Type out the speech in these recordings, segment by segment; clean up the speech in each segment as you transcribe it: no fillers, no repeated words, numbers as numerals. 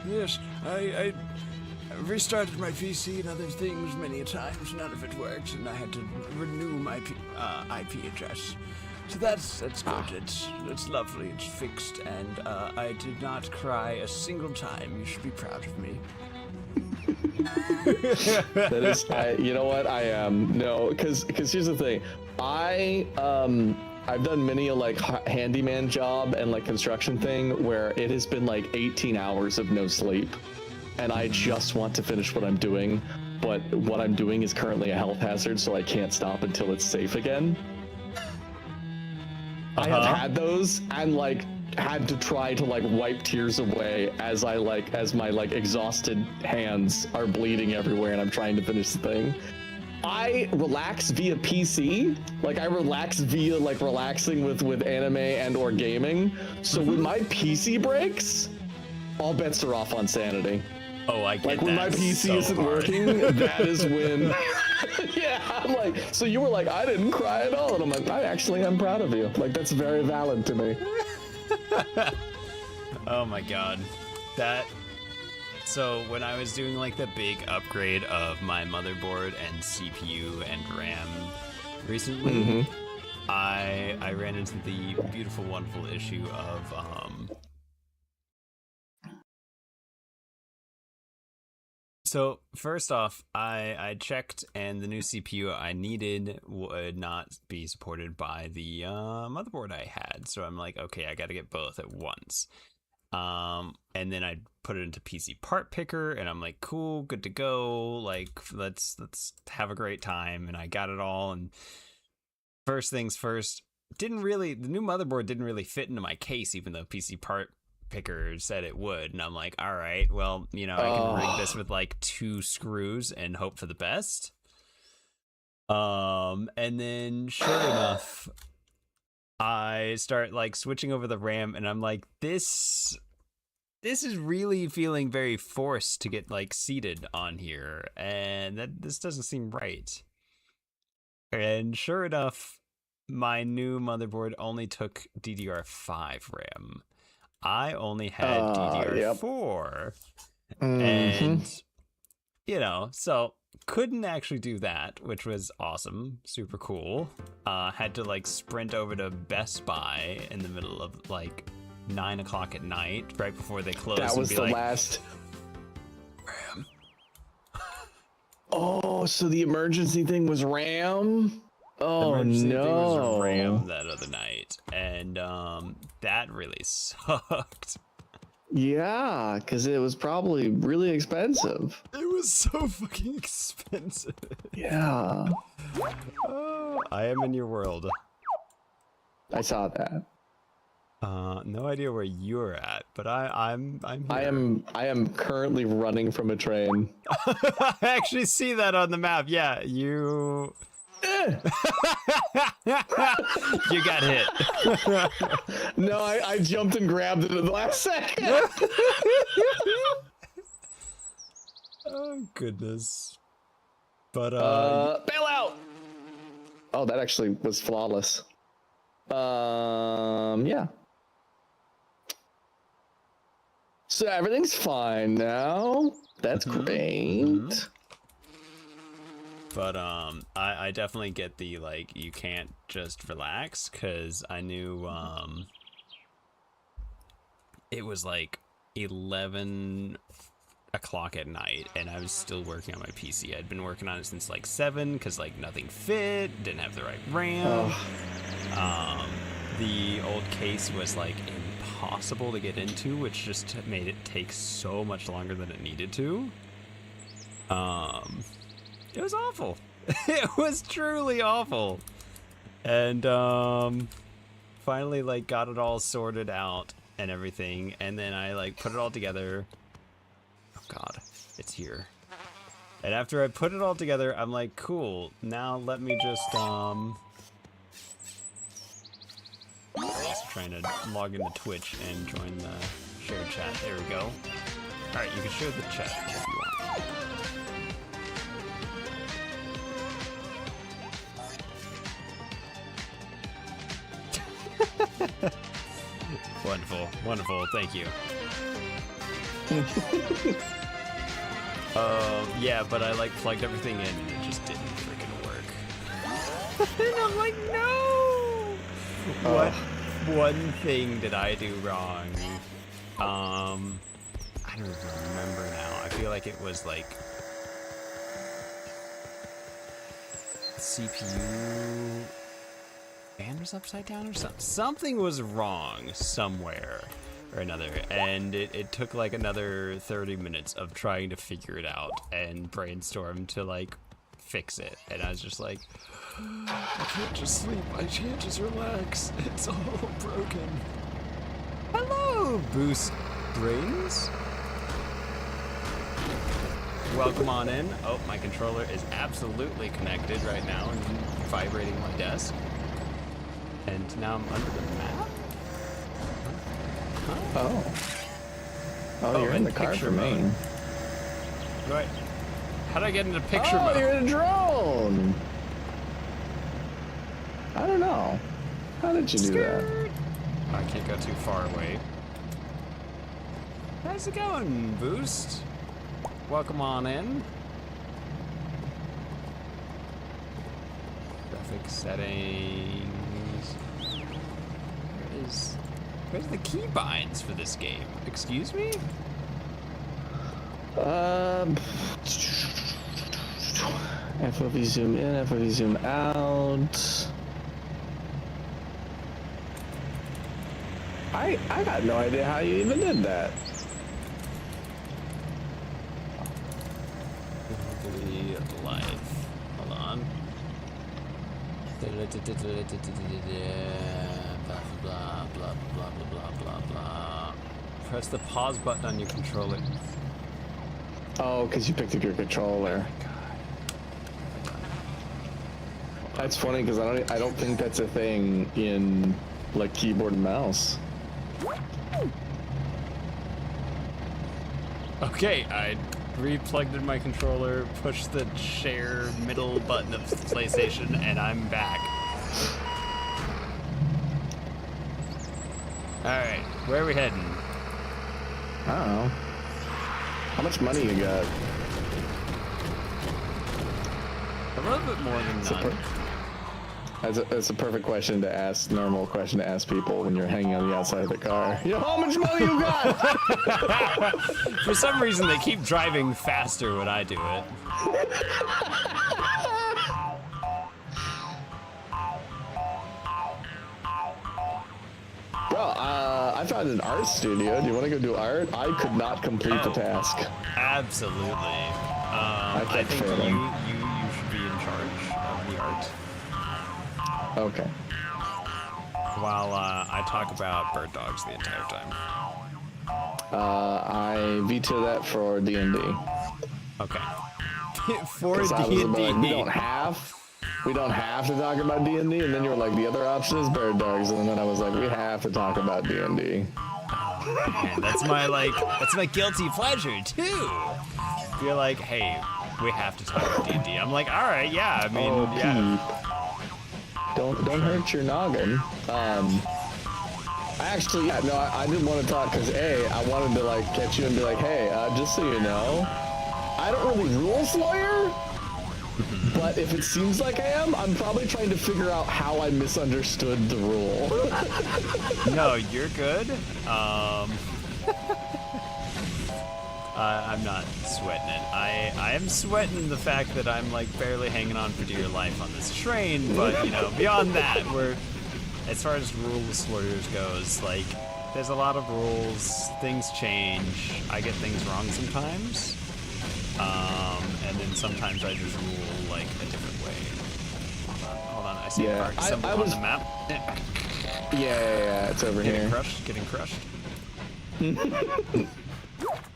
Yes, I restarted my PC and other things many a times. None of it worked, and I had to renew my IP address. So that's good. It's lovely. It's fixed, and I did not cry a single time. You should be proud of me. That is, you know what? I am because here's the thing. I've done many a like handyman job and like construction thing where it has been like 18 hours of no sleep, and I just want to finish what I'm doing, but what I'm doing is currently a health hazard, so I can't stop until it's safe again. I have had those and like had to try to like wipe tears away as my like exhausted hands are bleeding everywhere and I'm trying to finish the thing. I relax via PC, like I relax via like relaxing with anime and or gaming. So when my PC breaks, all bets are off on sanity. Oh, I get like when my PC so isn't hard. working, that is when. Yeah, I'm like, so you were like, I didn't cry at all, and I'm like, I'm proud of you. Like that's very valid to me. Oh my god, so when I was doing like the big upgrade of my motherboard and CPU and RAM recently, I ran into the beautiful, wonderful issue of So first off, I checked, and the new CPU I needed would not be supported by the motherboard I had. So I'm like, okay, I got to get both at once. And then I put it into PC part picker, and I'm like, cool, good to go. Like, let's have a great time. And I got it all. And first things first, the new motherboard didn't really fit into my case, even though PC part picker said it would. And I'm like, all right, well, I can rig this with like 2 screws and hope for the best. And then sure enough, I start like switching over the RAM, and I'm like, this is really feeling very forced to get like seated on here, and this doesn't seem right. And sure enough, my new motherboard only took DDR5 RAM. I only had DDR4, and so couldn't actually do that, which was awesome, super cool. Had to like sprint over to Best Buy in the middle of like 9 o'clock at night, right before they closed. That was and be the like, last. RAM. Oh, so the emergency thing was RAM? Oh The emergency thing was no! RAM that other night, and that really sucked. Yeah, because it was probably really expensive. It was so fucking expensive. Yeah. Oh, I am in your world. I saw that. No idea where you're at, but I'm here. I am currently running from a train. I actually see that on the map. Yeah, you. You got hit. No, I jumped and grabbed it at the last second. Oh goodness. But bail out. Oh, that actually was flawless. Yeah. So everything's fine now. That's great. But I definitely get the like you can't just relax, because I knew it was like 11 o'clock at night and I was still working on my PC. I'd been working on it since like 7 because like nothing fit, didn't have the right RAM. The old case was like impossible to get into, which just made it take so much longer than it needed to. It was awful. It was truly awful. And finally like got it all sorted out and everything, and then I like put it all together. Oh god, it's here. And after I put it all together, I'm like, cool, now let me just trying to log into Twitch and join the shared chat. There we go. Alright, you can share the chat if you want. Wonderful, wonderful, thank you. Yeah, but I like plugged everything in and it just didn't freaking work. And I'm like, no! What one thing did I do wrong? I don't even remember now. I feel like it was like CPU fan was upside down or something. Something was wrong somewhere or another, and it took like another 30 minutes of trying to figure it out and brainstorm to like fix it. And I was just like, I can't just sleep. I can't just relax. It's all broken. hello, Boost Brains. Welcome on in. Oh, my controller is absolutely connected right now and vibrating my desk. And now I'm under the map? Oh. Oh, you're in the car for me. Right. How did I get into picture mode? Oh, you're in a drone! I don't know. How did you do that? I can't go too far away. How's it going, Boost? Welcome on in. Graphic settings. Where's the keybinds for this game? Excuse me? FOV zoom in, FOV zoom out. I got no idea how you even did that. Wobbly Life. Hold on. Blah blah blah blah blah blah blah. Press the pause button on your controller. Oh, because you picked up your controller. That's funny because I don't think that's a thing in like keyboard and mouse. Okay, I re-plugged in my controller, pushed the share middle button of PlayStation, and I'm back. Alright, where are we heading? I don't know. How much money you got? A little bit more than none. That's a perfect question to ask, normal question to ask people when you're hanging on the outside of the car. You know, how much money you got? For some reason, they keep driving faster when I do it. Well, I found an art studio. Do you want to go do art? I could not complete the task. Absolutely. I think failing. you should be in charge of the art. Okay. While I talk about bird dogs the entire time. I veto that for D&D. Okay. For I was about, like, D&D. we don't have to talk about D&D, and then you were like, the other option is bird dogs, and then I was like, we have to talk about D&D. Man, that's my guilty pleasure too. You're like, hey, we have to talk about D&D. I'm like, all right, yeah. I mean, yeah. Don't hurt your noggin. Actually, yeah, no, I didn't want to talk because I wanted to like catch you and be like, hey, just so you know, I don't really rules lawyer, but if it seems like I am, I'm probably trying to figure out how I misunderstood the rule. No, you're good. I'm not sweating it. I am sweating the fact that I'm like barely hanging on for dear life on this train, but you know, beyond that, as far as rules lawyers goes, like there's a lot of rules, things change, I get things wrong sometimes, and then sometimes I just rule like a different way. Hold on, I see a park symbol on the map. Yeah, it's over here. Getting crushed.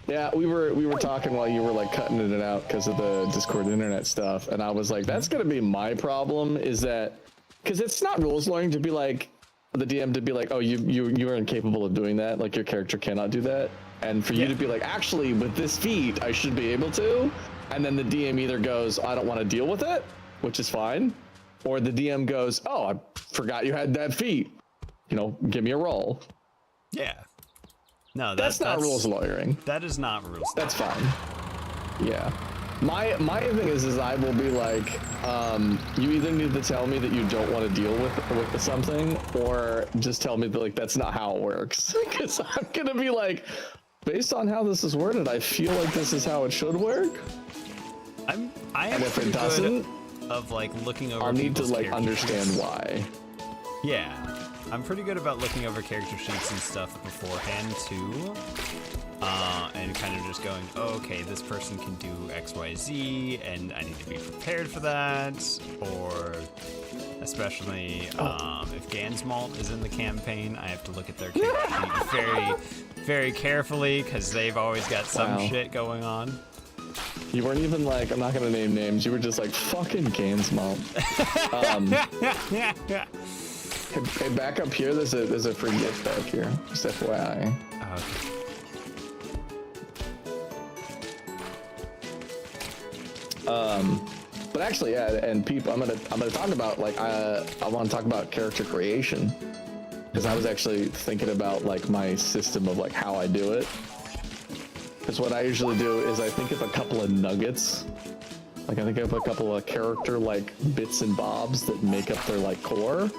Yeah, we were talking while you were like cutting it out because of the Discord internet stuff, and I was like, that's gonna be my problem, is that because it's not rules lawyering to be like the DM to be like, oh, you are incapable of doing that, like your character cannot do that, and for you to be like, actually with this feat I should be able to, and then the DM either goes, I don't want to deal with it, which is fine, or the DM goes, oh, I forgot you had that feat, you know, give me a roll. Yeah. No, that's not rules lawyering. That is not rules. That's fine. Yeah. My thing is I will be like, you either need to tell me that you don't want to deal with something, or just tell me that like that's not how it works. Because I'm gonna be like, based on how this is worded, I feel like this is how it should work. I am and if pretty it doesn't, good of like looking over. I'll need to like character understand sheets. why. Yeah, I'm pretty good about looking over character sheets and stuff beforehand too. And kind of just going, oh, okay, this person can do X, Y, Z, and I need to be prepared for that. Or especially if Gansmalt is in the campaign, I have to look at their character sheet very, very carefully because they've always got some shit going on. You weren't even like, I'm not gonna name names. You were just like, fucking Gansmalt. Hey, back up here. There's a free gift back here. Just FYI. Okay. But actually, yeah, and people, I'm gonna talk about like I want to talk about character creation, because I was actually thinking about like my system of like how I do it. Because what I usually do is I think of a couple of nuggets, like I think of a couple of character like bits and bobs that make up their like core,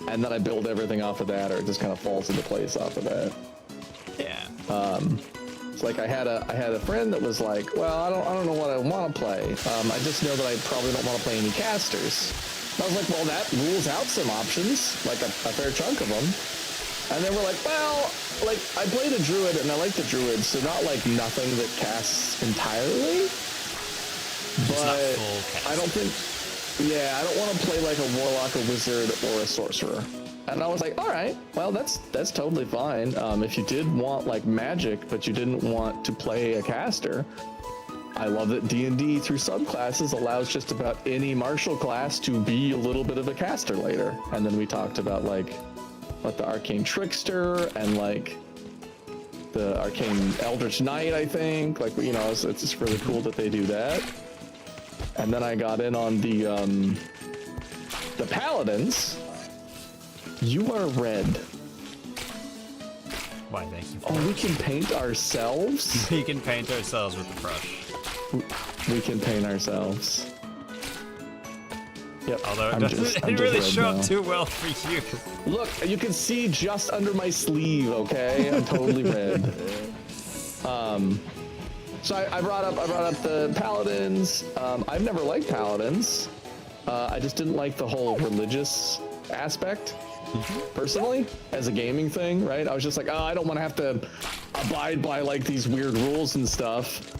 and then I build everything off of that, or it just kind of falls into place off of that. Yeah. It's like I had a friend that was like, well, I don't know what I want to play. I just know that I probably don't want to play any casters. And I was like, well, that rules out some options, like a fair chunk of them. And then we're like, well, like I played a druid and I like the druid, so not like nothing that casts entirely. But I don't think, I don't want to play like a warlock, a wizard, or a sorcerer. And I was like, all right, well, that's totally fine. If you did want like magic, but you didn't want to play a caster, I love that D&D through subclasses allows just about any martial class to be a little bit of a caster later. And then we talked about like what the arcane trickster and like the arcane eldritch knight, I think. Like, you know, it's just really cool that they do that. And then I got in on the paladins. You are red. Why, thank you. Oh, we can paint ourselves? We can paint ourselves with the brush. We can paint ourselves. Yep. Although it didn't really show up too well for you. Look, you can see just under my sleeve, okay? I'm totally red. So I brought up the paladins. I've never liked paladins. I just didn't like the whole religious aspect. Personally, as a gaming thing, right? I was just like, oh, I don't want to have to abide by like these weird rules and stuff,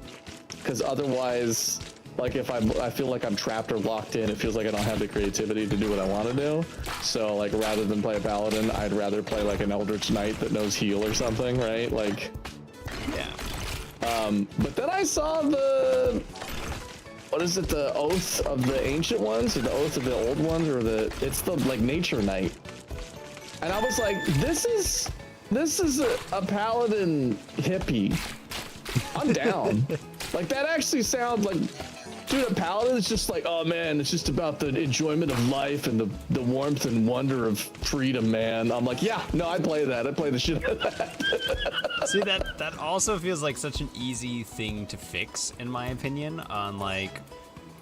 because otherwise, like if I feel like I'm trapped or locked in, it feels like I don't have the creativity to do what I want to do. So like rather than play a paladin, I'd rather play like an eldritch knight that knows heal or something, right? Like, yeah. But then I saw what is it, the oath of the ancient ones, or the oath of the old ones, or it's the like nature knight. And I was like, this is a paladin hippie. I'm down. Like that actually sounds like, dude, a paladin is just like, oh man, it's just about the enjoyment of life and the warmth and wonder of freedom, man. I'm like, yeah, no, I'd play that. I'd play the shit out of that. See, that also feels like such an easy thing to fix, in my opinion, on like,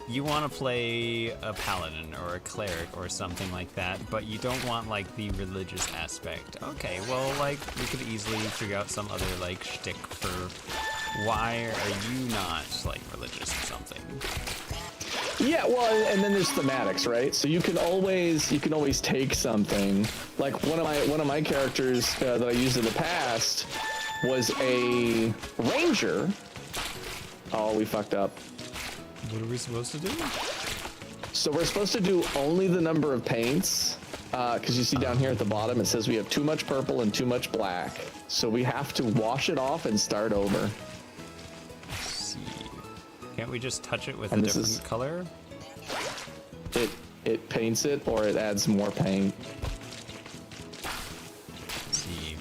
you want to play a paladin or a cleric or something like that, but you don't want like the religious aspect. Okay, well, like we could easily figure out some other like shtick for why are you not like religious or something. Yeah, well, and then there's thematics, right? So you can always take something. Like one of my characters that I used in the past was a ranger. Oh, we fucked up. What are we supposed to do? So we're supposed to do only the number of paints, because you see down here at the bottom it says we have too much purple and too much black. So we have to wash it off and start over. Let's see. Can't we just touch it with And a this different is- color? It paints it, or it adds more paint. Let's see.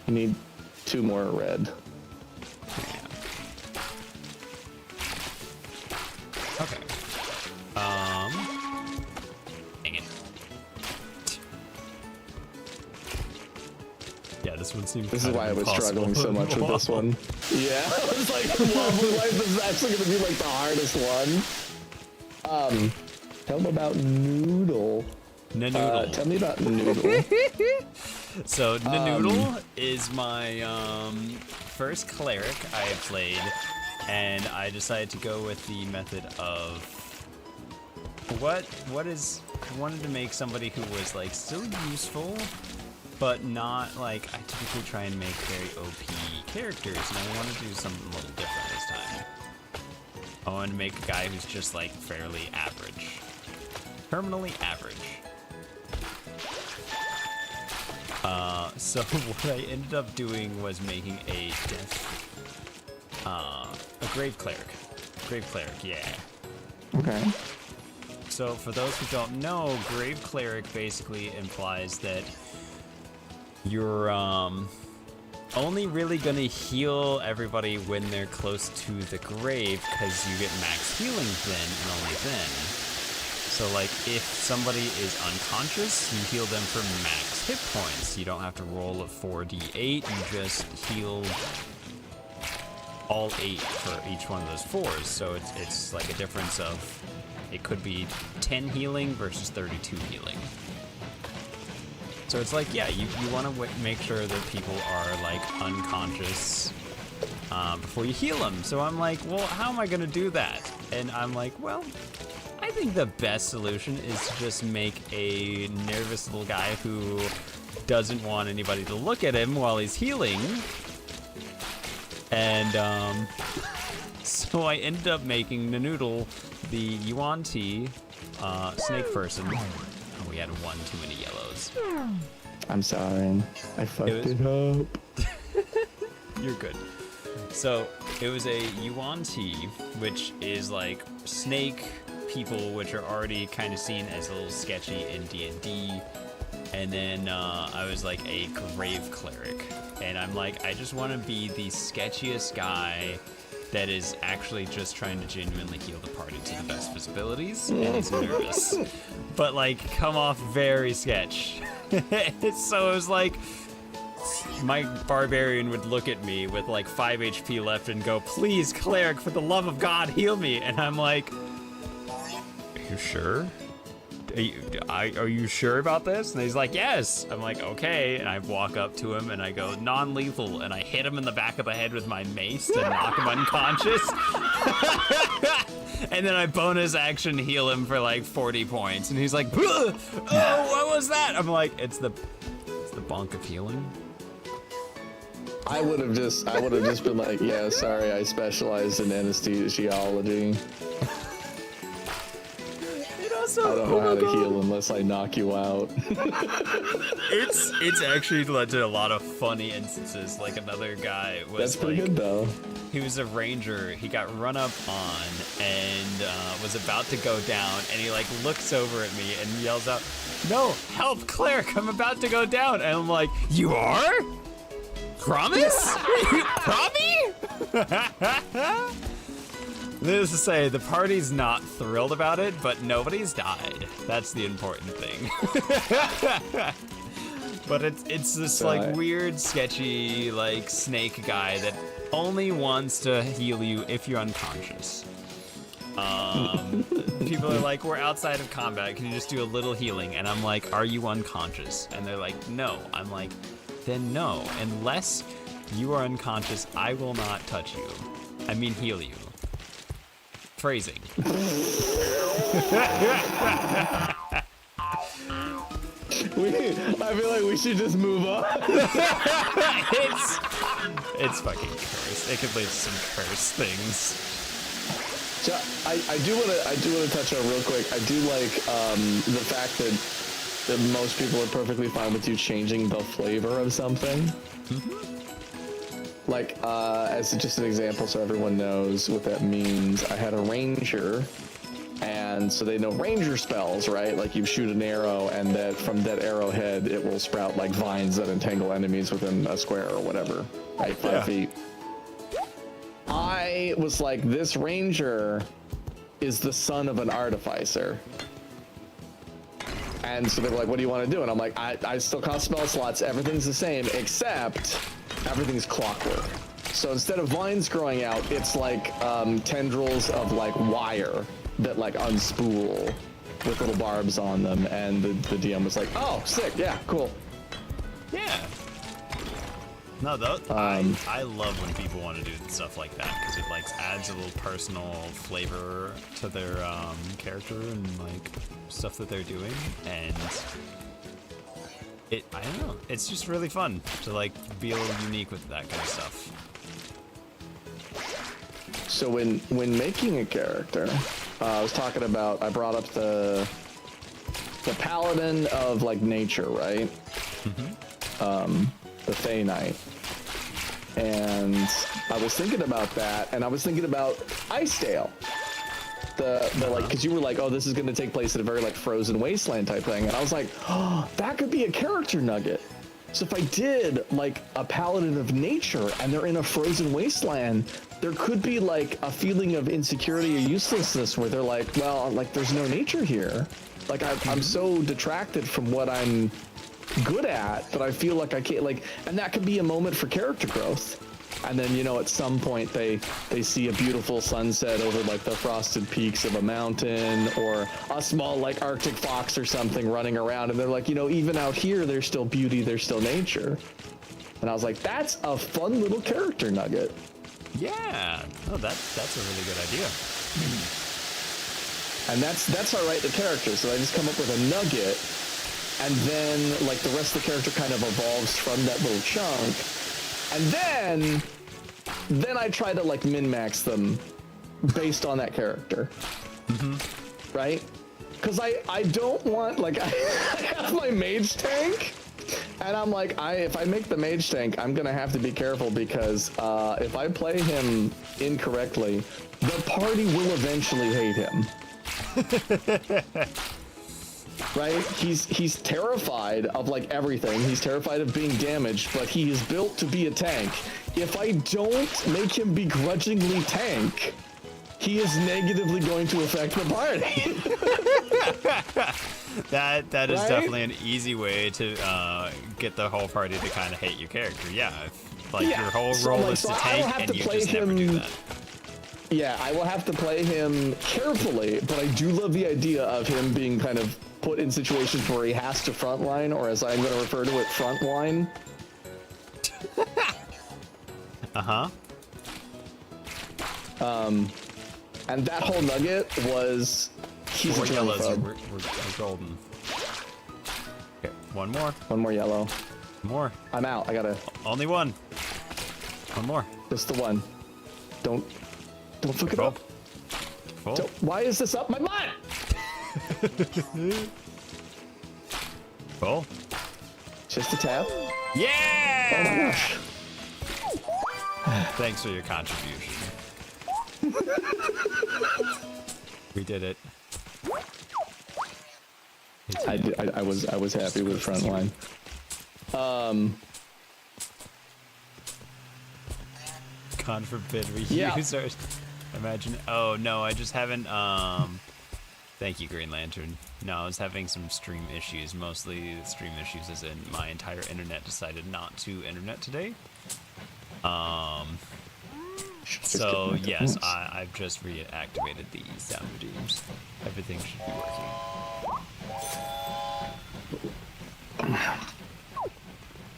You need 2 more red. Okay. Dang it. Yeah, this one seems. This is why I was struggling so much with this one. Yeah, I was like, Wobbly Life is actually going to be like the hardest one. Tell me about Noodle. Nanoodle. Tell me about Noodle. So Nanoodle is my first cleric I have played, and I decided to go with the method of I wanted to make somebody who was like still useful, but not like I typically try and make very OP characters, and I want to do something a little different this time. I wanted to make a guy who's just like fairly average, terminally average. So what I ended up doing was making a grave cleric. Grave cleric, yeah. Okay. So for those who don't know, grave cleric basically implies that you're only really gonna heal everybody when they're close to the grave, because you get max healing then and only then. So like if somebody is unconscious, you heal them for max hit points. You don't have to roll a 4d8, you just heal all 8 for each one of those 4s. So it's like a difference of, it could be 10 healing versus 32 healing. So it's like, yeah, you want to make sure that people are like unconscious before you heal them. So I'm like, well, how am I gonna do that? And I'm like, well, I think the best solution is to just make a nervous little guy who doesn't want anybody to look at him while he's healing. And so I ended up making Nanoodle the Yuan Ti snake person. Oh, we had one too many yellows. I'm sorry. I fucked it up. You're good. So it was a Yuan Ti, which is like snake people, which are already kind of seen as a little sketchy in D&D. And then I was like a grave cleric, and I'm like, I just want to be the sketchiest guy that is actually just trying to genuinely heal the party to the best of his abilities, and he's nervous, but like come off very sketch. So it was like my barbarian would look at me with like 5 HP left and go, "Please, cleric, for the love of God, heal me." And I'm like, "Are you sure? Are you sure about this?" And he's like, "Yes." I'm like, "Okay." And I walk up to him and I go, "Non-lethal," and I hit him in the back of the head with my mace to knock him unconscious. And then I bonus action heal him for like 40 points. And he's like, "Oh, what was that?" I'm like, it's the bonk of healing. I would have just been like, "Yeah, sorry, I specialize in anesthesiology. I don't know how to heal unless I knock you out." It's actually led to a lot of funny instances. Like another guy was That's pretty good though. He was a ranger. He got run up on and was about to go down, and he like looks over at me and yells out, "No, help, cleric! I'm about to go down!" And I'm like, "You are? Promise? Promise?" Needless to say, the party's not thrilled about it, but nobody's died. That's the important thing. But it's this like weird, sketchy, like snake guy that only wants to heal you if you're unconscious. People are like, "We're outside of combat. Can you just do a little healing?" And I'm like, "Are you unconscious?" And they're like, "No." I'm like, "Then no. Unless you are unconscious, I will not touch you. I mean, heal you." Phrasing. I feel like we should just move on. It's fucking cursed. It could lead to some cursed things. So I do want to touch on real quick. I do like the fact that most people are perfectly fine with you changing the flavor of something. Mm-hmm. Like, as just an example so everyone knows what that means, I had a ranger, and so they know ranger spells, right? Like you shoot an arrow, and that from that arrowhead, it will sprout like vines that entangle enemies within a square or whatever, right? 5 feet. I was like, this ranger is the son of an artificer. And so they were like, what do you want to do? And I'm like, I still cost spell slots. Everything's the same, except everything's clockwork. So instead of vines growing out, it's like tendrils of like wire that like unspool with little barbs on them. And the DM was like, oh, sick. Yeah, cool. Yeah. No, though, I love when people want to do stuff like that because it like adds a little personal flavor to their character and like stuff that they're doing, and I don't know, it's just really fun to like be a little unique with that kind of stuff. So when making a character, I brought up the paladin of like nature, right? Mm-hmm. The Fey Knight. And I was thinking about that, and I was thinking about Icedale. The like, because you were like, oh, this is going to take place at a very like frozen wasteland type thing, and I was like, oh, that could be a character nugget. So if I did like a paladin of nature and they're in a frozen wasteland, there could be like a feeling of insecurity or uselessness where they're like, well, like there's no nature here. Like I'm so detracted from what I'm good at that I feel like I can't, like, and that could be a moment for character growth. And then, you know, at some point they see a beautiful sunset over like the frosted peaks of a mountain, or a small like Arctic fox or something running around, and they're like, you know, even out here there's still beauty, there's still nature. And I was like, that's a fun little character nugget. Yeah. Oh, that's a really good idea. And that's how I write the character. So I just come up with a nugget, and then like the rest of the character kind of evolves from that little chunk. And then I try to like min-max them based on that character. Mm-hmm. Right? Because I don't want, like, I have my mage tank, and I'm like, if I make the mage tank, I'm gonna have to be careful, because if I play him incorrectly, the party will eventually hate him. Right? He's terrified of like everything. He's terrified of being damaged, but he is built to be a tank. If I don't make him begrudgingly tank, he is negatively going to affect the party. That is right? definitely an easy way to get the whole party to kind of hate your character. Yeah, like your whole role is to tank, and you just never do that. Yeah, I will have to play him carefully, but I do love the idea of him being kind of put in situations where he has to frontline, or as I'm going to refer to it, frontline. Uh-huh. And that whole nugget was, he's Four a yellows. germaphobe. We're golden. Okay, one more. One more yellow. More. I'm out. I gotta. Only one. One more. Just the one. Don't fuck it Full. up. Full. Why is this up my butt? Full. Just a tap. Yeah! Oh my gosh. Thanks for your contribution. We did it. I was happy with frontline. God forbid we use our imagine. Oh no, I just haven't. Thank you, Green Lantern. No, I was having some stream issues. Mostly stream issues, as in my entire internet decided not to internet today. So yes, I've just reactivated the sound redeems. Everything should be working.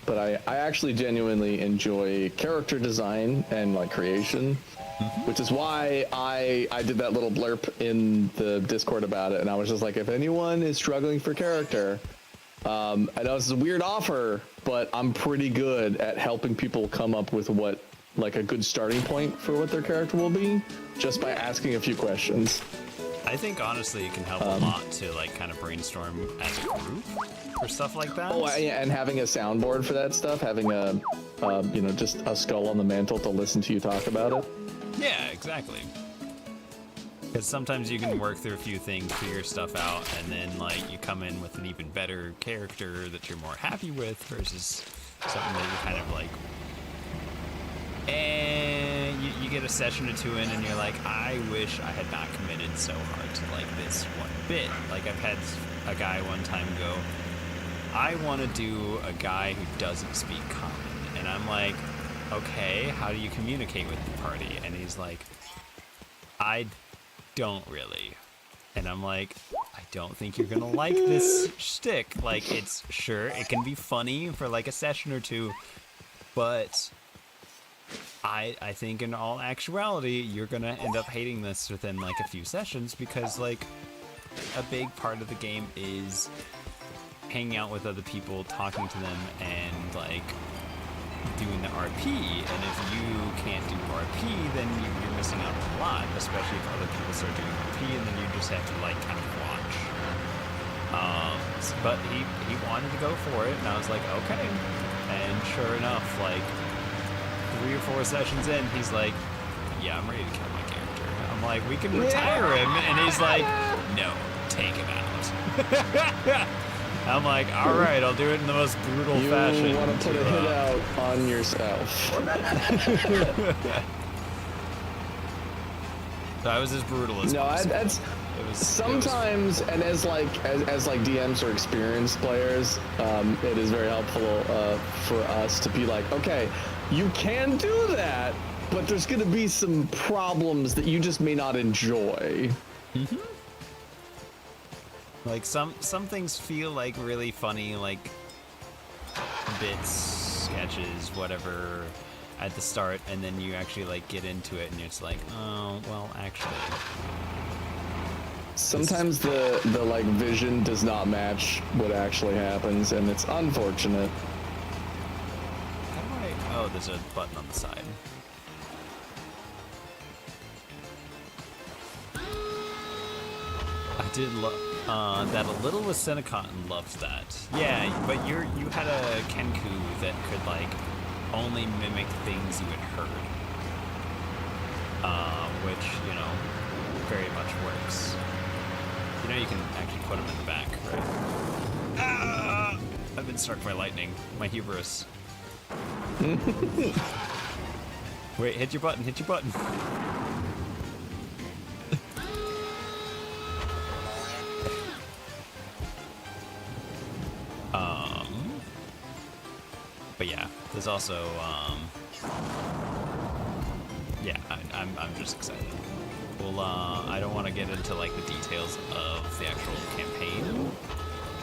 But I actually genuinely enjoy character design and like creation, which is why I did that little blurb in the Discord about it, and I was just like, if anyone is struggling for character, I know this is a weird offer, but I'm pretty good at helping people come up with what like a good starting point for what their character will be, just by asking a few questions. I think honestly it can help a lot to like kind of brainstorm as a group for stuff like that. Oh, yeah, and having a soundboard for that stuff, having a you know, just a skull on the mantle to listen to you talk about it. Yeah, exactly. Because sometimes you can work through a few things, figure stuff out, and then like you come in with an even better character that you're more happy with versus something that you're kind of like, you get a session or two in, and you're like, I wish I had not committed so hard to like this one bit. Like I've had a guy one time go, I want to do a guy who doesn't speak common, and I'm like, okay, how do you communicate with the party? And he's like, I don't really. And I'm like, I don't think you're gonna like this shtick. Like, it's sure it can be funny for like a session or two, but I think in all actuality you're gonna end up hating this within like a few sessions, because like a big part of the game is hanging out with other people, talking to them, and like doing the RP. And if you can't do RP, then you're missing out a lot, especially if other people start doing RP, and then you just have to like kind of watch. But he wanted to go for it, and I was like, okay. And sure enough, like 3 or 4 sessions in, he's like, yeah, I'm ready to kill my character. I'm like, we can retire him, and he's like, no, take him out. I'm like, all right, I'll do it in the most brutal fashion. You want to put a hit out on yourself. So I was as brutal as possible. That's sometimes, and as DMs or experienced players, it is very helpful for us to be like, okay, you can do that, but there's going to be some problems that you just may not enjoy. Mm-hmm. Like some things feel like really funny, like bits, sketches, whatever at the start, and then you actually like get into it and it's like, oh, well, actually. Sometimes the like vision does not match what actually happens, and it's unfortunate. How do I, oh, there's a button on the side. I did love that a little with Senecotton loved that. Yeah, but you had a Kenku that could like only mimic things you had heard, which you know very much works. You know you can actually put them in the back, right? Ah! I've been struck by lightning. My hubris. Wait, hit your button. Hit your button. But yeah, there's also, yeah, I'm just excited. Well, I don't want to get into like the details of the actual campaign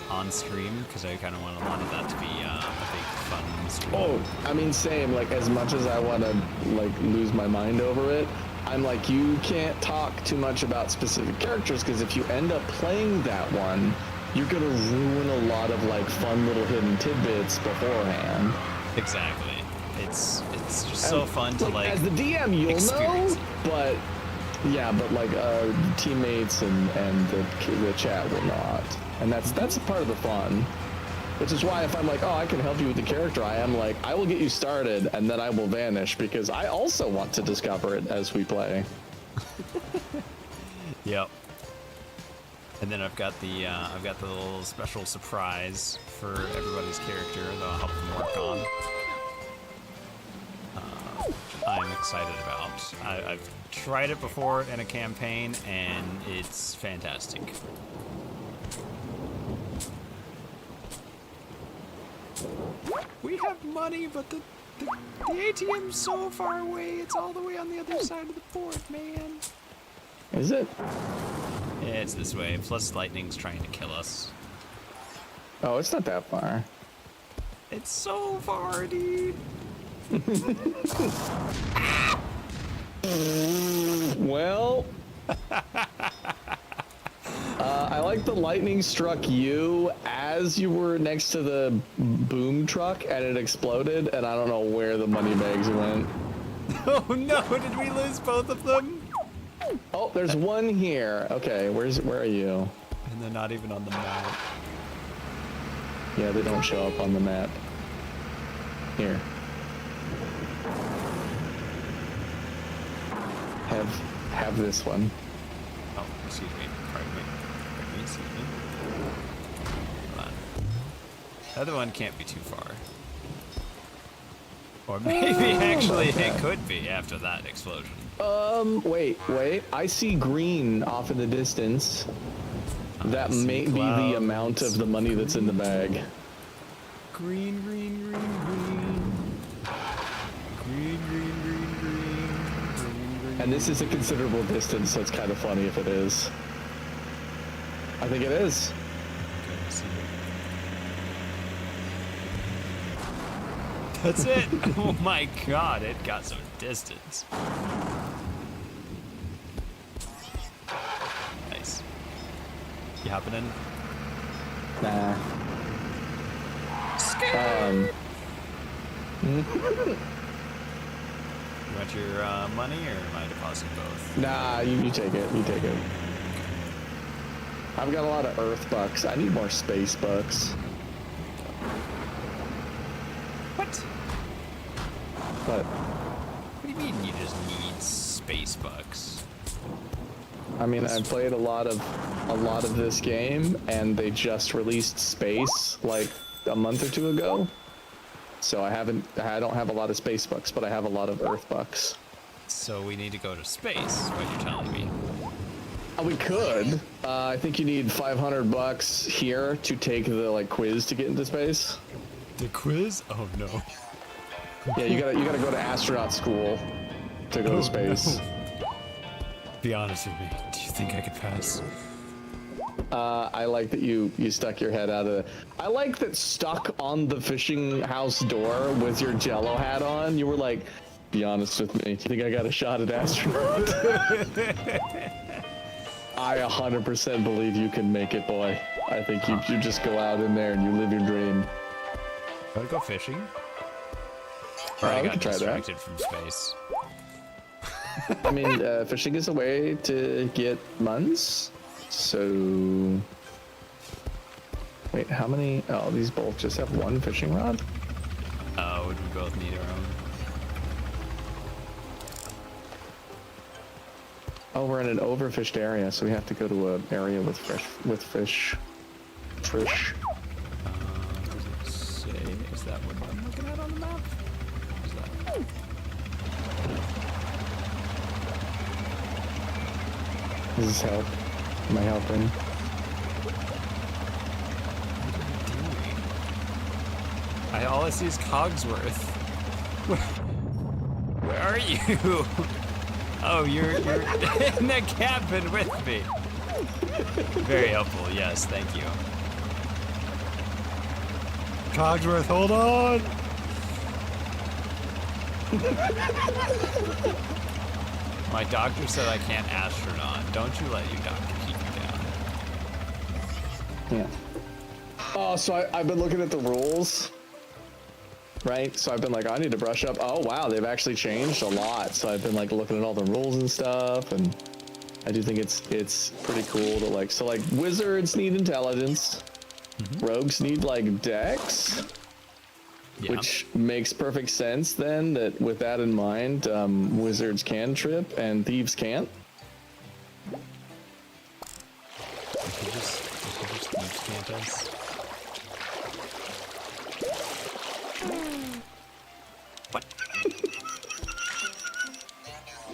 on stream, because I kind of want that to be a big fun stream. Oh, I mean, same. Like, as much as I want to like lose my mind over it, I'm like, you can't talk too much about specific characters, because if you end up playing that one, you're gonna ruin a lot of like fun little hidden tidbits beforehand. Exactly. It's just so fun to like as the DM you'll know, experience it. but yeah, but like teammates and the chat will not, and that's a part of the fun. Which is why if I'm like, oh, I can help you with the character, I am like, I will get you started and then I will vanish, because I also want to discover it as we play. Yep. And then I've got the little special surprise for everybody's character that I'll help them work on. I'm excited about. I've tried it before in a campaign, and it's fantastic. We have money, but the ATM's so far away. It's all the way on the other side of the board, man. Is it? Yeah, it's this way. Plus, lightning's trying to kill us. Oh, it's not that far. It's so far, dude. Well, I like the lightning struck you as you were next to the boom truck and it exploded, and I don't know where the money bags went. Oh no, did we lose both of them? Oh, there's one here. Okay, where are you? And they're not even on the map. Yeah, they don't show up on the map. Here. Have this one. Oh, excuse me. Pardon me. Excuse me. Hold on. The other one can't be too far. Or maybe actually it could be after that explosion. Wait. I see green off in the distance. That may be the amount of the money that's in the bag. Green, green, green, green. Green, green, green, green. And this is a considerable distance, so it's kind of funny if it is. I think it is. That's it. Oh my god, it got some distance. Nice. You hopping in? Nah. You want your money, or am I depositing both? Nah, you take it. You take it. I've got a lot of Earth bucks. I need more space bucks. What? But What do you mean you just need space bucks? I mean, I played a lot of this game, and they just released space like a month or two ago. So I don't have a lot of space bucks, but I have a lot of Earth bucks. So we need to go to space, is what you're telling me. We could. I think you need 500 bucks here to take the quiz to get into space. The quiz? Oh no. Yeah, you gotta go to astronaut school to go to space. No. Be honest with me. Do you think I could pass? I like that you stuck your head out of it. I like that stuck on the fishing house door with your Jello hat on. You were like, be honest with me. Do you think I got a shot at astronaut? I 100% believe you can make it, boy. I think you just go out in there and you live your dream. Wanna go fishing? Or I got distracted from space. I mean, fishing is a way to get muns. So, wait, how many? Oh, these both just have one fishing rod? Oh, would we both need our own? Oh, we're in an overfished area, so we have to go to an area with fish. Fish. Does it say? Is that what I'm looking at on the map? Is that? Does this help? Am I helping? All I see is Cogsworth. Where are you? Oh, you're in the cabin with me. Very helpful. Yes, thank you. Cogsworth, hold on. My doctor said I can't astronaut. Don't you let your doctor keep you down. Yeah. Oh, so I've been looking at the rules, right? So I've been like, I need to brush up. Oh, wow, they've actually changed a lot. So I've been looking at all the rules and stuff, and I do think it's pretty cool to so wizards need intelligence, rogues need dex, Yeah. which makes perfect sense then that with that in mind, wizards can trip and thieves can't. We could just thieves camp us. What?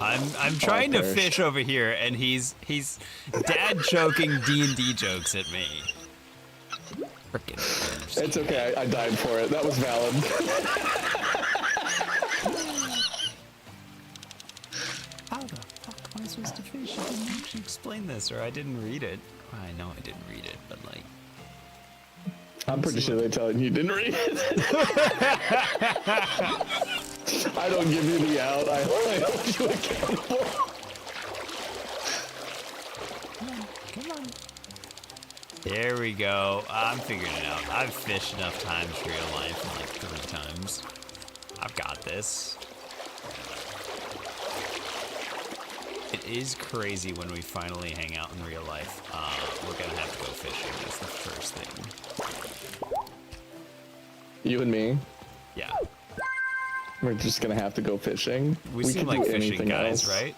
I'm trying to fish over here, and he's dad joking D&D jokes at me. Frickin' It's okay, I died for it. That was valid. How the fuck am I supposed to fish? I didn't actually explain this, or I didn't read it. I know I didn't read it, but I'm pretty sure they're telling you didn't read it. I don't give you the out. I hold you accountable. Come on. There we go. I'm figuring it out. I've fished enough times for real life, 3 times. I've got this. It is crazy when we finally hang out in real life. We're gonna have to go fishing. That's the first thing. You and me, Yeah. we're just gonna have to go fishing. We seem like fishing anything guys, else. right?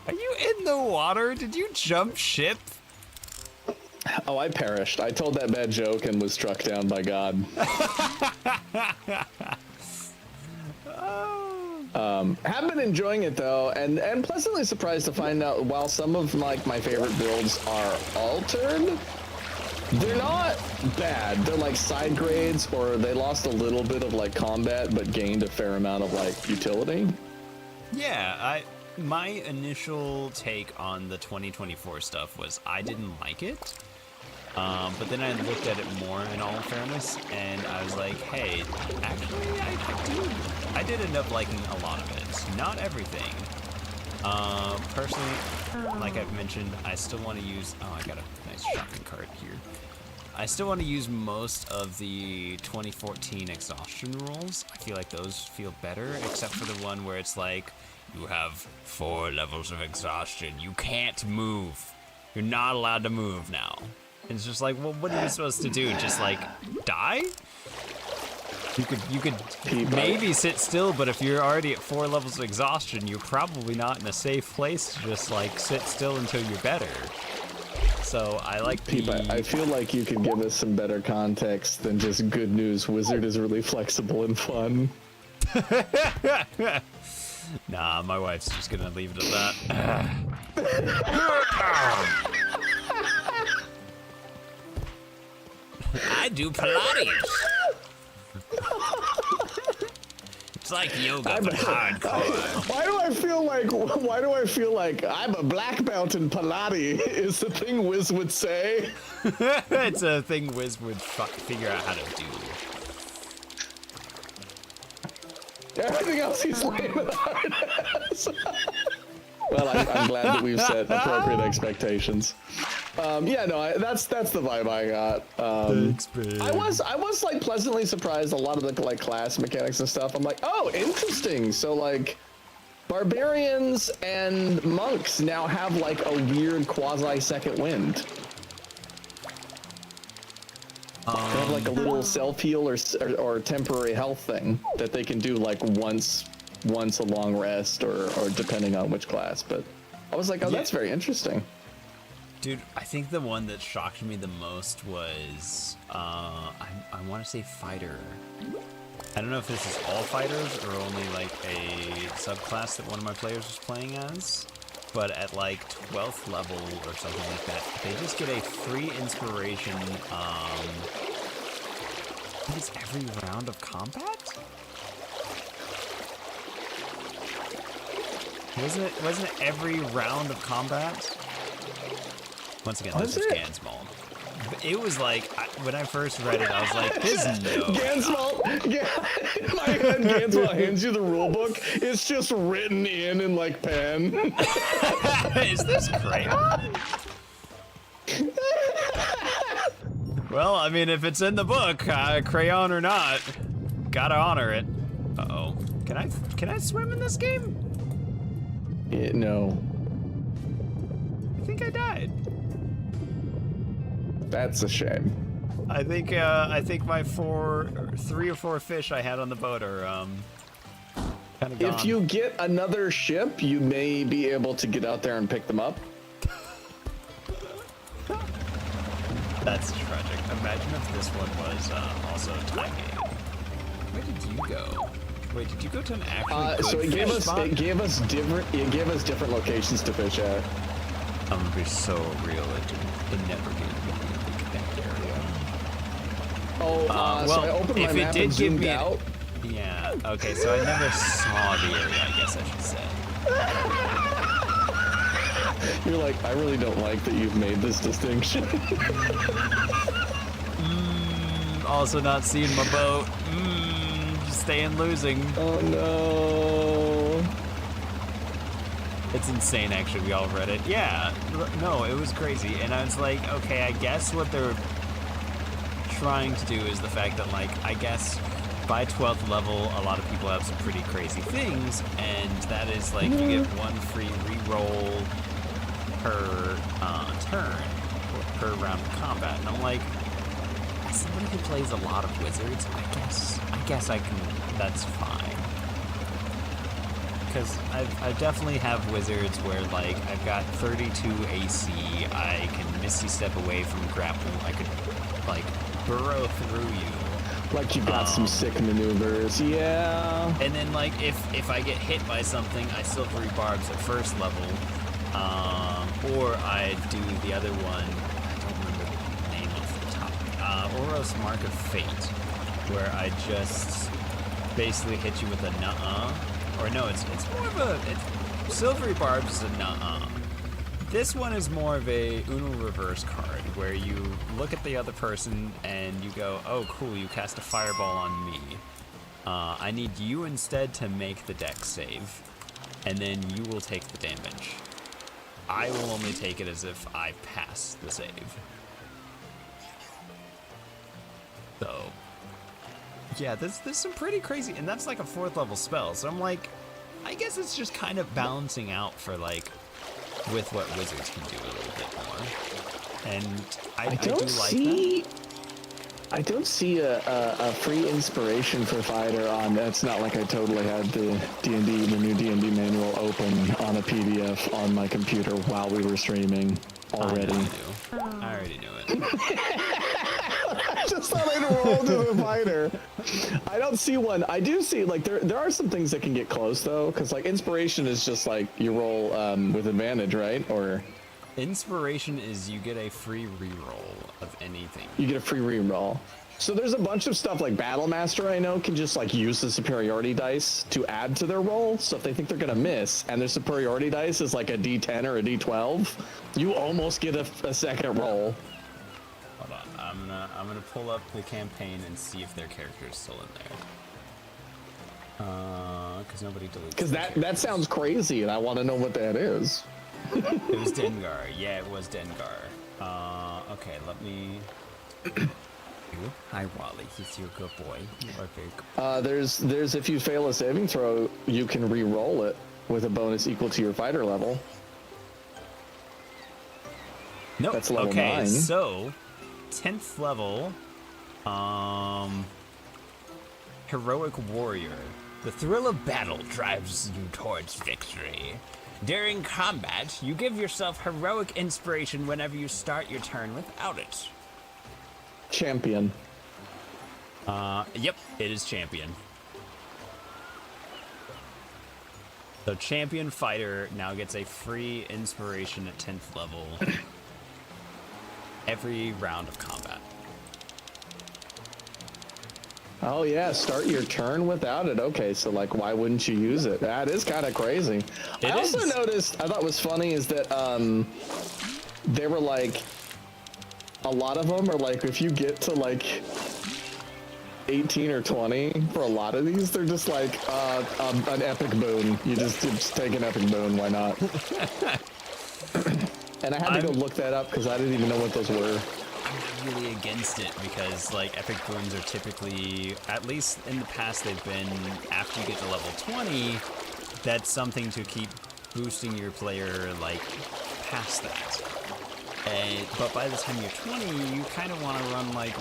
Are you in the water? Did you jump ship? Oh, I perished. I told that bad joke and was struck down by God. Have been enjoying it though, and pleasantly surprised to find out while some of like my favorite builds are altered, they're not bad. They're like side grades, or they lost a little bit of like combat but gained a fair amount of like utility. Yeah, my initial take on the 2024 stuff was I didn't like it. But then I looked at it more in all fairness, and I was like, hey, actually, I did end up liking a lot of it. Not everything. Personally, like I've mentioned, I still want to use, oh, I got a nice shopping cart here. I still want to use most of the 2014 exhaustion rules. I feel like those feel better, except for the one where it's like, you have 4 levels of exhaustion. You can't move. You're not allowed to move now. It's just like, well, what are you supposed to do? Just like die? You could maybe sit still, but if you're already at 4 levels of exhaustion, you're probably not in a safe place to just like sit still until you're better. So I like I feel like you could give us some better context than just good news. Wizard is really flexible and fun. Nah, my wife's just gonna leave it at that. I do Pilates. It's like yoga, but hardcore. Why do I feel like I'm a black belt in Pilates? Is the thing Wiz would say? It's a thing Wiz would figure out how to do. Everything else he's laying hard as. Well, I'm glad that we've set appropriate expectations. Yeah, no, that's the vibe I got. Thanks, babe. I was like pleasantly surprised. A lot of the like class mechanics and stuff. I'm like, oh, interesting. So like, barbarians and monks now have like a weird quasi second wind. They have like a little self heal or temporary health thing that they can do like once a long rest or depending on which class. But I was like, oh, that's very interesting. Dude, I think the one that shocked me the most was, I want to say fighter. I don't know if this is all fighters or only like a subclass that one of my players was playing as, but at like 12th level or something like that, they just get a free inspiration, I think it's every round of combat? Wasn't it every round of combat? Once again, this is Gansmall. It was like, when I first read it, I was like, this is no Gansmall, my head, Gansmall hands you the rule book. It's just written in like pen. Is this crayon? Well, I mean, if it's in the book, crayon or not, gotta honor it. Uh-oh. Can I swim in this game? No. I think I died. That's a shame. I think my 3 or 4 fish I had on the boat are kind of gone. If you get another ship, you may be able to get out there and pick them up. That's tragic. Imagine if this one was also time gated. Where did you go? Wait, did you go to an actual good so it gave fish us spot? it gave us different locations to fish at. I'm gonna be so real. It never gave me that area. Oh, well, so I opened my map and zoomed out. Yeah. Okay, so I never saw the area. I guess I should say. You're like, I really don't like that you've made this distinction. Also not seeing my boat. Just staying losing. Oh no. It's insane, actually. We all read it. Yeah. No, it was crazy. And I was like, okay, I guess what they're trying to do is the fact that, like, I guess by 12th level, a lot of people have some pretty crazy things, and that is, like, you get 1 free reroll per turn, or per round of combat. And I'm like, as somebody who plays a lot of wizards, I guess I can, that's fine. because I definitely have wizards where like I've got 32 AC. I can misty step away from grapple. I could like burrow through you. Like you got some sick maneuvers, yeah. And then like if I get hit by something, I silvery barbs at first level, or I do the other one. I don't remember the name off the top. Oros Mark of Fate, where I just basically hit you with a nuh-uh. Or no, it's more of a silvery barbs is a nuh-uh. This one is more of a Uno reverse card, where you look at the other person and you go, oh cool, you cast a fireball on me. I need you instead to make the dex save, and then you will take the damage. I will only take it as if I pass the save. So, yeah, there's some pretty crazy, and that's like a 4th level spell, so I'm like, I guess it's just kind of balancing out for like, with what wizards can do a little bit more. And I do like that. I don't see a free inspiration for fighter on. It's not like I totally had the the new D&D manual open on a PDF on my computer while we were streaming already. I already knew it. I just thought I'd roll to the fighter. I don't see one. I do see, like, there are some things that can get close, though, because, like, inspiration is just, like, you roll with advantage, right? Or... Inspiration is you get a free reroll of anything. You get a free reroll. So there's a bunch of stuff, like Battle Master, I know, can just, like, use the superiority dice to add to their roll. So if they think they're going to miss, and their superiority dice is, like, a D10 or a D12, you almost get a second roll. Hold on, I'm gonna pull up the campaign and see if their character is still in there. Because nobody deletes. Because that sounds crazy, and I want to know what that is. It was Dengar. Yeah, it was Dengar. Okay, let me. Hi, Wally. He's your good boy. You are very good. There's if you fail a saving throw, you can re-roll it with a bonus equal to your fighter level. Nope. That's level 9. So 10th level, Heroic Warrior. The thrill of battle drives you towards victory. During combat, you give yourself heroic inspiration whenever you start your turn without it. Champion. Yep, it is champion. So champion fighter now gets a free inspiration at 10th level every round of combat. Oh yeah, start your turn without it. Okay, so like, why wouldn't you use it? That is kind of crazy. I also noticed, I thought was funny is that they were like, a lot of them are like, if you get to like 18 or 20 for a lot of these, they're just like an epic boon. You just take an epic boon, why not? And I had to go look that up because I didn't even know what those were. I'm really against it because like epic boons are typically, at least in the past they've been, after you get to level 20, that's something to keep boosting your player like past that. But by the time you're 20, you kind of want to run like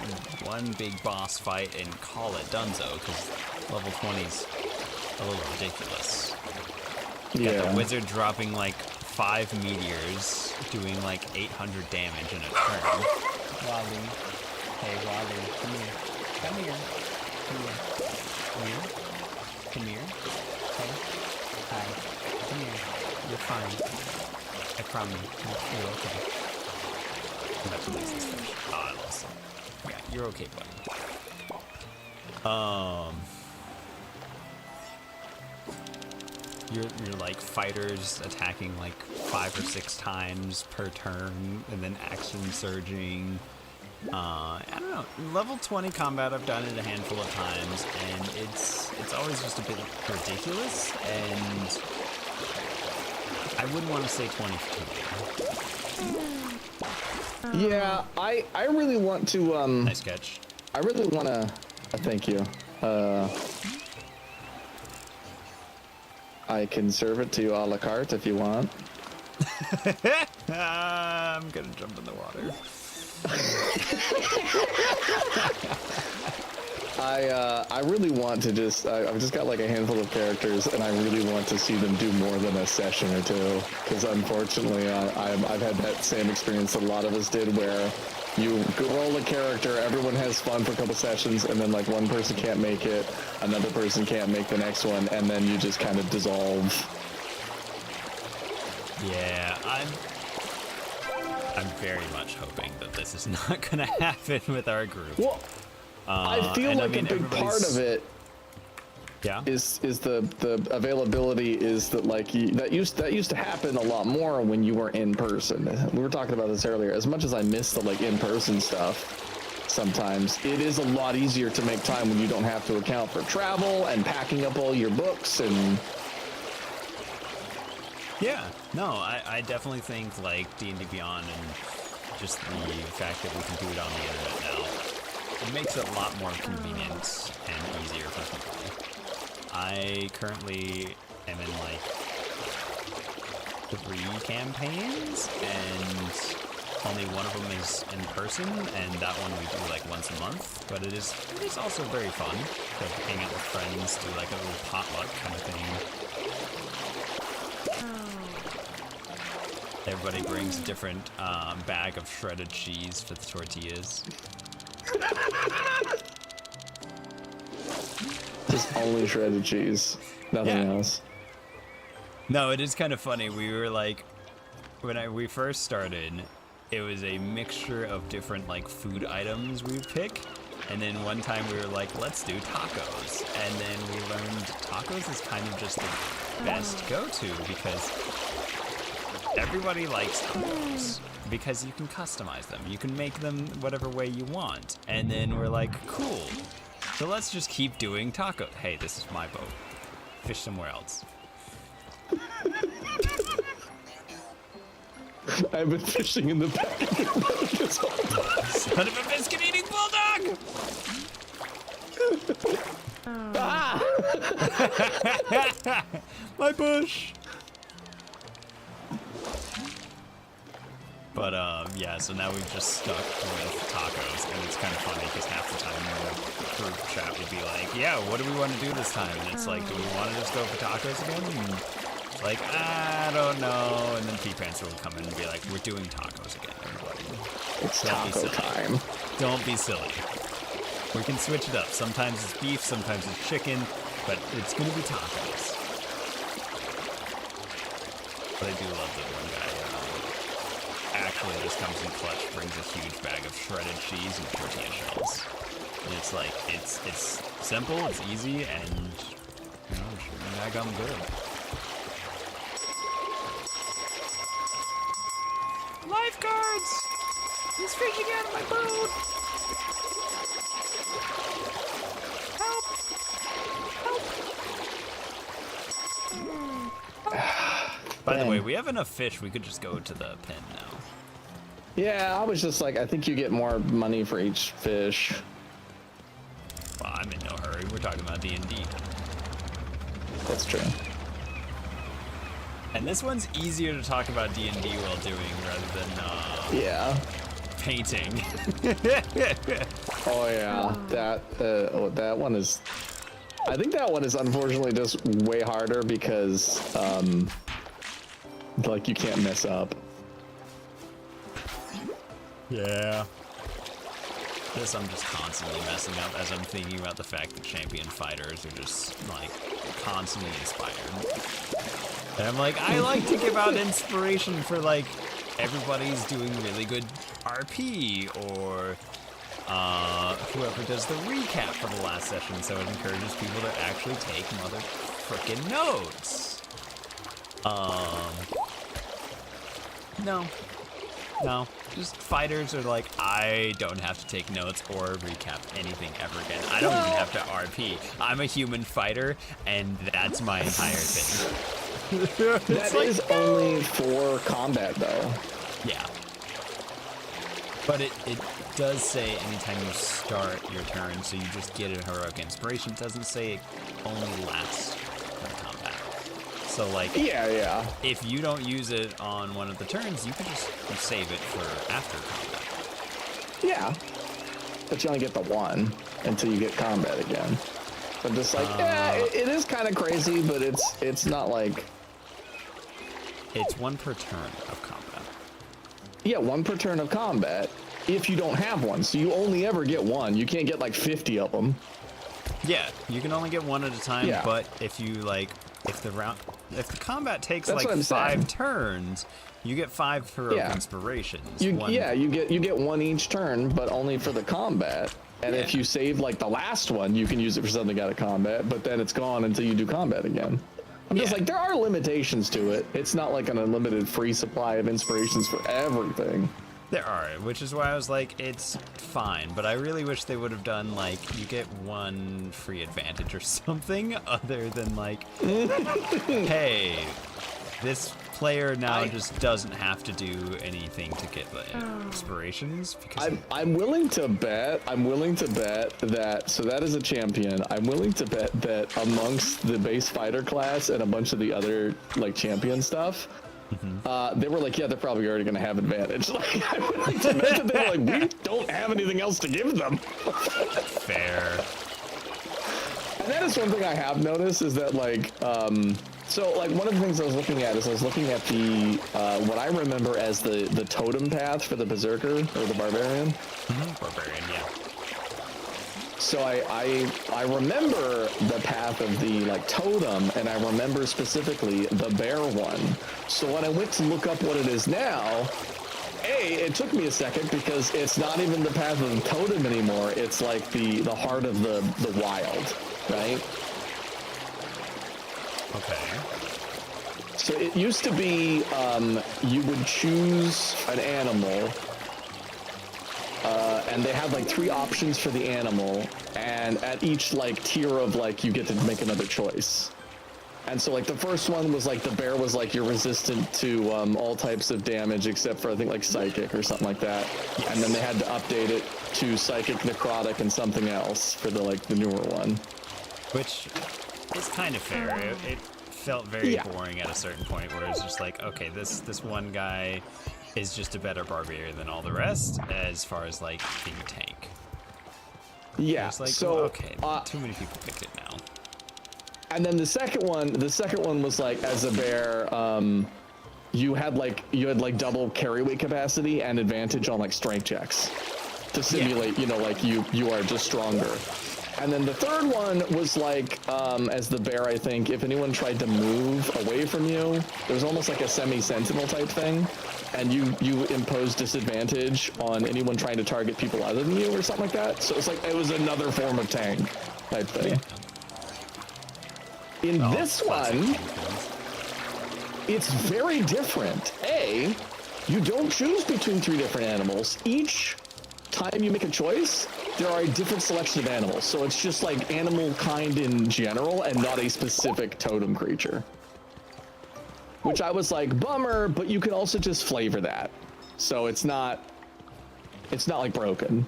one big boss fight and call it donezo, because level 20's a little ridiculous. You got the wizard dropping like 5 meteors, doing like 800 damage in a turn. Wally. Hey, Wally, come here. Come here. Come here. Come here. Come here. Hey. Hi. Come here. You're fine. I promise. You're okay. I'm about to lose this fish. Ah, I lost him. Yeah, you're okay, buddy. You're like fighters attacking like 5 or 6 times per turn, and then action surging. I don't know. Level 20 combat, I've done it a handful of times, and it's always just a bit ridiculous. And I wouldn't want to say 20 for 2. Yeah, I really want to. Nice catch. I really want to. Thank you. I can serve it to you a la carte if you want. I'm gonna jump in the water. I really want to just I've just got like a handful of characters, and I really want to see them do more than a session or two, because unfortunately I've had that same experience that a lot of us did, where you roll a character, everyone has fun for a couple sessions, and then like one person can't make it, another person can't make the next one, and then you just kind of dissolve. Yeah, I'm very much hoping that this is not going to happen with our group. Well, I feel like a big part of it is the availability, is that like that used to happen a lot more when you were in person. We were talking about this earlier. As much as I miss the like in-person stuff, sometimes it is a lot easier to make time when you don't have to account for travel and packing up all your books and. Yeah, no, I definitely think like D&D Beyond and just the fact that we can do it on the internet now, it makes it a lot more convenient and easier for people. I currently am in like 3 campaigns, and only one of them is in person, and that one we do like once a month. But it is also very fun to hang out with friends, do like a little potluck kind of thing. Everybody brings a different bag of shredded cheese for the tortillas. Just only shredded cheese, nothing else. No, it is kind of funny. We were like, when we first started, it was a mixture of different like food items we would pick. And then one time we were like, let's do tacos. And then we learned tacos is kind of just the best go-to, because everybody likes tacos because you can customize them. You can make them whatever way you want. And then we're like, cool. So let's just keep doing tacos. Hey, this is my boat. Fish somewhere else. I've been fishing in the back of your boat this whole time. Son of a biscuit-eating bulldog! Ah! My bush! But, yeah, so now we've just stuck with tacos, and it's kind of funny, because half the time the group chat would be like, yeah, what do we want to do this time? And it's like, do we want to just go for tacos again? And it's like, I don't know. And then P-Pants will come in and be like, we're doing tacos again, everybody. It's Don't be taco silly. time. Don't be silly. We can switch it up. Sometimes it's beef, sometimes it's chicken, but it's going to be tacos. But I do love that one guy. Actually just comes in clutch, brings a huge bag of shredded cheese and tortilla shells. And it's like, it's simple, it's easy, and, you know, that gum good. Lifeguards! He's fishing out of my boat! Help! By the way, we have enough fish, we could just go to the pen now. Yeah, I was just like, I think you get more money for each fish. Well, I'm in no hurry. We're talking about D&D. That's true. And this one's easier to talk about D&D while doing rather than painting. Oh yeah, that one is. I think that one is unfortunately just way harder because like you can't mess up. Yeah. This I'm just constantly messing up as I'm thinking about the fact that champion fighters are just like constantly inspired. And I'm like, I like to give out inspiration for like everybody's doing really good RP or whoever does the recap for the last session, so it encourages people to actually take mother frickin' notes. No, just fighters are like, I don't have to take notes or recap anything ever again. I don't even have to RP. I'm a human fighter, and that's my entire thing. That is only for combat, though. Yeah. But it does say anytime you start your turn, so you just get a heroic inspiration. It doesn't say it only lasts for combat. So, like, yeah. if you don't use it on one of the turns, you can just save it for after combat. Yeah. But you only get the one. until you get combat again. But just like, it is kind of crazy, but it's not like... It's 1 per turn of combat. Yeah, 1 per turn of combat if you don't have one. So you only ever get 1. You can't get like 50 of them. Yeah, you can only get 1 at a time, Yeah. but if you like, if the combat takes That's like what I'm 5 saying. turns, you get 5 per Yeah. inspirations. You One- you get 1 each turn, but only for the combat. And if Yeah. you save like the last one, you can use it for something out of combat, but then it's gone until you do combat again. I'm just Yeah. like, there are limitations to it. It's not like an unlimited free supply of inspirations for everything. There are, which is why I was like, it's fine, but I really wish they would have done like, you get 1 free advantage or something other than like, hey, this player now just doesn't have to do anything to get the inspirations because I'm willing to bet that, so that is a champion. I'm willing to bet that amongst the base fighter class and a bunch of the other like champion stuff, they were like, yeah, they're probably already going to have advantage. Like, I'm willing to bet that they were like, we don't have anything else to give them. fair. And that is one thing I have noticed is that like, so like one of the things I was looking at is I was looking at the, what I remember as the totem path for the berserker or the barbarian. Barbarian, yeah. So I remember the path of the like totem, and I remember specifically the bear one. So when I went to look up what it is now, it took me a second because it's not even the path of the totem anymore. It's like the heart of the wild, right? Okay. So it used to be you would choose an animal, and they had like 3 options for the animal, and at each like tier of like you get to make another choice. And so like the first one was like the bear was like you're resistant to all types of damage except for I think like psychic or something like that. Yes. And then they had to update it to psychic, necrotic, and something else for the like the newer one. Which is kind of fair. It felt very Yeah. boring at a certain point where it's just like, okay, this one guy is just a better barbarian than all the rest as far as like being a tank. Yeah. It's like, so well, okay, too many people picked it now. and then the second one was like as a bear, you had like double carry weight capacity and advantage on like strength checks to simulate, you know, like you are just stronger. And then the third one was like, as the bear, I think, if anyone tried to move away from you, there was almost like a semi-sentinel type thing, and you impose disadvantage on anyone trying to target people other than you or something like that. So it's like, it was another form of tank type thing. In this one, it's very different. You don't choose between 3 different animals. Each time you make a choice, there are a different selection of animals. So it's just like animal kind in general and not a specific totem creature. Which I was like, bummer, but you can also just flavor that. So it's not like broken.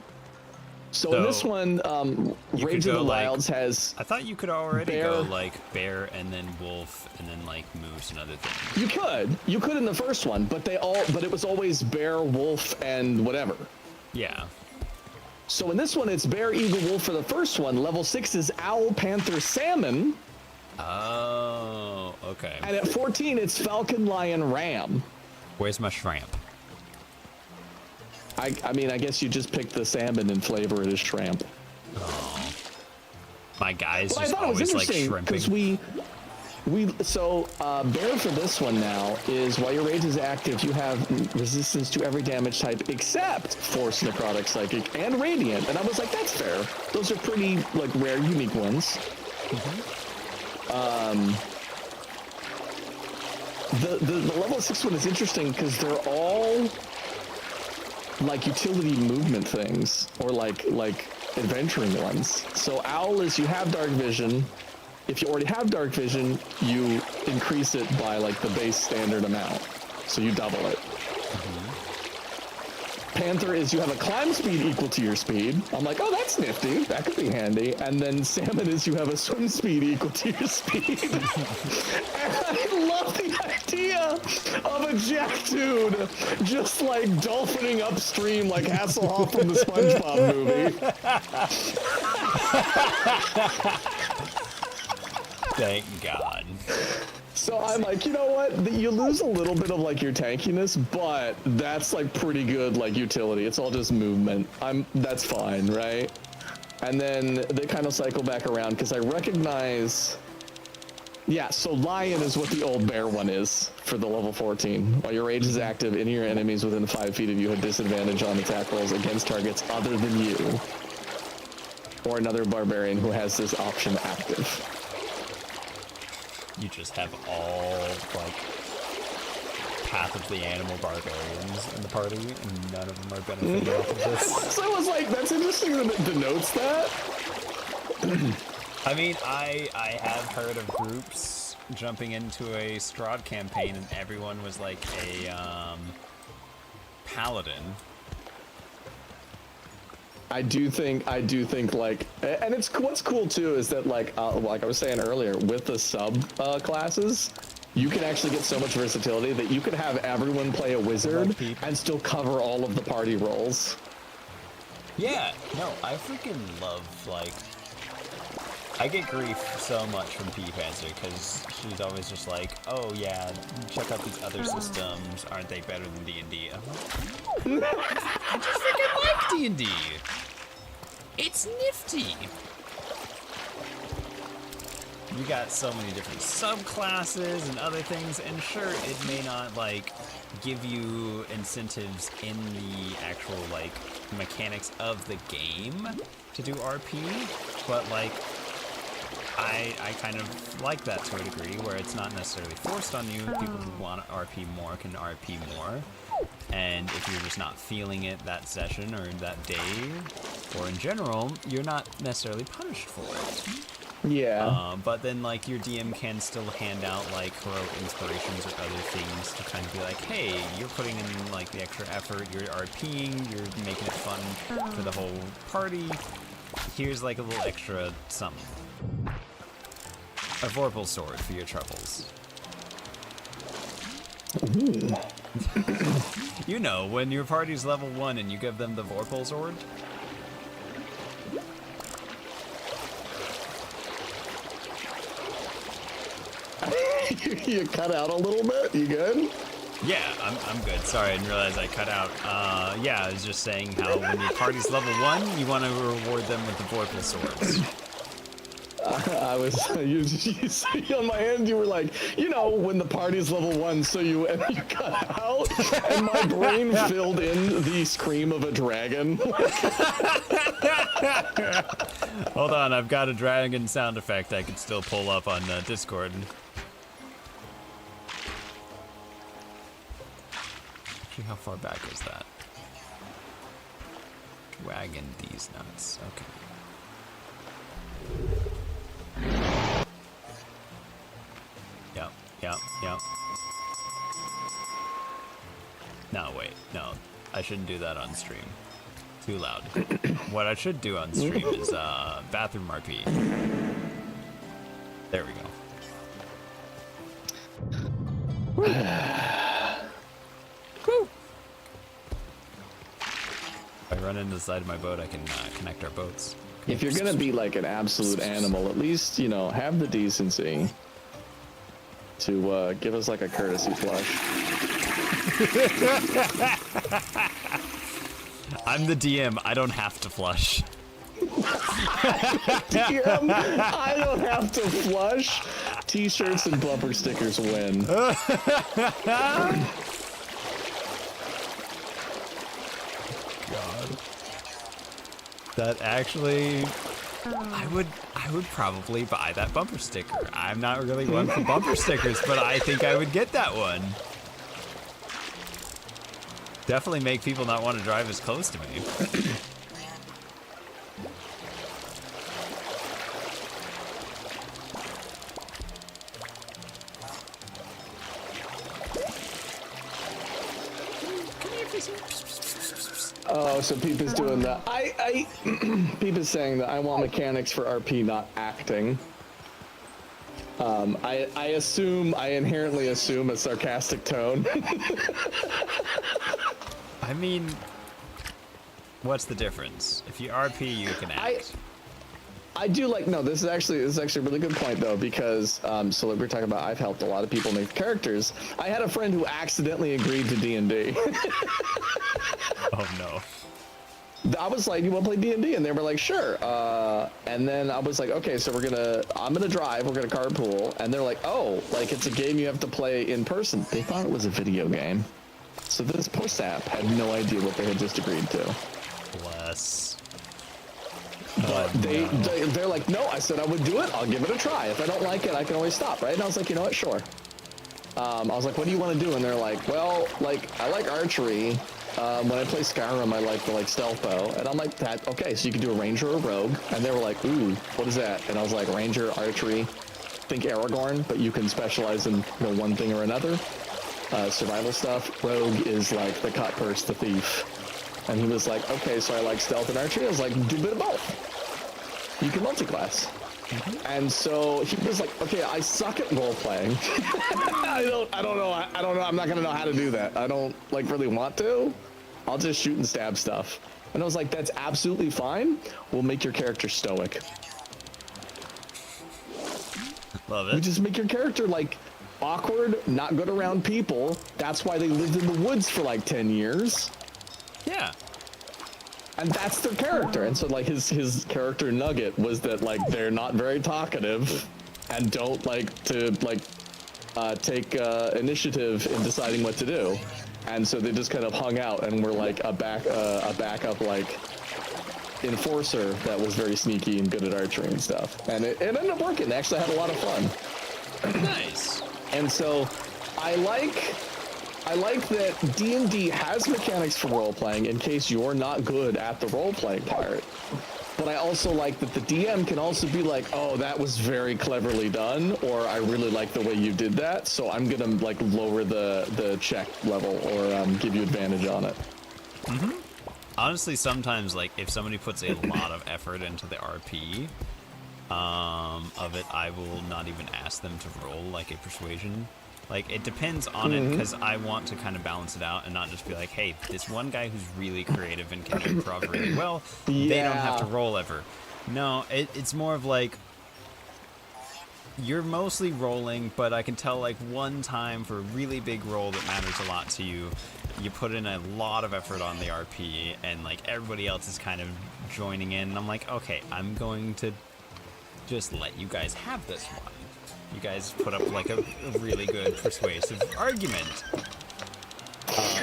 So in this one, Rage of the Wilds has... I thought you could already bear. go like bear and then wolf and then like moose and other things. You could in the first one, but it was always bear, wolf, and whatever. Yeah. So in this one, it's bear, eagle, wolf for the first one. Level 6 is owl, panther, salmon. Oh, okay. And at 14, it's falcon, lion, ram. Where's my shrimp? I mean, I guess you just pick the salmon and flavor it as shrimp. Oh. My guy's Well, I just thought it was always like interesting because shrimping. bear for this one now is while your rage is active, you have resistance to every damage type except force, necrotic, psychic, and radiant. And I was like, that's fair. Those are pretty like rare, unique ones. The level 6 one is interesting because they're all like utility movement things or like adventuring ones. So owl is you have dark vision. If you already have dark vision, you increase it by like the base standard amount. So you double it. Panther is you have a climb speed equal to your speed. I'm like, oh, that's nifty. That could be handy. And then salmon is you have a swim speed equal to your speed. And I love the idea idea of a jack dude just like dolphining upstream like Hasselhoff from the SpongeBob movie. Thank God. So I'm like, you know what? You lose a little bit of like your tankiness, but that's like pretty good like utility. It's all just movement. That's fine, right? And then they kind of cycle back around because I recognize. Yeah, so Lion is what the old bear one is for the level 14. While your rage is active, any of your enemies within 5 feet of you have disadvantage on attack rolls against targets other than you, or another barbarian who has this option active. You just have all, like, Path of the Animal barbarians in the party, and none of them are benefiting off of this. So I was like, that's interesting that it denotes that. I mean, I have heard of groups jumping into a Strahd campaign, and everyone was like a paladin. I do think like, and it's what's cool too is that like I was saying earlier, with the sub classes, you can actually get so much versatility that you could have everyone play a wizard and still cover all of the party roles. Yeah, no, I freaking love, like, I get grief so much from P-Panzer because she's always just like, oh yeah, check out these other systems, aren't they better than D&D? I'm like, I just freaking like D&D. It's nifty. You got so many different subclasses and other things, and sure, it may not, like, give you incentives in the actual, like, mechanics of the game to do RP, but, like, I kind of like that to a degree, where it's not necessarily forced on you. People who want to RP more can RP more, and if you're just not feeling it that session or that day, or in general, you're not necessarily punished for it. Yeah. But then, like, your DM can still hand out, like, heroic inspirations or other things to kind of be like, hey, you're putting in, like, the extra effort, you're RPing, you're making it fun for the whole party. Here's, like, a little extra something. A Vorpal sword for your troubles. You know, when your party's level 1 and you give them the Vorpal sword. You cut out a little bit? You good? Yeah, I'm good. Sorry, I didn't realize I cut out. Yeah, I was just saying how when your party's level 1, you want to reward them with the Vorpal swords. I was, you see on my end, you were like, you know, when the party's level 1, so you cut out, and my brain filled in the scream of a dragon. Hold on, I've got a dragon sound effect I could still pull up on Discord. Actually, how far back is that? Dragon these nuts, okay. Yep. No, wait, no. I shouldn't do that on stream. Too loud. What I should do on stream is bathroom RP. There we go. Woo! If I run into the side of my boat, I can connect our boats. If you're gonna be like an absolute animal, at least, you know, have the decency to give us like a courtesy flush. I'm the DM, I don't have to flush. DM, I don't have to flush. T-shirts and bumper stickers win. God. That actually, I would probably buy that bumper sticker. I'm not really one for bumper stickers, but I think I would get that one. Definitely make people not want to drive as close to me. Oh, so Peep is doing that. Peep is saying that I want mechanics for RP, not acting. I inherently assume a sarcastic tone. I mean, what's the difference? If you RP, you can act. I do like, no, this is actually a really good point though, because so like we're talking about, I've helped a lot of people make characters. I had a friend who accidentally agreed to D&D. Oh no. I was like, you want to play D&D? And they were like, sure. And then I was like, okay, so I'm gonna drive, we're gonna carpool. And they're like, oh, like it's a game you have to play in person. They thought it was a video game. So this post app had no idea what they had just agreed to. Bless. But they're like, no, I said I would do it. I'll give it a try. If I don't like it, I can always stop, right? And I was like, you know what? Sure. I was like, what do you want to do? And they're like, well, like, I like archery. When I play Skyrim, I like the stealth bow. And I'm like, that, okay, so you can do a ranger or a rogue. And they were like, ooh, what is that? And I was like, ranger, archery, think Aragorn, but you can specialize in one thing or another. Survival stuff. Rogue is like the cut purse, the thief. And he was like, okay, so I like stealth and archery. I was like, do a bit of both. You can multi-class. Mm-hmm. And so he was like, okay, I suck at role-playing. I don't know. I'm not gonna know how to do that. I don't like really want to. I'll just shoot and stab stuff. And I was like, that's absolutely fine. We'll make your character stoic. Love it. You just make your character like awkward, not good around people. That's why they lived in the woods for like 10 years. Yeah. And that's their character. And so like his character nugget was that like they're not very talkative and don't like to like take initiative in deciding what to do. And so they just kind of hung out and were like a backup like enforcer that was very sneaky and good at archery and stuff. And it ended up working. They actually had a lot of fun. Nice. And so I like that D&D has mechanics for role-playing in case you're not good at the role-playing part. But I also like that the DM can also be like, oh, that was very cleverly done, or I really like the way you did that, so I'm gonna like lower the check level or give you advantage on it. Mm-hmm. Honestly, sometimes like if somebody puts a lot of effort into the RP of it, I will not even ask them to roll like a persuasion. Like, it depends on it, because I want to kind of balance it out and not just be like, hey, this one guy who's really creative and can improv really well, they don't have to roll ever. No, it's more of like, you're mostly rolling, but I can tell, like, one time for a really big roll that matters a lot to you, you put in a lot of effort on the RP, and, like, everybody else is kind of joining in, and I'm like, okay, I'm going to just let you guys have this one. You guys put up like a really good persuasive argument.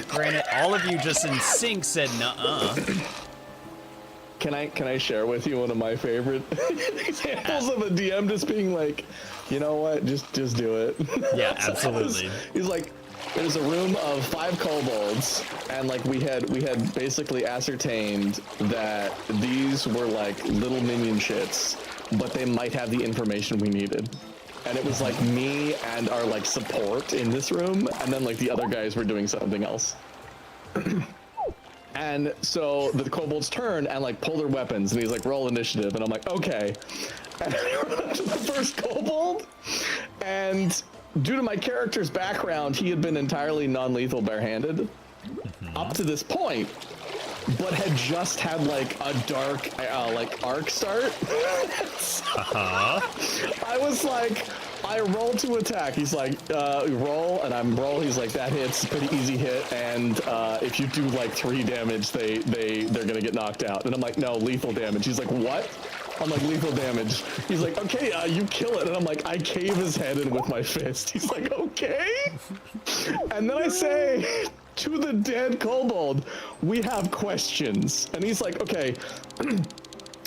Granted, all of you just in sync said nuh-uh. Can I share with you one of my favorite examples of a DM just being like, you know what, just do it. Yeah, absolutely. He's like, there's a room of 5 kobolds, and like we had basically ascertained that these were like little minion shits, but they might have the information we needed. And it was like me and our like support in this room, and then like the other guys were doing something else. And so the kobolds turn and like pull their weapons, and he's like, roll initiative, and I'm like, okay. And I run up to the first kobold, and due to my character's background, he had been entirely non-lethal barehanded up to this point, but had just had like a dark like arc start. I was like, I roll to attack. He's like, roll, and I'm roll. He's like, that hits, pretty easy hit, and if you do like 3 damage, they're gonna get knocked out. And I'm like, no, lethal damage. He's like, what? I'm like, lethal damage. He's like, okay, you kill it. And I'm like, I cave his head in with my fist. He's like, okay. And then I say to the dead kobold, we have questions. And he's like, okay,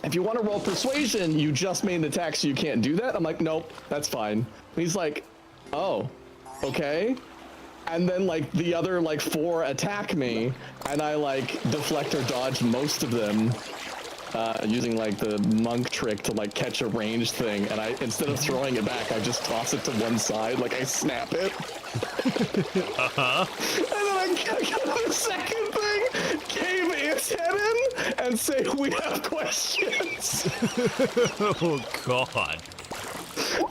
if you want to roll persuasion, you just made an attack, so you can't do that. I'm like, nope, that's fine. And he's like, oh, okay. And then like the other like 4 attack me, and I like deflect or dodge most of them. Using like the monk trick to like catch a ranged thing, and I, instead of throwing it back, I just toss it to one side, like I snap it. And then I get the second thing, cave its head in, and say, we have questions. Oh god.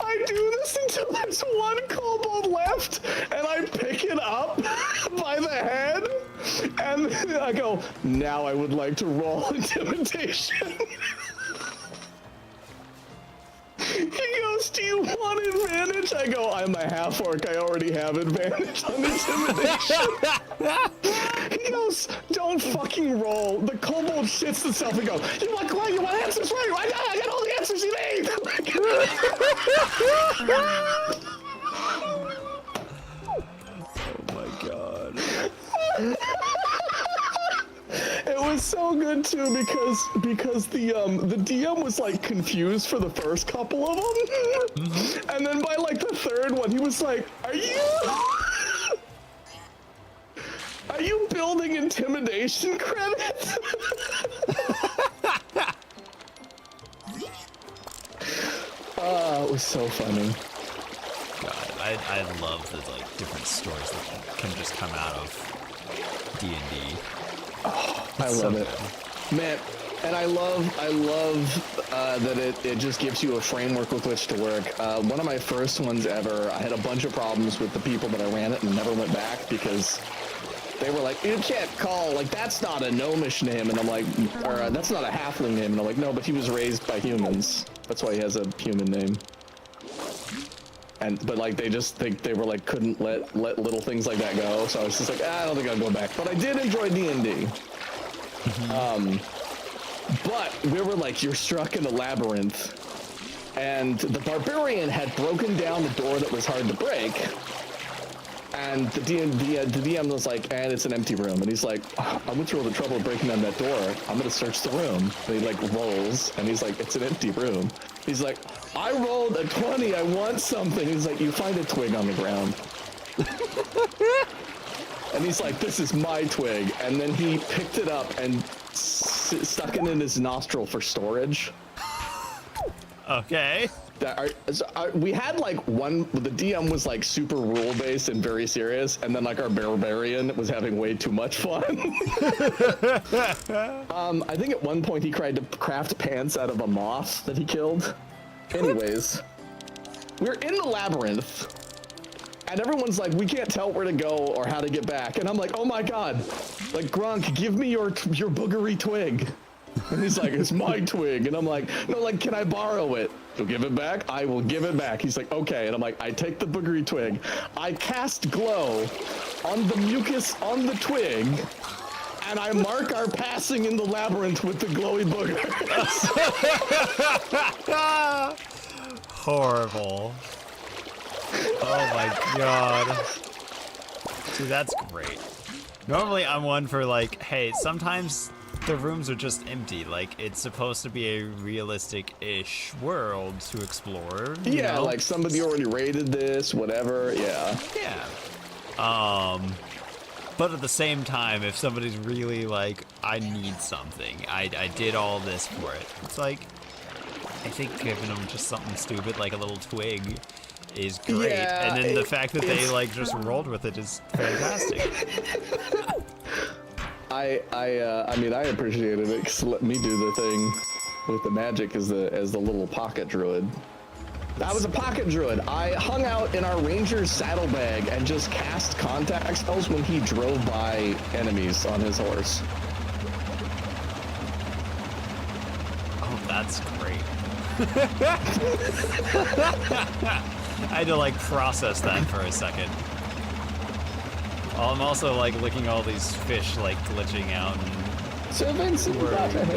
I do this until there's one kobold left, and I pick it up by the head, and I go, now I would like to roll intimidation. He goes, do you want advantage? I go, I'm a half-orc, I already have advantage on intimidation. He goes, don't fucking roll. The kobold shits itself and goes, you want answers right? I got all the answers you need. Oh my god. It was so good too because the DM was like confused for the first couple of them, and then by like the third one he was like, "Are you building intimidation credits?" It was so funny. God, I love the like different stories that can just come out of D&D. I love it, man, and I love that it just gives you a framework with which to work. One of my first ones ever, I had a bunch of problems with the people that I ran it and never went back because they were like, you can't call, like, that's not a gnomish name, and I'm like, or that's not a halfling name, and I'm like, no, but he was raised by humans. That's why he has a human name. But like they were like couldn't let little things like that go, so I was just like, I don't think I'll go back. But I did enjoy D&D. But we were like, you're struck in a labyrinth, and the barbarian had broken down the door that was hard to break, and the DM was like, and it's an empty room, and he's like, I went through all the trouble of breaking down that door, I'm gonna search the room. And he like rolls, and he's like, it's an empty room. He's like, I rolled a 20, I want something. He's like, you find a twig on the ground. And he's like, this is my twig. And then he picked it up and stuck it in his nostril for storage. Okay. We had like the DM was like super rule based and very serious, and then like our barbarian was having way too much fun. I think at one point he tried to craft pants out of a moth that he killed. Anyways, we're in the labyrinth, and everyone's like, we can't tell where to go or how to get back, and I'm like, oh my god, like, Grunk, give me your boogery twig. And he's like, it's my twig. And I'm like, no, like, can I borrow it? You'll give it back? I will give it back. He's like, okay. And I'm like, I take the boogery twig. I cast glow on the mucus on the twig, and I mark our passing in the labyrinth with the glowy boogers. Horrible. Oh my god. Dude, that's great. Normally I'm one for like, hey, sometimes the rooms are just empty. Like, it's supposed to be a realistic-ish world to explore. You know? Like somebody already rated this, whatever. Yeah. But at the same time, if somebody's really like, I need something, I did all this for it. It's like, I think giving them just something stupid like a little twig is great. Yeah, and then the fact that they like just rolled with it is fantastic. I mean, I appreciated it because let me do the thing with the magic as the little pocket druid. I was a pocket druid. I hung out in our ranger's saddlebag and just cast contact spells when he drove by enemies on his horse. Oh, that's great. I had to like process that for a second. I'm also like looking at all these fish like glitching out and So Vincent, worrying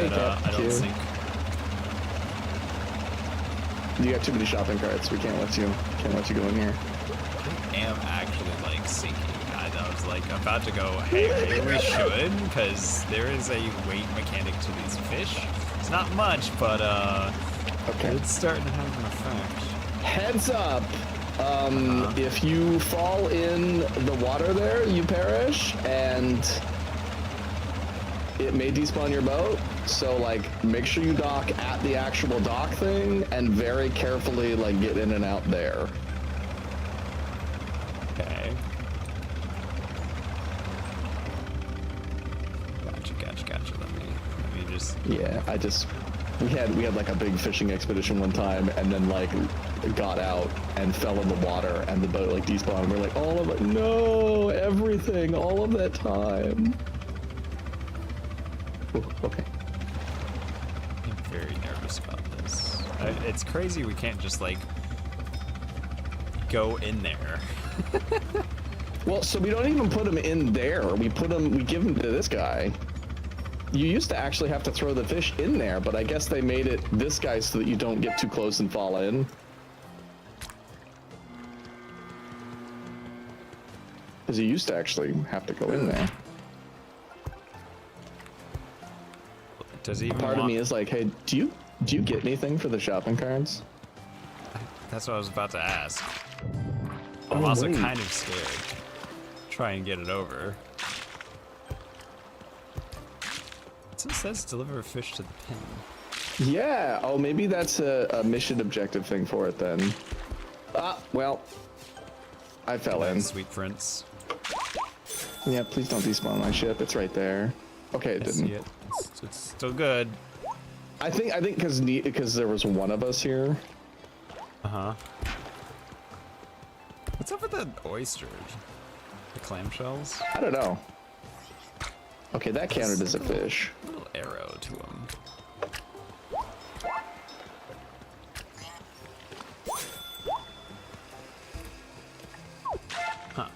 that I don't sink. You got too many shopping carts. We can't let you go in here. I am actually like sinking. I was like about to go, hey, maybe we should, because there is a weight mechanic to these fish. It's not much, but Okay. it's starting to have an effect. Heads up. If you fall in the water there, you perish, and it may despawn your boat. So like, make sure you dock at the actual dock thing, and very carefully like get in and out there. Okay. Gotcha. Let me just. Yeah, I just We had like a big fishing expedition one time, and then like got out and fell in the water, and the boat like despawned. We're like, all of it, no, everything, all of that time. Ooh, okay. I'm very nervous about this. It's crazy we can't just like go in there. Well, so we don't even put them in there. We give them to this guy. You used to actually have to throw the fish in there, but I guess they made it this guy so that you don't get too close and fall in. Because you used to actually have to go in there. Does he even Part of me is like, hey, do you get anything for the shopping carts? That's what I was about to ask. I'm Oh, also wait. kind of scared. Try and get it over. It says deliver a fish to the pin. Yeah. Oh, maybe that's a mission objective thing for it then. Ah, well, I fell in. Sweet prince. Yeah, please don't despawn my ship. It's right there. Okay, it I didn't. see it. It's still good. I think because there was one of us here. Uh-huh. What's up with the oysters? The clamshells? I don't know. Okay, that counted as a fish. Little arrow to him. Huh.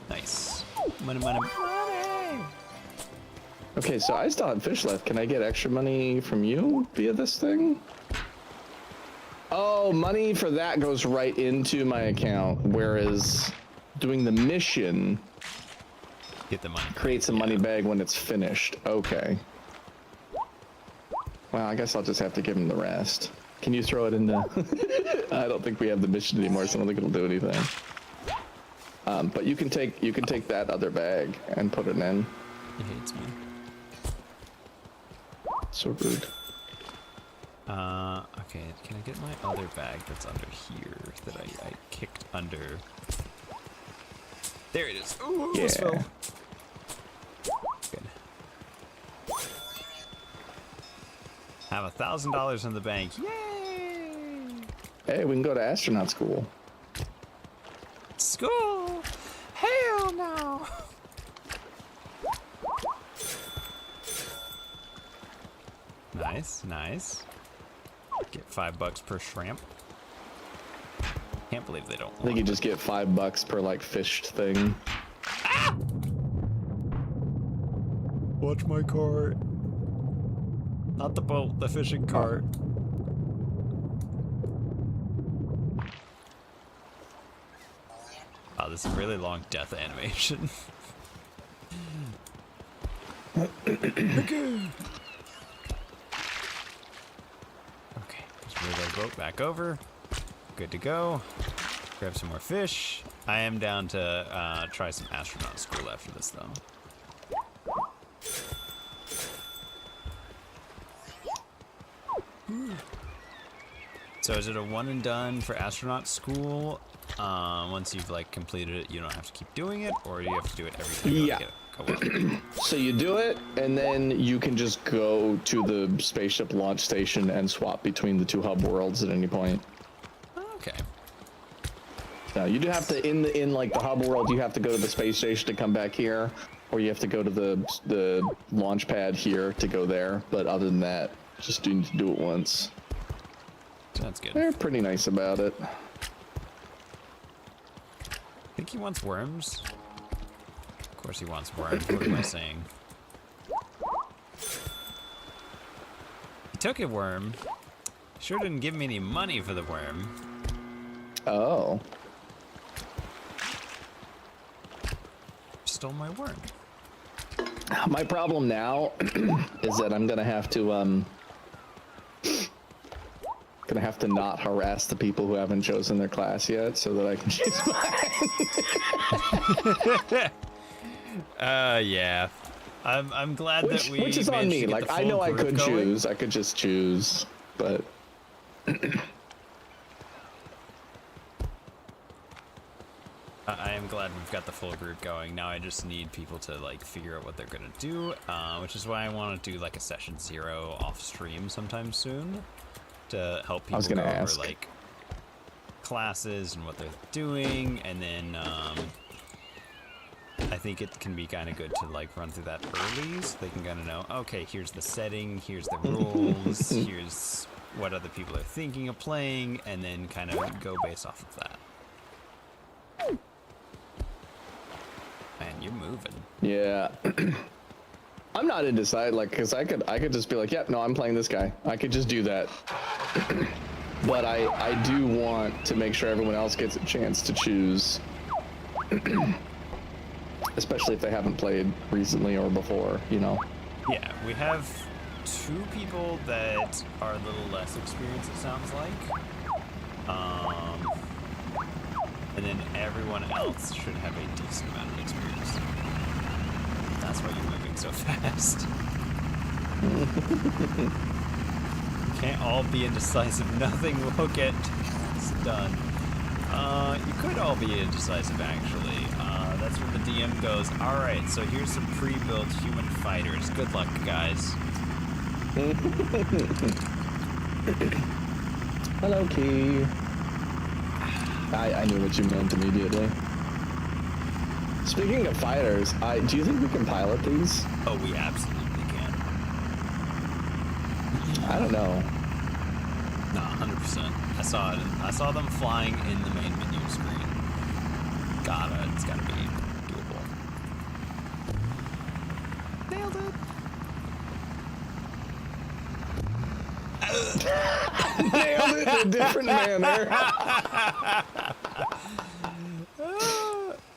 Nice. Money, money, money! Okay, so I still have fish left. Can I get extra money from you via this thing? Oh, money for that goes right into my account, whereas doing the mission Get the money. creates a money bag when it's finished. Okay. Well, I guess I'll just have to give him the rest. Can you throw it in the... I don't think we have the mission anymore, so I don't think it'll do anything. But you can take that other bag and put it in. He hates me. So rude. Okay, can I get my other bag that's under here that I kicked under? There it is. Ooh, almost Yeah. fell. Good. Have $1,000 in the bank. Yay! Hey, we can go to astronaut school. School? Hell no! Nice, nice. Get $5 per shrimp. Can't believe they don't. I think you just get $5 per like fished thing. Ah! Watch my cart. Not the boat, the fishing cart. Wow, this is a really long death animation. Okay, just move our boat back over. Good to go. Grab some more fish. I am down to try some astronaut school after this, though. So is it a one and done for astronaut school? Once you've like completed it, you don't have to keep doing it, or do you have to do it every time you Yeah. get it? So you do it, and then you can just go to the spaceship launch station and swap between the two hub worlds at any point. Okay. Now you do have to in like the hub world, you have to go to the space station to come back here, or you have to go to the launch pad here to go there. But other than that, just need to do it once. Sounds good. They're pretty nice about it. I think he wants worms. Of course he wants worms. What am I saying? He took a worm. Sure didn't give me any money for the worm. Oh. Stole my worm. My problem now is that I'm gonna have to not harass the people who haven't chosen their class yet, so that I can choose mine. Yeah. I'm glad that we Which is on managed me. to get Like the I full know I group could going. choose. I could just choose. but I am glad we've got the full group going. Now I just need people to like figure out what they're gonna do, which is why I want to do like a session 0 off stream sometime soon to help people go over like classes and what they're doing, and then I think it can be kind of good to like run through that early so they can kind of know, okay, here's the setting, here's the rules, here's what other people are thinking of playing, and then kind of go based off of that. Man, you're moving. Yeah. I'm not indecisive, like, because I could just be like, yep, no, I'm playing this guy. I could just do that. But I do want to make sure everyone else gets a chance to choose. Especially if they haven't played recently or before, you know? Yeah, we have 2 people that are a little less experienced, it sounds like. And then everyone else should have a decent amount of experience. That's why you're moving so fast. You can't all be indecisive. Nothing will get done. You could all be indecisive, actually. That's where the DM goes, alright, so here's some pre-built human fighters. Good luck, guys. Hello, Key. I knew what you meant immediately. Speaking of fighters, do you think we can pilot these? Oh, we absolutely can. I don't know. No, 100%. I saw it. I saw them flying in the main menu screen. It's gotta be doable. Nailed it. Nailed it in a different manner.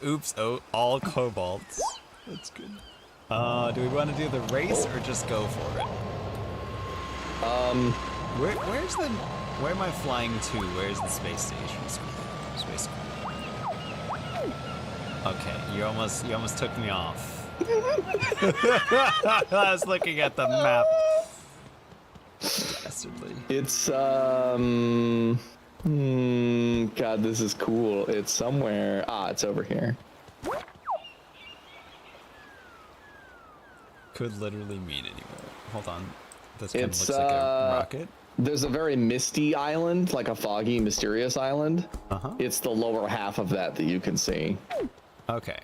Oops, oh, all kobolds. That's good. Do we want to do the race or just go for it? Where am I flying to? Where's the space station? Space. Okay, you almost took me off. I was looking at the map. Dastardly. It's God, this is cool. It's somewhere. It's over here. Could literally mean anywhere. Hold on. This kind of looks like a rocket. There's a very misty island, like a foggy, mysterious island. Uh-huh. It's the lower half of that you can see. Okay.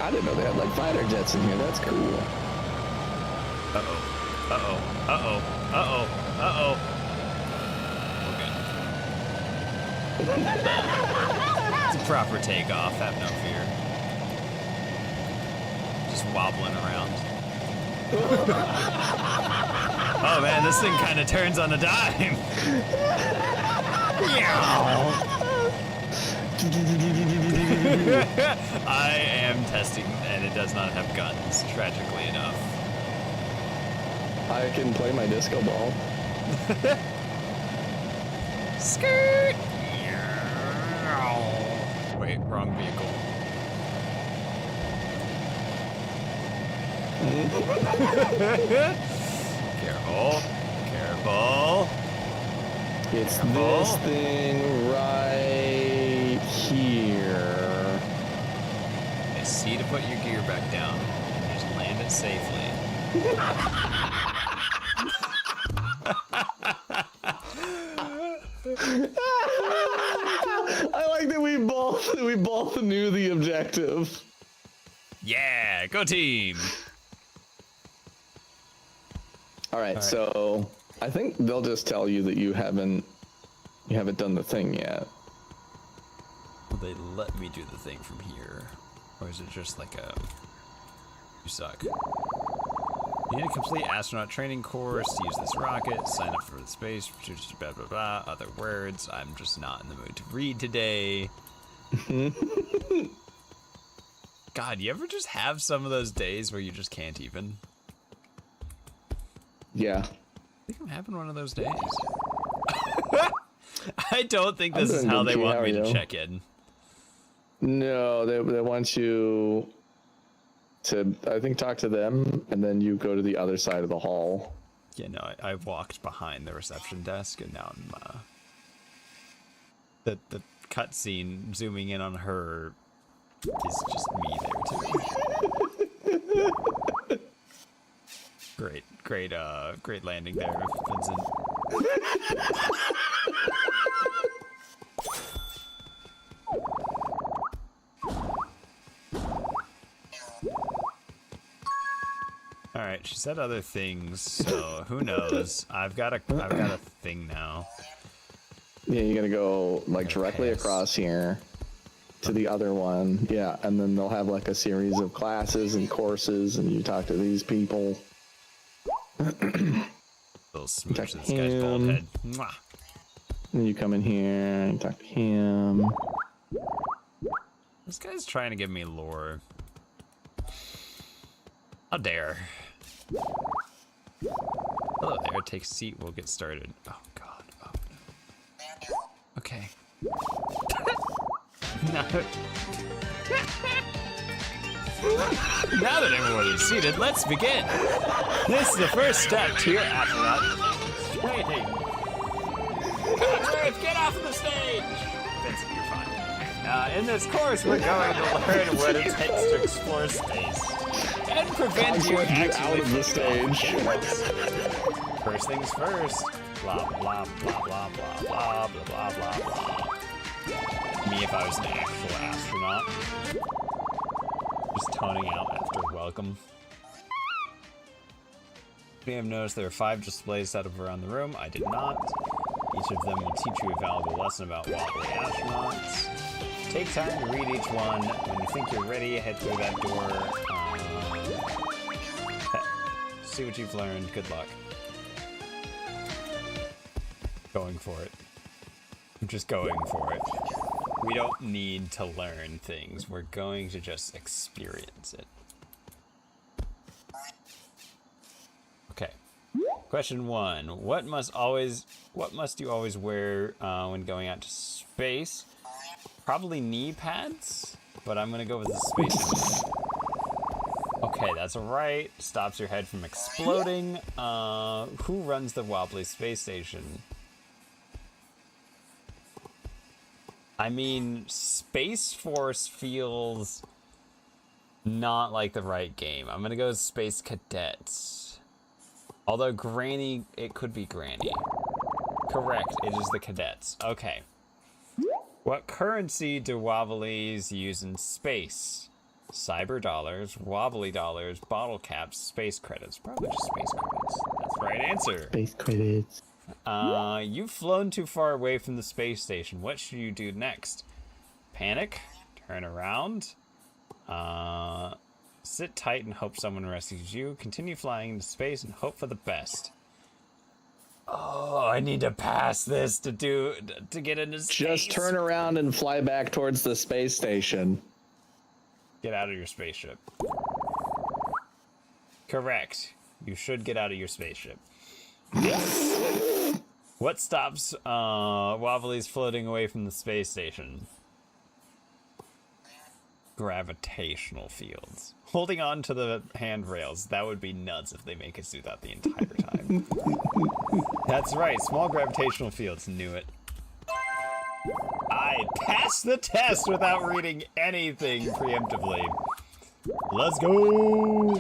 I didn't know they had like fighter jets in here. That's cool. Uh-oh. Uh-oh. Uh-oh. Uh-oh. Uh-oh. We're good. It's a proper takeoff, have no fear. Just wobbling around. Oh man, this thing kind of turns on a dime. I am testing, and it does not have guns, tragically enough. I can play my disco ball. Skirt! Wait, wrong vehicle. Careful. Careful. It's Careful. this thing right here. I see to put your gear back down. Just land it safely. I like that we both knew the objective. Yeah, go team. All right, so I think they'll just tell you that you haven't done the thing yet. Will they let me do the thing from here? Or is it just like a... You suck. You need to complete astronaut training course to use this rocket, sign up for the space, blah, blah, blah, other words. I'm just not in the mood to read today. God, you ever just have some of those days where you just can't even? Yeah. I think I'm having one of those days. I don't think this is how they want me to check in. No, they want you to, I think, talk to them, and then you go to the other side of the hall. Yeah, no, I walked behind the reception desk, and now I'm, the cutscene zooming in on her is just me there, too. Great landing there, Vincent. All right, she said other things, so who knows? I've got a thing now. Yeah, you gotta go like directly across here to the other one. Yeah, and then they'll have like a series of classes and courses, and you talk to these people. Little smooch this guy's bald head. Mwah. And you come in here and talk to him. This guy's trying to give me lore. How dare. Hello there, take a seat, we'll get started. Oh god, oh no. Okay. Now that everyone is seated, let's begin. This is the first step to your astronaut training. Earth, get off of the stage! Vincent, you're fine. In this course, we're going to learn what it takes to explore space and prevent you actually out of the stage. First things first. Blah blah blah blah blah blah blah blah blah. Me if I was an actual astronaut. Just toning out after welcome. You may have noticed there are 5 displays set up around the room. I did not. Each of them will teach you a valuable lesson about wobbly astronauts. Take time to read each one. When you think you're ready, head through that door. See what you've learned. Good luck. Going for it. I'm just going for it. We don't need to learn things. We're going to just experience it. Okay. Question 1. What must you always wear when going out to space? Probably knee pads, but I'm gonna go with the space. Okay, that's right. Stops your head from exploding. Who runs the Wobbly space station? I mean, Space Force feels not like the right game. I'm gonna go with Space Cadets. Although Granny, it could be Granny. Correct, it is the Cadets. Okay. What currency do Wobblies use in space? Cyber dollars, wobbly dollars, bottle caps, space credits. Probably just space credits. That's the right answer. Space credits. You've flown too far away from the space station. What should you do next? Panic? Turn around? Sit tight and hope someone rescues you. Continue flying into space and hope for the best. Oh, I need to pass this to get into space. Just turn around and fly back towards the space station. Get out of your spaceship. Correct. You should get out of your spaceship. What stops Wobblies floating away from the space station? Gravitational fields. Holding on to the handrails. That would be nuts if they make us do that the entire time. That's right. Small gravitational fields. Knew it. I passed the test without reading anything preemptively. Let's go!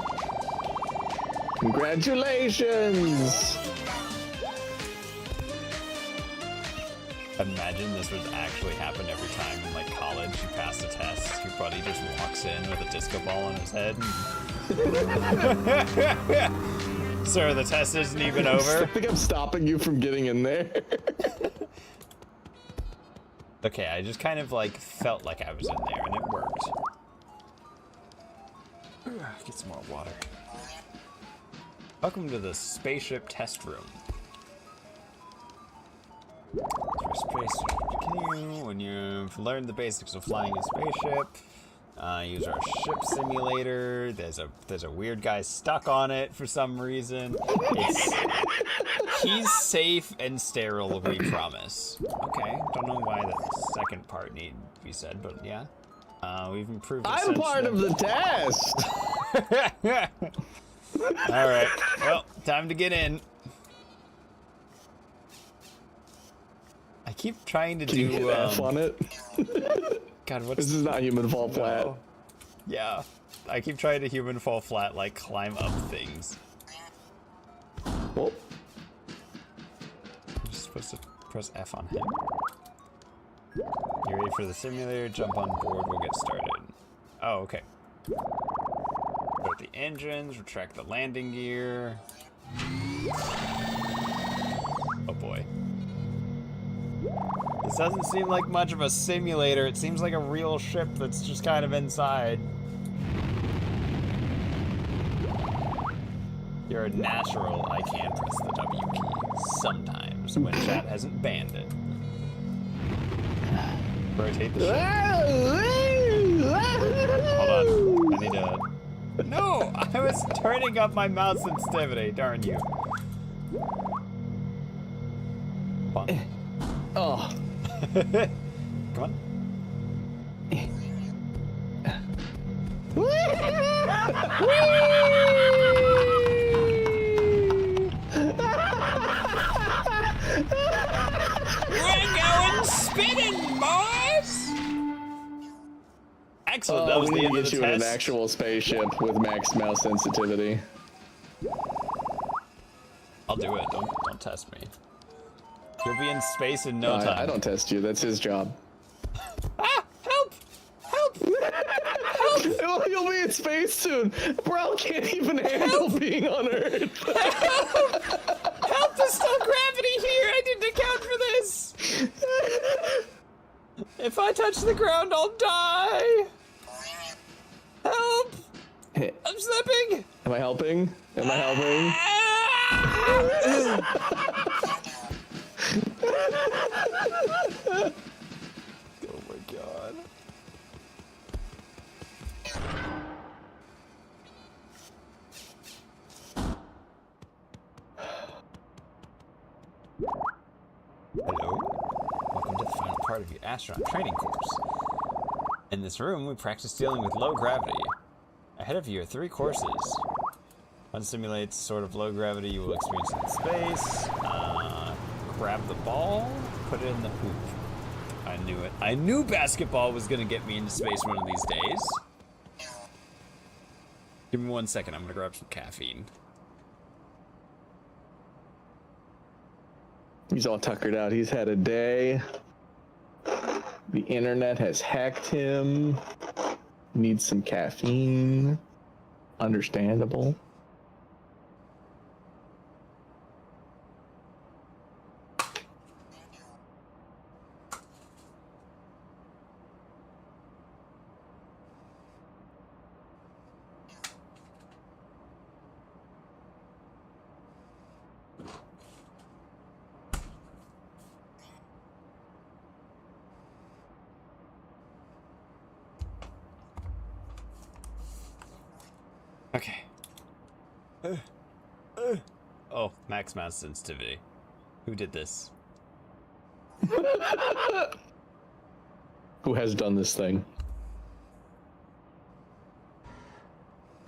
Congratulations! Imagine this would actually happen every time in like college. You pass the test, your buddy just walks in with a disco ball on his head. Sir, the test isn't even over. I think I'm stopping you from getting in there. Okay, I just kind of like felt like I was in there and it worked. Get some more water. Welcome to the spaceship test room. When you've learned the basics of flying a spaceship, use our ship simulator. There's a weird guy stuck on it for some reason. He's safe and sterile, we promise. Okay, don't know why the second part need to be said, but yeah. We've improved. I'm part of the test! Alright, well, time to get in. keep trying to Can you do hit F on it? God, what's This is not human fall flat. No. Yeah. I keep trying to human fall flat, like climb up things. Well, I'm just supposed to press F on him. You ready for the simulator? Jump on board, we'll get started. Oh, okay. Start the engines, retract the landing gear. Oh boy. This doesn't seem like much of a simulator. It seems like a real ship that's just kind of inside. You're a natural. I can press the W key sometimes when chat hasn't banned it. Rotate the ship. Hold on. I need to... No! I was turning up my mouse sensitivity. Darn you. Come on. oh. Come on. We're going spinning, boys! Excellent, that was we the need end to of get the you in an test. actual spaceship with max mouse sensitivity. I'll do it, don't test me. You'll be in space in no time. I don't test you, that's his job. Ah! Help! Help! Help! You'll be in space soon! Bro can't even handle being on Earth! Help! Help! There's still gravity here! I didn't account for this! If I touch the ground, I'll die! Help! I'm slipping! Am I helping? Am I helping? Oh my god. Hello? Welcome to the final part of your astronaut training course. In this room, we practice dealing with low gravity. Ahead of you are 3 courses. One simulates sort of low gravity you will experience in space. Grab the ball, put it in the hoop. I knew it. I knew basketball was gonna get me into space one of these days. Give me 1 second, I'm gonna grab some caffeine. He's all tuckered out. He's had a day. The internet has hacked him. Needs some caffeine. Understandable. Okay. Oh, max mouse sensitivity. Who did this? Who has done this thing?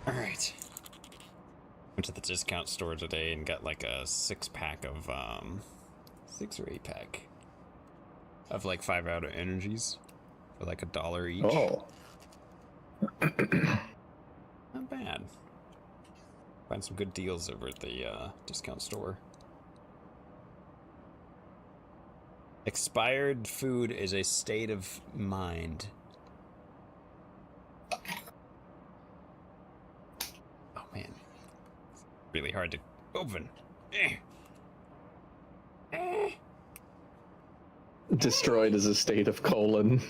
Alright. Went to the discount store today and got like a 6-pack of, 6 or 8-pack of like 5 outer energies for like $1 each. Oh. Not bad. Find some good deals over at the discount store. Expired food is a state of mind. Oh man. Really hard to open. Destroyed as a state of colon.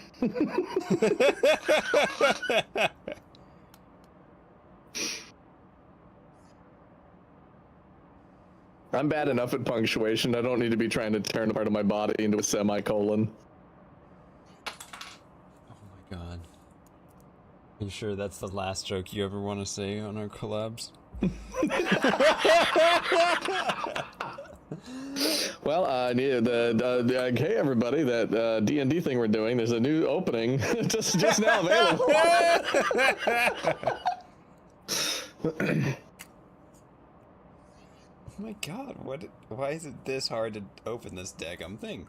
I'm bad enough at punctuation. I don't need to be trying to turn a part of my body into a semicolon. Oh my god. Are you sure that's the last joke you ever want to say on our collabs? Well, hey everybody, that D&D thing we're doing, there's a new opening just now available. Oh my god, why is it this hard to open this daggum thing?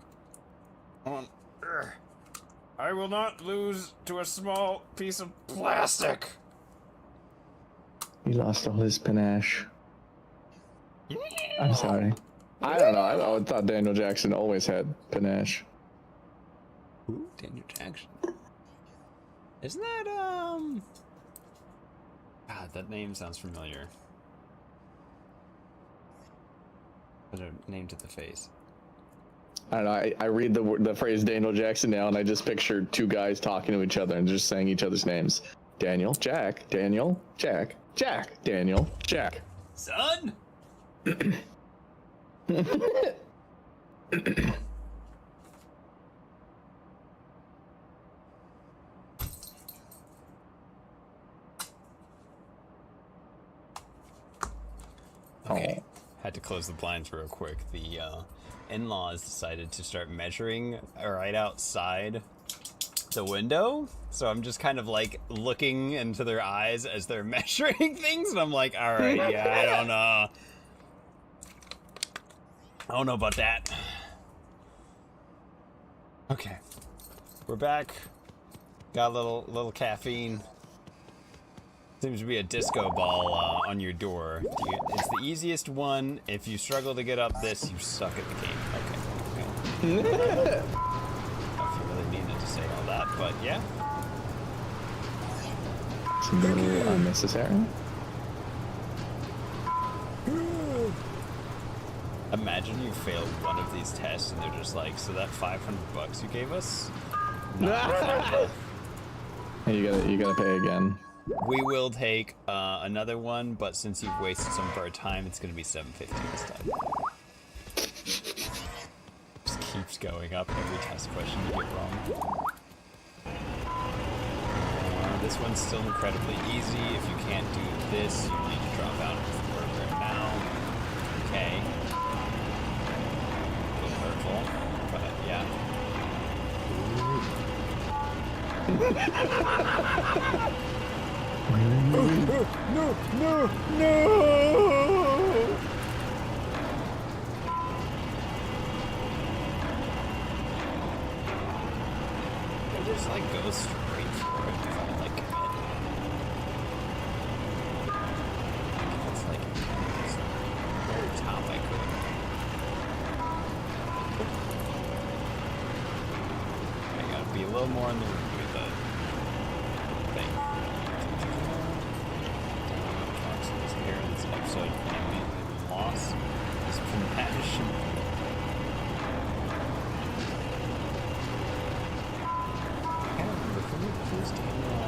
I will not lose to a small piece of plastic. He lost all his panache. I'm sorry. I don't know. I thought Daniel Jackson always had panache. Ooh, Daniel Jackson. Isn't that, God, that name sounds familiar. Put a name to the face. I don't know. I read the phrase Daniel Jackson now, and I just picture two guys talking to each other and just saying each other's names. Daniel, Jack, Daniel, Jack, Jack, Daniel, Jack. Son? Okay, had to close the blinds real quick. The in-laws decided to start measuring right outside the window, so I'm just kind of like looking into their eyes as they're measuring things, and I'm like, all right, yeah, I don't know about that. Okay, we're back. Got a little caffeine. Seems to be a disco ball on your door. It's the easiest one. If you struggle to get up this, you suck at the game. Okay. I don't know if you really needed to say all that, but yeah. It's a little unnecessary. Imagine you failed one of these tests and they're just like, so that $500 you gave us? Hey, you gotta pay again. We will take another one, but since you've wasted some of our time, it's going to be $750 this time. Just keeps going up every test question you get wrong. This one's still incredibly easy. If you can't do this, you need to drop out of the program now. Okay. A little hurtful, but yeah. No! I just like go straight for it if I like commit. If it's like very top, I could. I gotta be a little more in the room with the thing. Here in this episode, family loss is compassion. I can't remember who's Daniel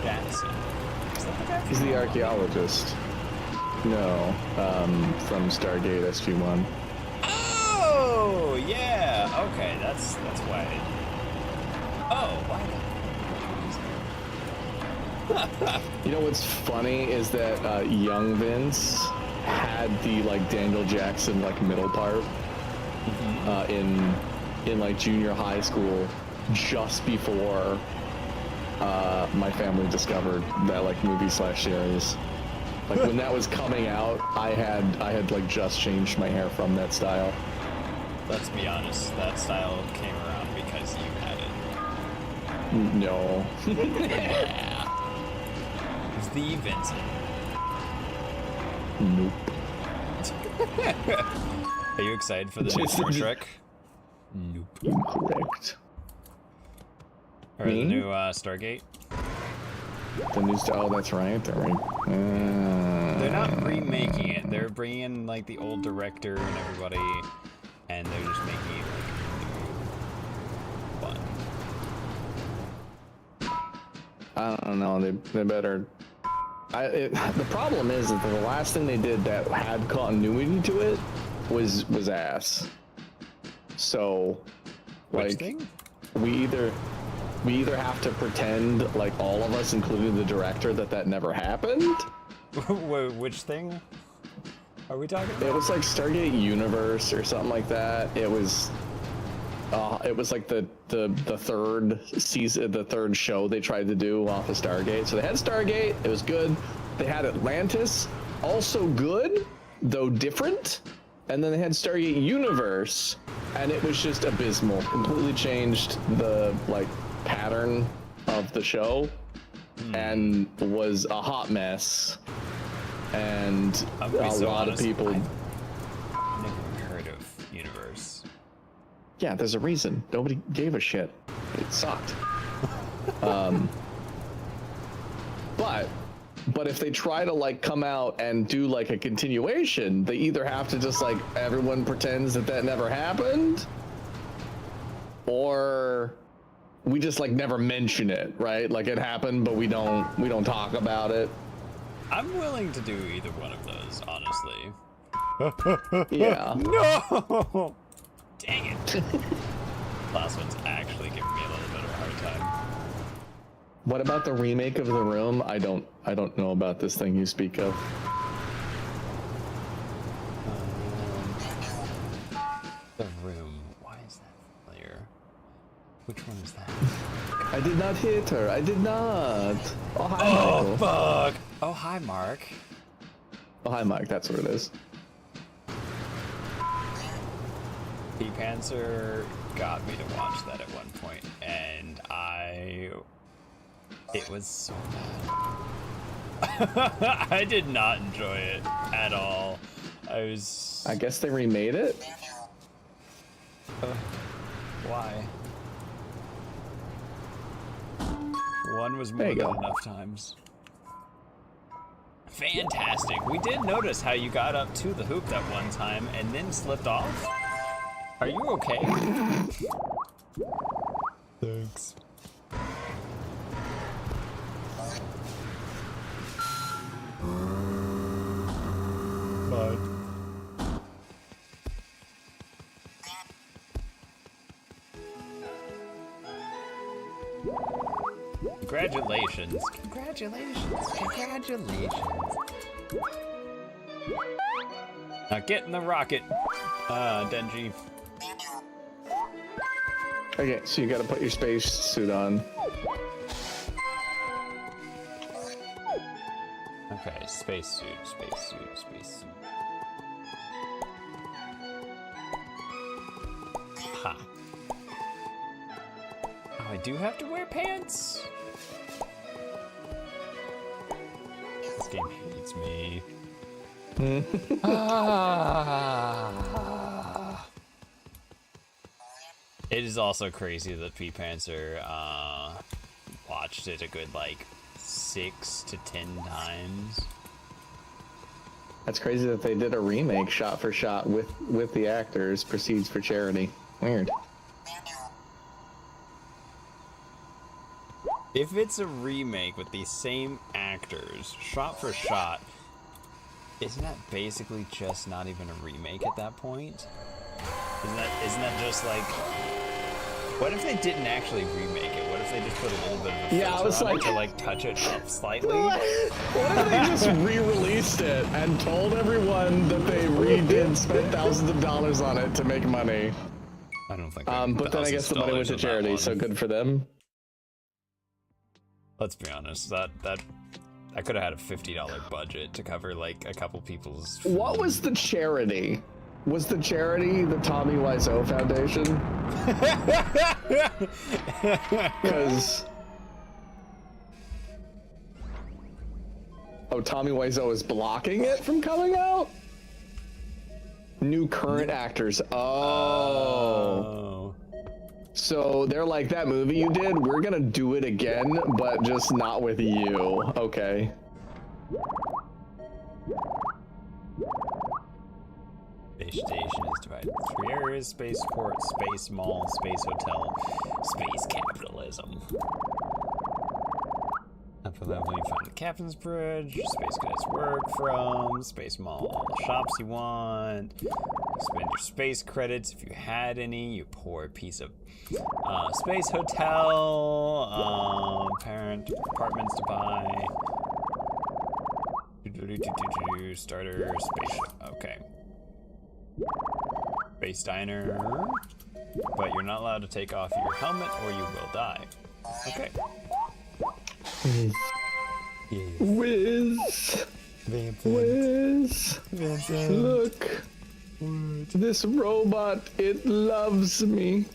Jackson. Is that the guy? He's the archaeologist. No, from Stargate SG-1. Oh, yeah. Okay, that's why. Oh, why? You know what's funny is that young Vince had the like Daniel Jackson like middle part in like junior high school, just before my family discovered that like movie / series. Like when that was coming out, I had like just changed my hair from that style. Let's be honest, that style came around because you had it. No. The Vincent. Nope. Are you excited for the new Star Trek? Nope. Incorrect. Or the new Stargate? The new style, that's right. They're not remaking it. They're bringing in like the old director and everybody, and they're just making it like fun. I don't know. They better. The problem is that the last thing they did that had continuity to it was ass. So, Which like, thing? we either have to pretend, like all of us, including the director, that never happened. Which thing are we talking about? It was like Stargate Universe or something like that. It was like the third season, the third show they tried to do off of Stargate. So they had Stargate, it was good. They had Atlantis, also good, though different. And then they had Stargate Universe, and it was just abysmal. Completely changed the like pattern of the show, and was a hot mess. And a lot of people. I've never heard of Universe. Yeah, there's a reason. Nobody gave a shit. It sucked. But if they try to like come out and do like a continuation, they either have to just like everyone pretends that never happened, or we just like never mention it, right? Like it happened, but we don't talk about it. I'm willing to do either one of those, honestly. Yeah. No! Dang it. Last one's actually giving me a little bit of a hard time. What about the remake of The Room? I don't know about this thing you speak of. The Room. Why is that familiar? Which one is that? I did not hit her. I did not. Oh, hi, Oh, Michael. fuck! Oh, hi, Mark. Oh, hi, Mike. That's what it is. P-Panzer got me to watch that at one point, and it was so bad. I did not enjoy it at all. I guess they remade it? Why? One was more There you than go. enough times. Fantastic. We did notice how you got up to the hoop that one time and then slipped off. Are you okay? Thanks. Bye. Congratulations. Congratulations. Congratulations. Now get in the rocket, Denji. Okay, so you gotta put your space suit on. Okay, spacesuit, spacesuit, spacesuit. Ha. Oh, I do have to wear pants? This game hates me. It is also crazy that P-Panzer watched it a good, like, 6 to 10 times. That's crazy that they did a remake shot for shot with the actors. Proceeds for charity. Weird. If it's a remake with the same actors, shot for shot, isn't that basically just not even a remake at that point? Isn't that just like... What if they didn't actually remake it? What if they just put a little bit of a filter on it to like touch it up slightly? What if they just re-released it and told everyone that they spent thousands of dollars on it to make money? I don't think. But then I guess the money went to charity, so good for them. Let's be honest. That could have had a $50 budget to cover like a couple people's. What was the charity? Was the charity the Tommy Wiseau Foundation? Because... Oh, Tommy Wiseau is blocking it from coming out? New current actors. Oh. So they're like, that movie you did, we're gonna do it again, but just not with you. Okay. Space station is divided into 3 areas: spaceport, space mall, space hotel, space capitalism. Upper level, you find the captain's bridge, space cadets work from, space mall, all the shops you want. Spend your space credits if you had any. You pour a piece of space hotel, parent apartments to buy. Starter space. Okay. Space diner, but you're not allowed to take off your helmet or you will die. Okay. Whiz. Vincent. Whiz. Vincent. Look. This robot, it loves me.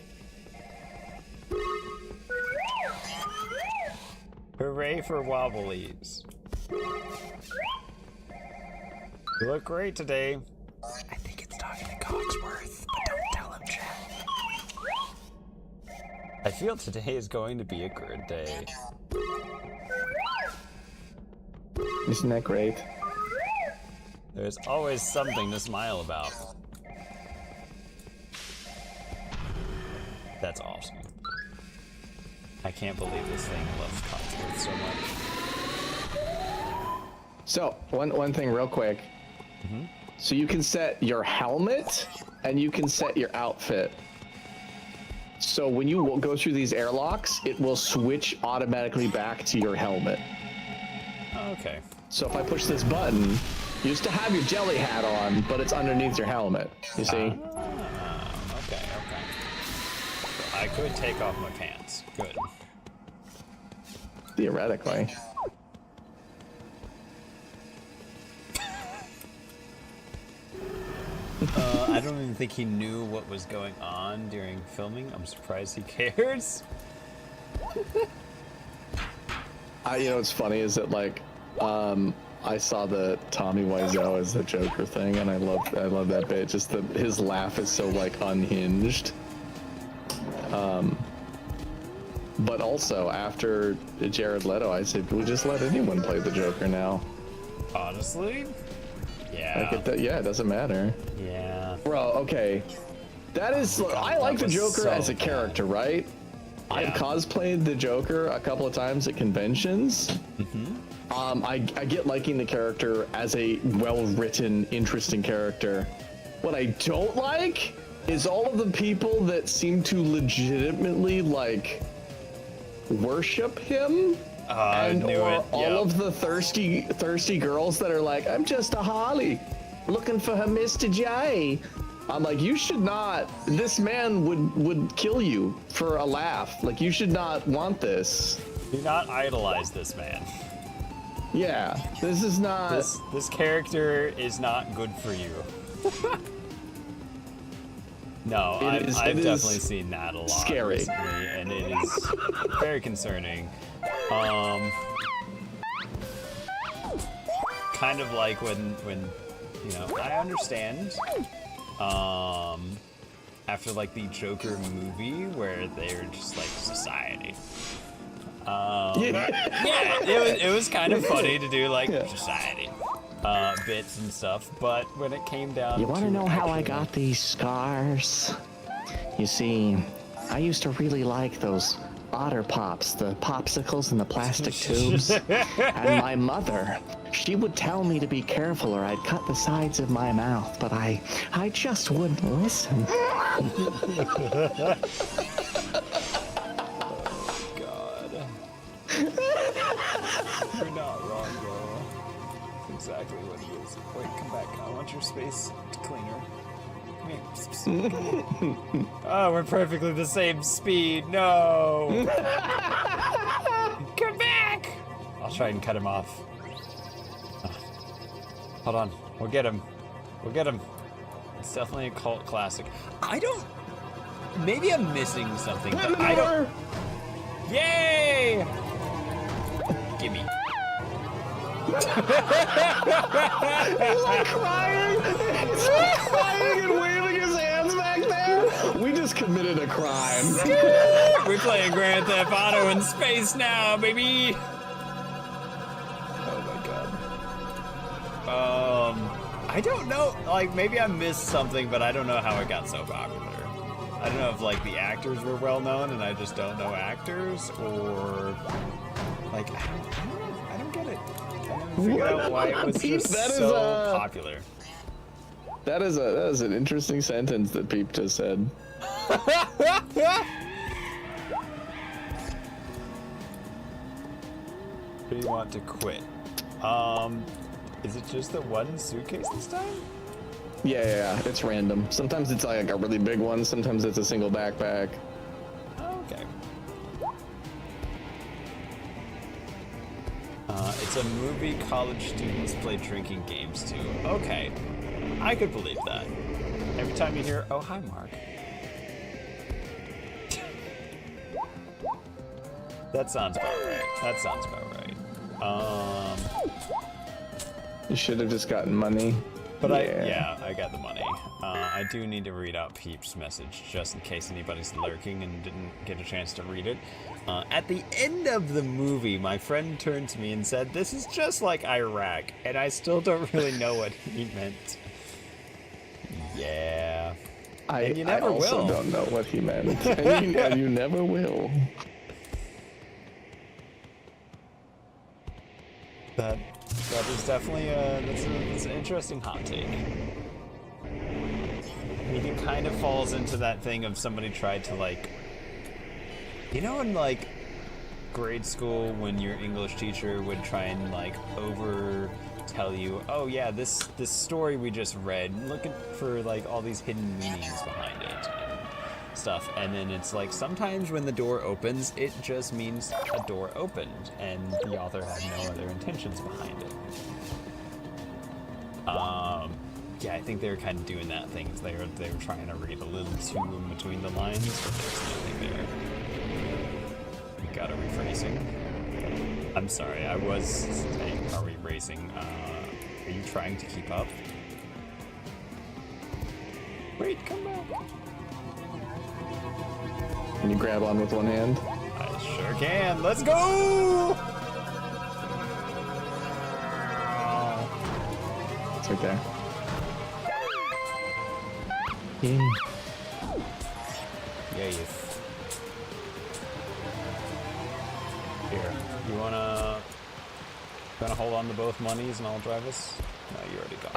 Hooray for Wobblies. You look great today. I think it's talking to Cogsworth, but don't tell him, Chad. I feel today is going to be a good day. Isn't that great? There's always something to smile about. That's awesome. I can't believe this thing loves Cogsworth so much. So, one thing real quick. Mm-hmm. So you can set your helmet and you can set your outfit. So when you go through these airlocks, it will switch automatically back to your helmet. Okay. So if I push this button, you used to have your jelly hat on, but it's underneath your helmet. You see? Okay. I could take off my pants. Good. Theoretically. I don't even think he knew what was going on during filming. I'm surprised he cares. You know what's funny is that like, I saw the Tommy Wiseau as the Joker thing, and I love that bit. Just his laugh is so like unhinged. But also after Jared Leto, I said, we'll just let anyone play the Joker now. Honestly? Yeah. I get that. Yeah, it doesn't matter. Yeah. Bro, okay. That is, I like the Joker so as a character, right? Yeah. I've cosplayed the Joker a couple of times at conventions. Mm-hmm. I get liking the character as a well-written, interesting character. What I don't like is all of the people that seem to legitimately, like, worship him. And all of the thirsty girls that are like, I'm just a Harley looking for her Mr. J. I'm like, you should not. This man would kill you for a laugh. Like, you should not want this. Do not idolize this man. Yeah, this is not. This character is not good for you. No, I've definitely seen that a lot. Scary. Recently, and it is very concerning. Kind of like when you know, I understand. After like the Joker movie where they're just like society. Yeah, it was kind of funny to do like society bits and stuff, but when it came down, you want to know how I got these scars? You see, I used to really like those Otter Pops, the popsicles in the plastic tubes. And my mother, she would tell me to be careful or I'd cut the sides of my mouth, but I just wouldn't listen. God. You're not wrong, bro. That's exactly what it is. Wait, come back. I want your space cleaner. Oh, we're perfectly the same speed. No. Come back. I'll try and cut him off. Hold on. We'll get him. We'll get him. It's definitely a cult classic. I don't. Maybe I'm missing something, but I don't. Yay! Gimme. He's like crying. He's like crying and waving his hands back there. We just committed a crime. We're playing Grand Theft Auto in space now, baby. Oh my god. I don't know. Like maybe I missed something, but I don't know how it got so popular. I don't know if like the actors were well known and I just don't know actors, or like I don't get it. I never figured out why it was just so popular. That is an interesting sentence that Peep just said. Do you want to quit? Is it just the one suitcase this time? Yeah, it's random. Sometimes it's like a really big one, sometimes it's a single backpack. Okay. It's a movie college students play drinking games to. Okay. I could believe that. time you hear, oh, hi, Mark. That sounds about right. You should have just gotten money. But I got the money. I do need to read out Peep's message, just in case anybody's lurking and didn't get a chance to read it. At the end of the movie, my friend turned to me and said, "This is just like Iraq," and I still don't really know what he meant. Yeah. And you never I also will. don't know what he meant. And you never will. That is definitely that's an interesting hot take. It kind of falls into that thing of somebody tried to, like, you know, in like grade school when your English teacher would try and like over tell you, oh yeah, this story we just read, looking for like all these hidden meanings behind it and stuff, and then it's like sometimes when the door opens, it just means a door opened and the author had no other intentions behind it. Yeah, I think they were kind of doing that thing. They were trying to read a little too in between the lines, but there's nothing there. We got a rephrasing. I'm sorry, I was saying, are we racing? Are you trying to keep up? Wait, come back. Can you grab on with one hand? I sure can. Let's go! It's right there. Yeah, yes. Here, you wanna hold on to both monies and I'll drive us? No, you already got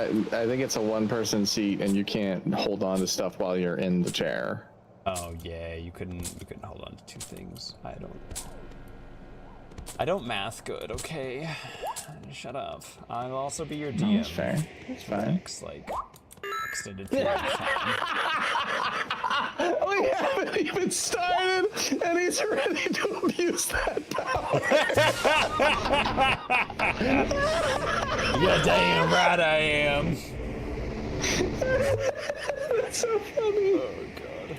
it. I think it's a one-person seat, and you can't hold on to stuff while you're in the chair. Oh yeah, you couldn't hold on to two things. I don't math good, okay? Shut up. I'll also be your DM. That's fair. That's fine. Next, like, extended period of time. We haven't even started, and he's ready to abuse that power. You're damn right I am. That's so funny. Oh god.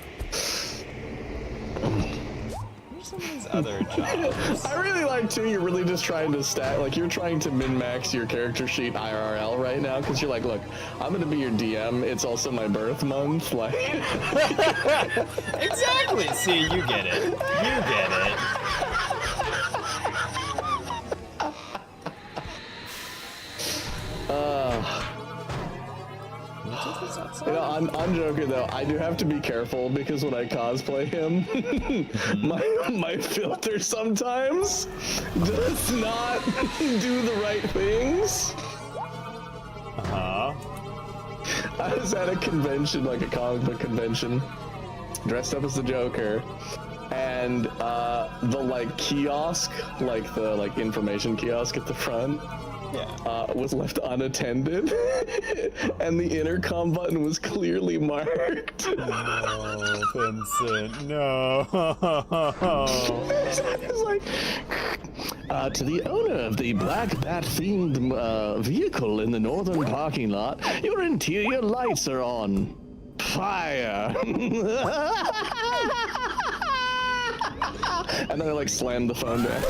Where's some of these other jobs? I really like too, you're really just trying to stack, like you're trying to min-max your character sheet IRL right now, because you're like, look, I'm gonna be your DM, it's also my birth month, like. Exactly! See, you get it. You get it. You know, I'm joking though. I do have to be careful because when I cosplay him, my filter sometimes does not do the right things. I was at a convention, like a comic book convention, dressed up as the Joker, and the like kiosk, like the information kiosk at the front, was left unattended, and the intercom button was clearly marked. No, Vincent, no. It's like, To the owner of the Black Bat-themed vehicle in the northern parking lot, your interior lights are on fire. and then I like slammed the phone down.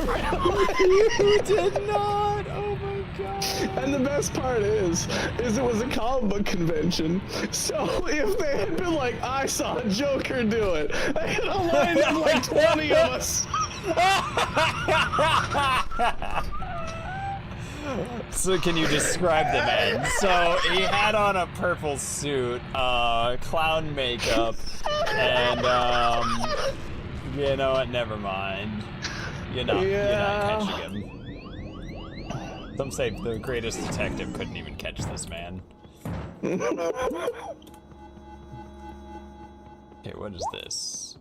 You did not! Oh my god. And the best part is it was a comic book convention, so if they had been like, I saw a Joker do it, I had a line of like 20 of us. So can you describe the man? So he had on a purple suit, clown makeup, and you know what, never mind. You're not catching him. Some say the greatest detective couldn't even catch this man. Okay, what is this?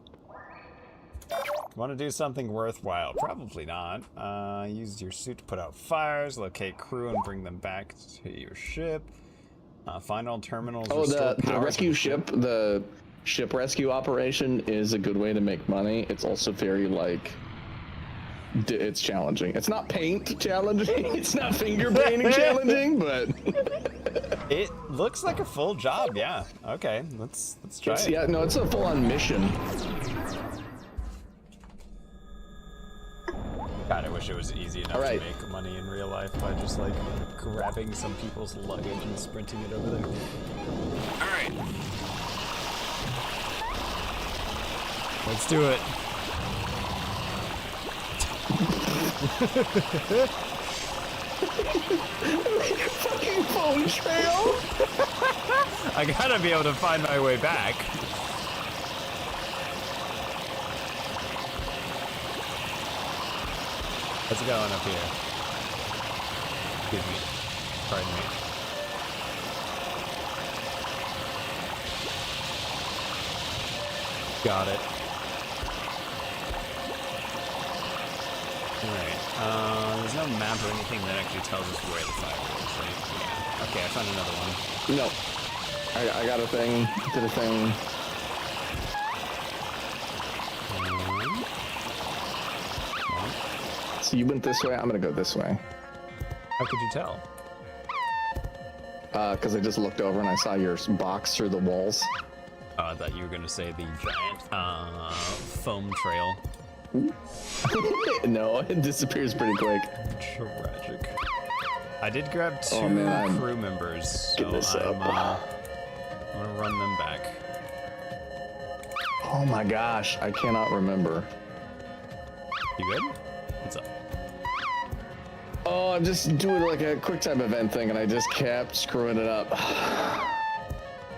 Want to do something worthwhile? Probably not. Use your suit to put out fires, locate crew and bring them back to your ship. Find all terminals. Oh, the rescue ship, the ship rescue operation is a good way to make money. It's also very like it's challenging. It's not paint challenging. It's not finger painting challenging, but It looks like a full job. Yeah. Okay. Let's try it. yeah, no, it's a full-on mission. God, I wish it was easy enough Alright. to make money in real life by just like grabbing some people's luggage and sprinting it over there. Alright. Let's do it. Fucking phone trail. I gotta be able to find my way back. How's it going up here? Excuse me. Pardon me. Got it. Alright. There's no map or anything that actually tells us where the fire is, right? Yeah. Okay, I found another one. No. I got a thing. Did a thing. So you went this way. I'm gonna go this way. How could you tell? Because I just looked over and I saw your box through the walls. Oh, I thought you were gonna say the giant foam trail. No, it disappears pretty quick. Tragic. I did grab two Oh, man, crew members, so this I'm up. gonna run them back. Oh my gosh, I cannot remember. You good? What's up? Oh, I'm just doing like a quick time event thing and I just kept screwing it up.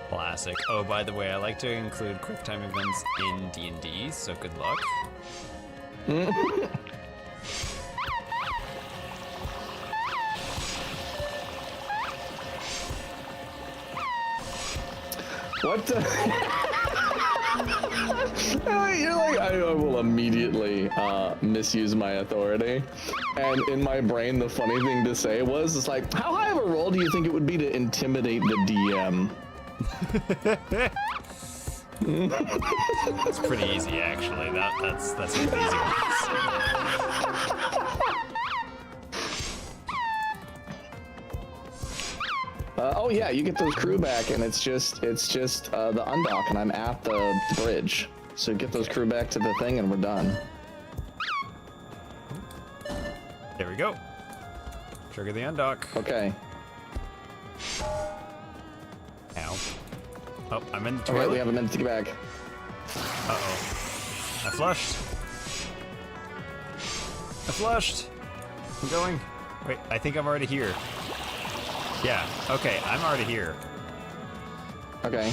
Classic. Oh, by the way, I like to include QuickTime events in D&D, so good luck. What the? You're like, I will immediately misuse my authority. And in my brain, the funny thing to say was, it's like, how high of a roll do you think it would be to intimidate the DM? It's pretty easy, actually. That's an easy one. Oh yeah, you get those crew back, and it's just the undock, and I'm at the bridge. So get those crew back to the thing, and we're done. There we go. Trigger the undock. Okay. Ow. Oh, I'm in the Okay, toilet. we have a minute to get back. Uh-oh. I flushed. I flushed. I'm going. Wait, I think I'm already here. Yeah, okay, I'm already here. Okay.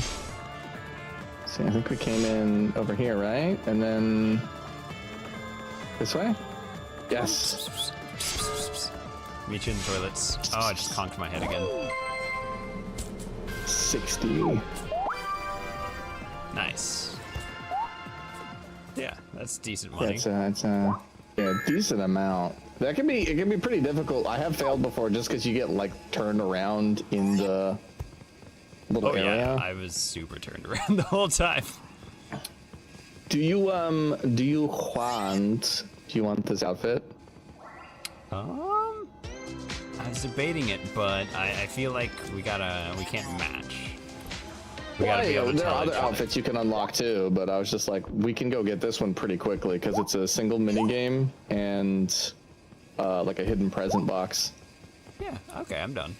See, I think we came in over here, right? And then this way? Yes. Meet you in the toilets. Oh, I just conked my head again. 60. Nice. Yeah, that's decent money. It's a decent amount. It can be pretty difficult. I have failed before just because you get like turned around in the little Oh area. yeah, I was super turned around the whole time. Do you want this outfit? I was debating it, but I feel like we can't match. We gotta be able to there tell are each other other. outfits you can unlock too, but I was just like, we can go get this one pretty quickly because it's a single mini game and like a hidden present box. Yeah, okay, I'm done.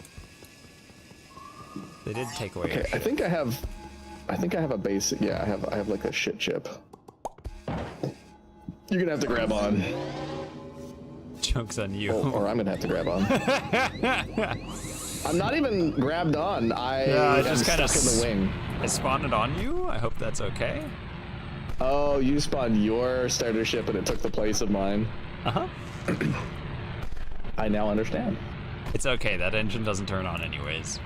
They did take away your Okay, I think I have a basic. Yeah, I have like a shit chip. You're gonna have to grab on, Joke's on you. or I'm gonna have to grab on. I'm not even grabbed on. I Yeah, am stuck in the wing. I spawned it on you. I hope that's okay. Oh, you spawned your starter ship and it took the place of mine. Uh-huh. I now understand. It's okay, that engine doesn't turn on anyways.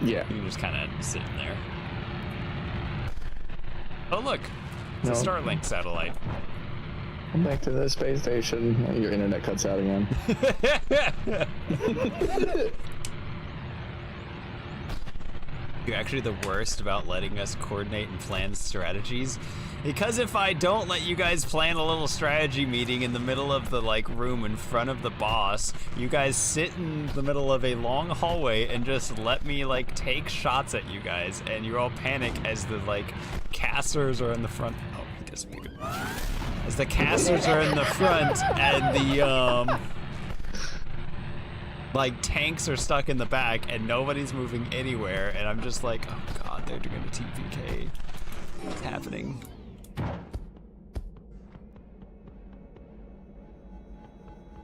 Yeah. You can just kind of sit in there. Oh look, it's a No. Starlink satellite. Come back to the space station. Your internet cuts out again. You're actually the worst about letting us coordinate and plan strategies. Because if I don't let you guys plan a little strategy meeting in the middle of the like room in front of the boss, you guys sit in the middle of a long hallway and just let me like take shots at you guys, and you all panic as the like casters are in the front. Oh, he disappeared. As the casters are in the front and the like tanks are stuck in the back and nobody's moving anywhere, and I'm just like, oh god, they're doing a TPK. What's happening?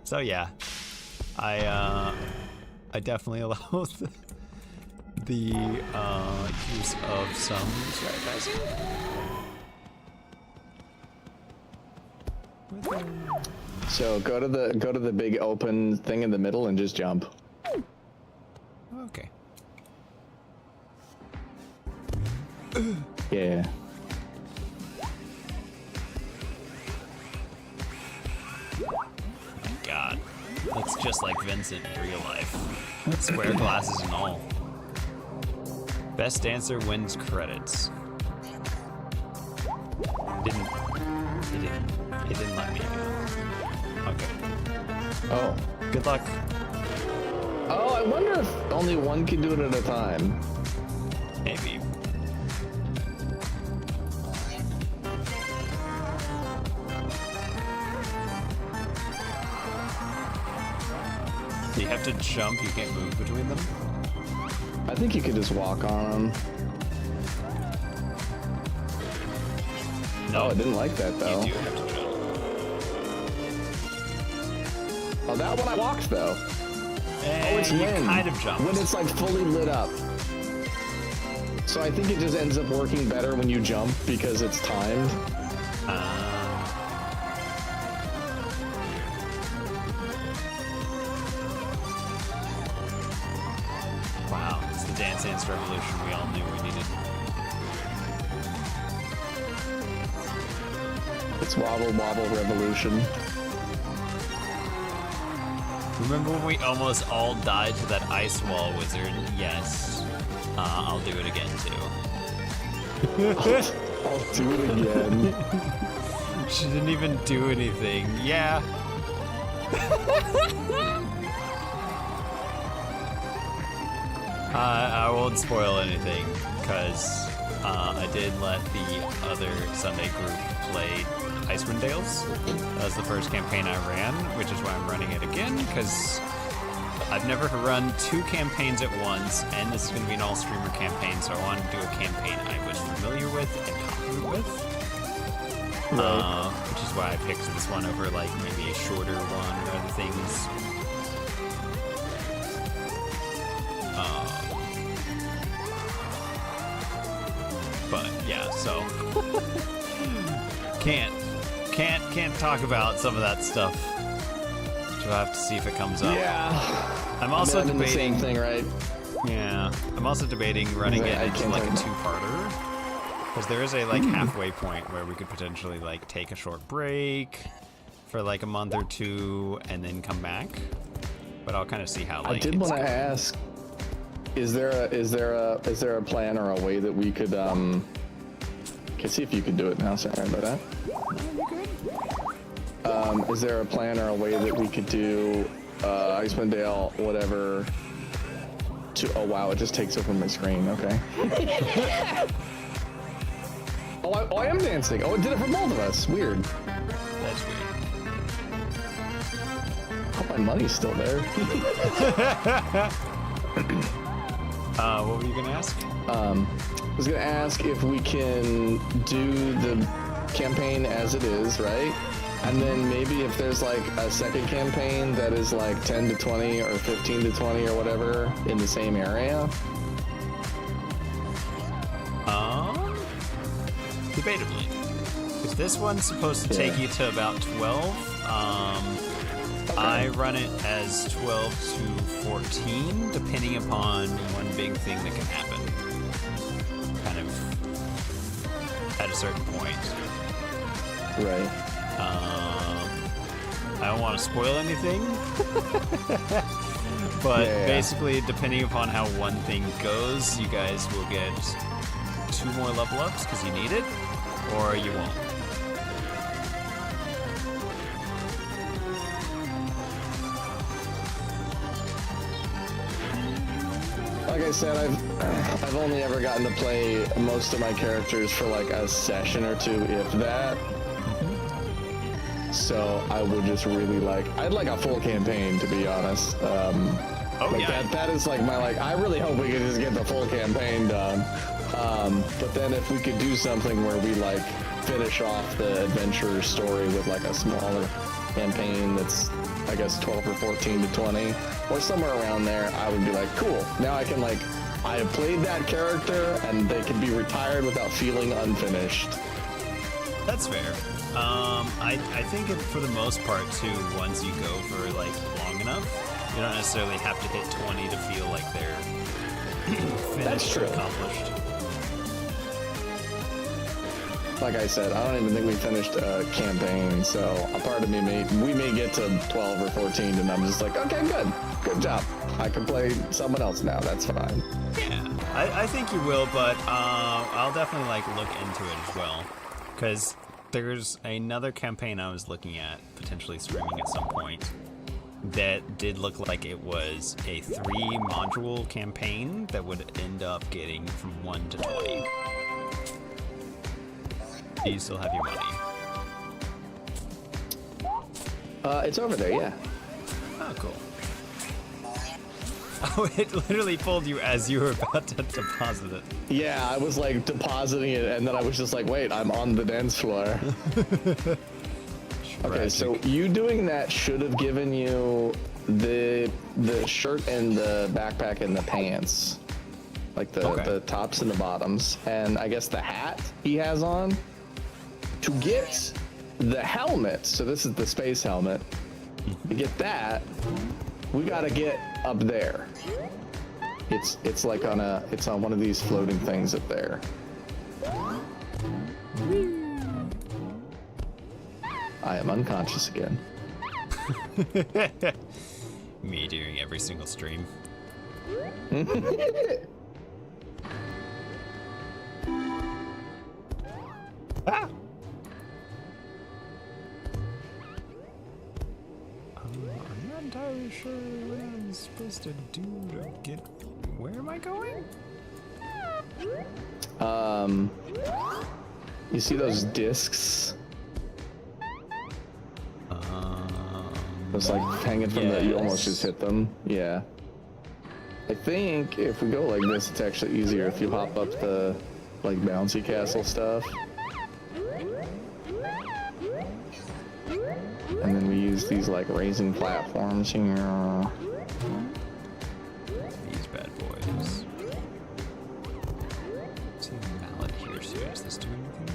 So yeah, I definitely allow the use of some strategizing. So go to the big open thing in the middle and just jump. Okay. Yeah. God, looks just like Vincent in real life. Square glasses and all. Best dancer wins credits. It didn't let me. Okay. Oh. Good luck. Oh, I wonder if only one can do it at a time. Maybe. Do you have to jump? You can't move between them? I think you could just walk on them. No, Oh, I didn't like that though. you do have to jump. Oh, that one I walked though. And Oh, it's you when? kind of jumped. When it's like fully lit up. So I think it just ends up working better when you jump because it's timed. Wow, it's the Dance Dance Revolution we all knew we needed. It's Wobble Revolution. Remember when we almost all died to that ice wall wizard? Yes. I'll do it again too. I'll do it again. She didn't even do anything. Yeah. I won't spoil anything, because I did let the other Sunday group play Icewind Dales. That was the first campaign I ran, which is why I'm running it again, because I've never run 2 campaigns at once, and this is going to be an all-streamer campaign, so I wanted to do a campaign I was familiar with and confident with. Which is why I picked this one over like maybe a shorter one or other things. But yeah, so can't talk about some of that stuff. So I'll have to see if it comes up. Yeah. I'm also I'm in the debating. same thing, right? Yeah, I'm also debating running Right, it I into can't like a think. two-parter, because there is a like halfway point where we could potentially like take a short break for like a month or 2 and then come back. But I'll kind of see how. Like, I did want to ask: is there a plan or a way that we could can see if you could do it now? Sorry about that. Is there a plan or a way that we could do Icewind Dale, whatever? Oh wow, it just takes over my screen. Okay. I am dancing. Oh, it did it for both of us. Weird. That's weird. Hope my money's still there. What were you gonna ask? I was gonna ask if we can do the campaign as it is, right? And then maybe if there's like a second campaign that is like 10 to 20 or 15 to 20 or whatever in the same area. Debatably. Because this one's supposed to take you to about 12. I run it as 12 to 14, depending upon one big thing that can happen. Kind of at a certain point. Right. I don't want to spoil anything, But Yeah. basically, depending upon how one thing goes, you guys will get 2 more level ups because you need it, or you won't. Like I said, I've only ever gotten to play most of my characters for like a session or two, if that. So I would just really I'd like a full campaign, to be honest. That is like my I really hope we could just get the full campaign done. But then if we could do something where we finish off the adventure story with like a smaller campaign that's, I guess, 12 or 14 to 20 or somewhere around there, I would be like, cool, now I can I have played that character and they can be retired without feeling unfinished. That's fair. I think for the most part too, once you go for long enough, you don't necessarily have to hit 20 to feel like they're finished or accomplished. Like I said, I don't even think we finished a campaign, so a part of me we may get to 12 or 14 and I'm just like, okay, good job. I can play someone else now, that's fine. Yeah, I think you will, but I'll definitely look into it as well, because there's another campaign I was looking at potentially streaming at some point that did look like it was a 3-module campaign that would end up getting from 1 to 20. Do you still have your money? It's over there, yeah. Oh, cool. Oh, it literally pulled you as you were about to deposit it. Yeah, I was depositing it and then I was just like, wait, I'm on the dance floor. Okay, so you doing that should have given you the shirt and the backpack and the pants. The tops and the bottoms. And I guess the hat he has on. To get the helmet, so this is the space helmet, to get that, we gotta get up there. It's on one of these floating things up there. I am unconscious again. Me during every single stream. Ah! I'm not entirely sure what I'm supposed to do to get... Where am I going? You see those discs? It's hanging from the... You almost just hit them. Yeah. I think if we go like this, it's actually easier if you hop up the bouncy castle stuff. And then we use these raising platforms here. These bad boys. See the mallet here, so does this do anything?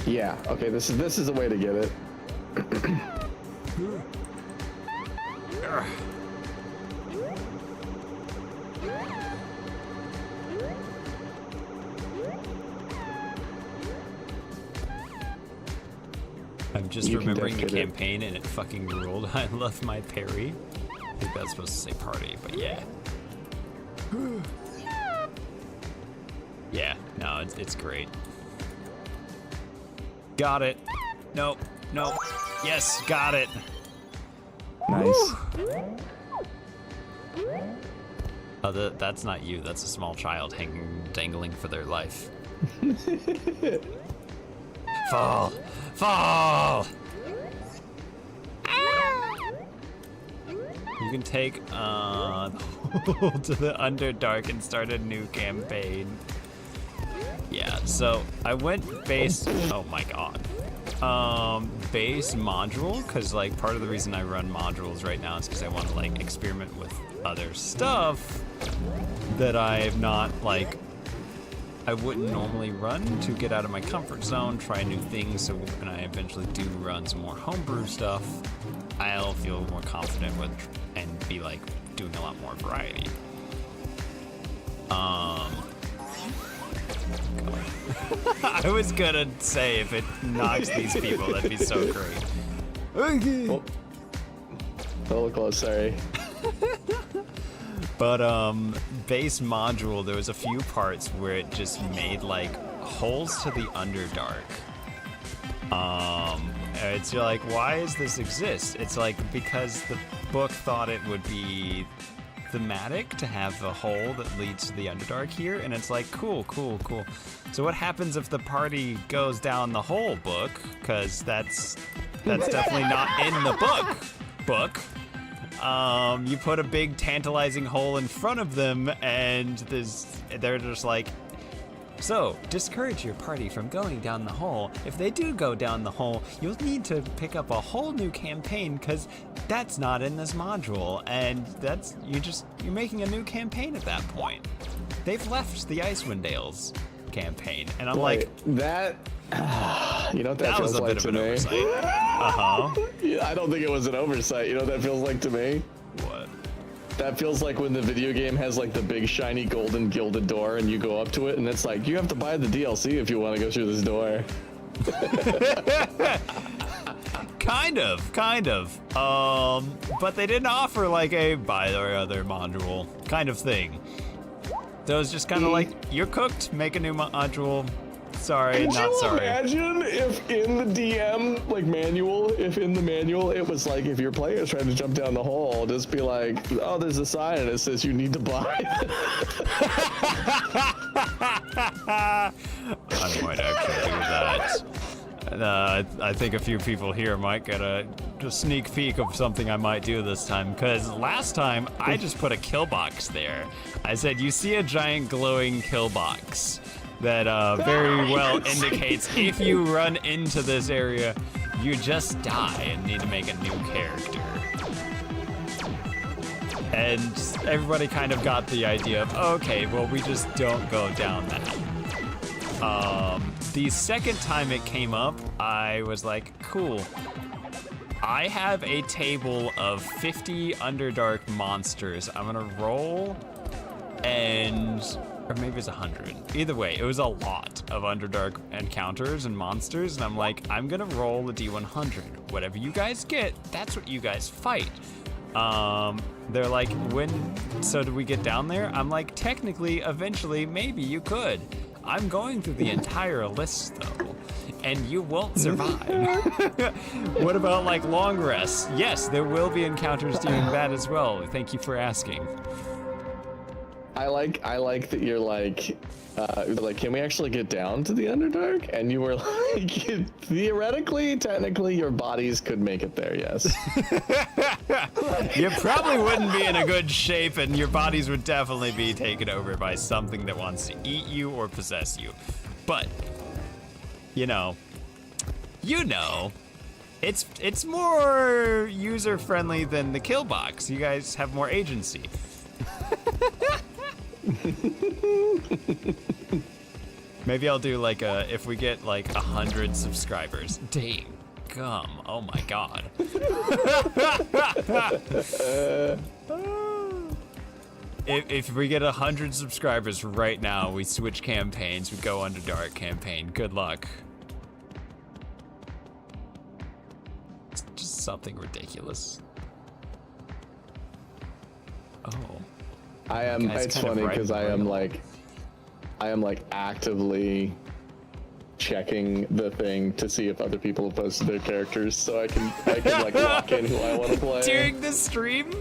Yeah, okay, this is a way to get it. I'm just remembering the campaign and it fucking ruled. I love my parry. I think that's supposed to say party, but yeah. Yeah, no, it's great. Got it. Nope, nope. Yes, got it. Nice. Oh, that's not you. That's a small child dangling for their life. Fall! Fall! You can take the hold to the Underdark and start a new campaign. Yeah, so I went base. Oh my god. Base module, because part of the reason I run modules right now is because I want to experiment with other stuff that I've not I wouldn't normally run to get out of my comfort zone, try new things, so when I eventually do run some more homebrew stuff, I'll feel more confident with and be doing a lot more variety. I was gonna say if it knocks these people, that'd be so great. Okay. Oh, a little close, sorry. But base module, there was a few parts where it just made like holes to the Underdark. It's like, why does this exist? It's like because the book thought it would be thematic to have a hole that leads to the Underdark here, and it's like, cool. So what happens if the party goes down the hole, book? Because that's definitely not in the book. You put a big tantalizing hole in front of them, and they're just like, so discourage your party from going down the hole. If they do go down the hole, you'll need to pick up a whole new campaign because that's not in this module, and you're making a new campaign at that point. They've left the Icewind Dales campaign, and I'm like, that. You know what that was feels a like bit to of an me? oversight. Yeah, I don't think it was an oversight. You know what that feels like to me? What? That feels like when the video game has like the big shiny golden gilded door and you go up to it and it's like, you have to buy the DLC if you want to go through this door. Kind of. But they didn't offer like a buy the other module kind of thing. So it was just kind of like, you're cooked, make a new module. Sorry, Could not you sorry. imagine if in the DM manual, it was like, if your player is trying to jump down the hole, just be like, oh, there's a sign and it says you need to buy. I might actually do that. I think a few people here might get a sneak peek of something I might do this time, because last time I just put a kill box there. I said, you see a giant glowing kill box that very well indicates if you run into this area, you just die and need to make a new character. And everybody kind of got the idea of, okay, well, we just don't go down that. The second time it came up, I was like, cool. I have a table of 50 Underdark monsters. I'm gonna roll or maybe it's 100. Either way, it was a lot of Underdark encounters and monsters, and I'm like, I'm gonna roll a D100. Whatever you guys get, that's what you guys fight. They're like, so do we get down there? I'm like, technically, eventually, maybe you could. I'm going through the entire list, though, and you won't survive. What about, like, long rests? Yes, there will be encounters during that as well. Thank you for asking. I like that you're like, can we actually get down to the Underdark? And you were like, theoretically, technically, your bodies could make it there, yes. You probably wouldn't be in a good shape, and your bodies would definitely be taken over by something that wants to eat you or possess you. But, you know, it's more user-friendly than the kill box. You guys have more agency. Maybe I'll do like if we get like 100 subscribers. Dang gum. Oh my god. If we get 100 subscribers right now, we switch campaigns. We go Underdark campaign. Good luck. It's just something ridiculous. Oh. It's funny because I am like actively checking the thing to see if other people have posted their characters, so I can like lock in who I want to play. During the stream?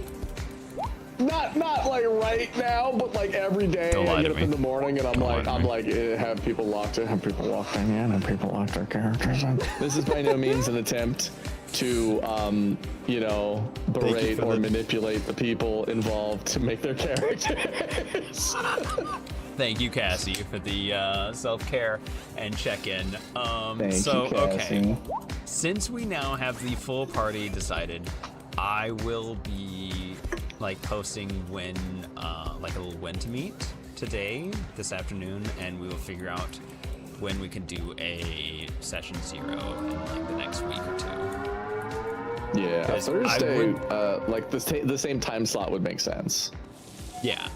Not like right now, but like every day I get up in the morning and I'm like, have people locked in, have people locked their characters in. This is by no means an attempt to berate or manipulate the people involved to make their characters. Thank you, Cassie, for the self-care and check-in. Thank you, Cassie. Okay, since we now have the full party decided, I will be like posting when to meet today, this afternoon, and we will figure out when we can do a session 0 in like the next week or 2. Yeah, Thursday, the same time slot would make sense. Yeah.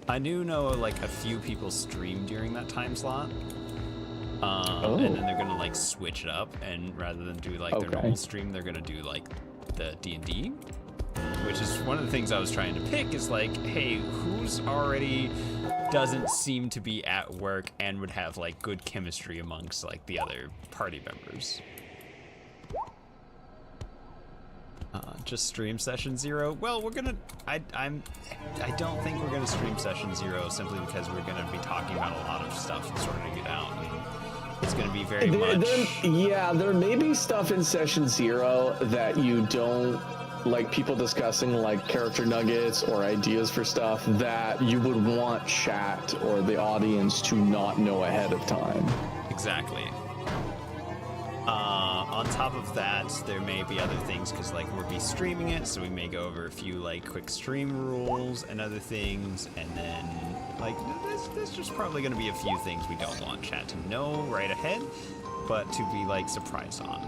I do know like a few people stream during that time slot. And then they're gonna like switch it up, and rather than do like their normal stream, they're gonna do like the D&D. which is one of the things I was trying to pick, is like, hey, who's already doesn't seem to be at work and would have like good chemistry amongst like the other party members. Just stream session 0. Well, we're gonna. I don't think we're gonna stream session 0 simply because we're gonna be talking about a lot of stuff and sorting it out. And it's gonna be very much. There may be stuff in session 0 that you don't like. People discussing like character nuggets or ideas for stuff that you would want chat or the audience to not know ahead of time. Exactly. On top of that, there may be other things because like we'll be streaming it, so we may go over a few like quick stream rules and other things, and then like there's just probably going to be a few things we don't want chat to know right ahead, but to be like surprised on,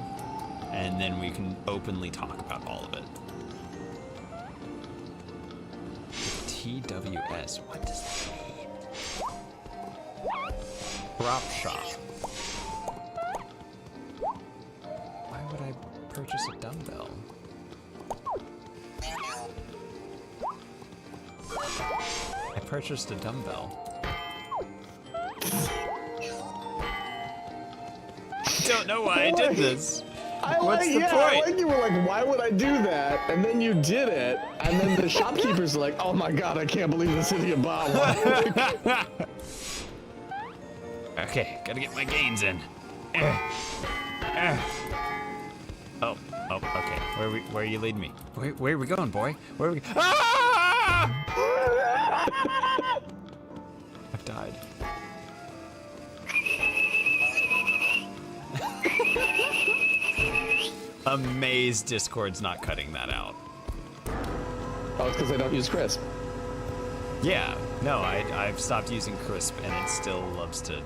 and then we can openly talk about all of it. TWS, what does that mean? Prop shop. Why would I purchase a dumbbell? I purchased a dumbbell. Don't know why I did this. What's the point? I like you were like, why would I do that? And then you did it, and then the shopkeeper's like, oh my god, I can't believe this idiot bought one. Okay, gotta get my gains in. Oh, okay. Where are you leading me? Where are we going, boy? Where are we? Ah! I've died. Amazed Discord's not cutting that out. Oh, it's because I don't use Crisp. Yeah, no, I've stopped using Crisp and it still loves to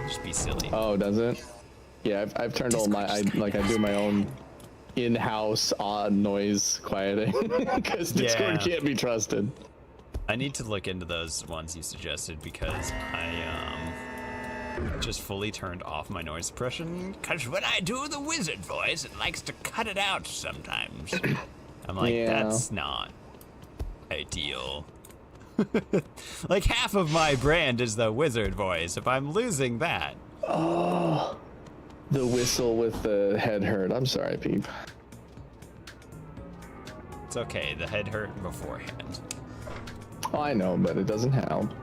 just be silly. Oh, does it? Yeah, I've turned all my, I do my own in-house odd noise quieting because Discord can't be trusted. I need to look into those ones you suggested because I just fully turned off my noise suppression because when I do the wizard voice, it likes to cut it out sometimes. I'm like, that's not ideal. Like half of my brand is the wizard voice. If I'm losing that. Oh, the whistle with the head hurt. I'm sorry, Peep. It's okay. The head hurt beforehand. Oh, I know, but it doesn't help.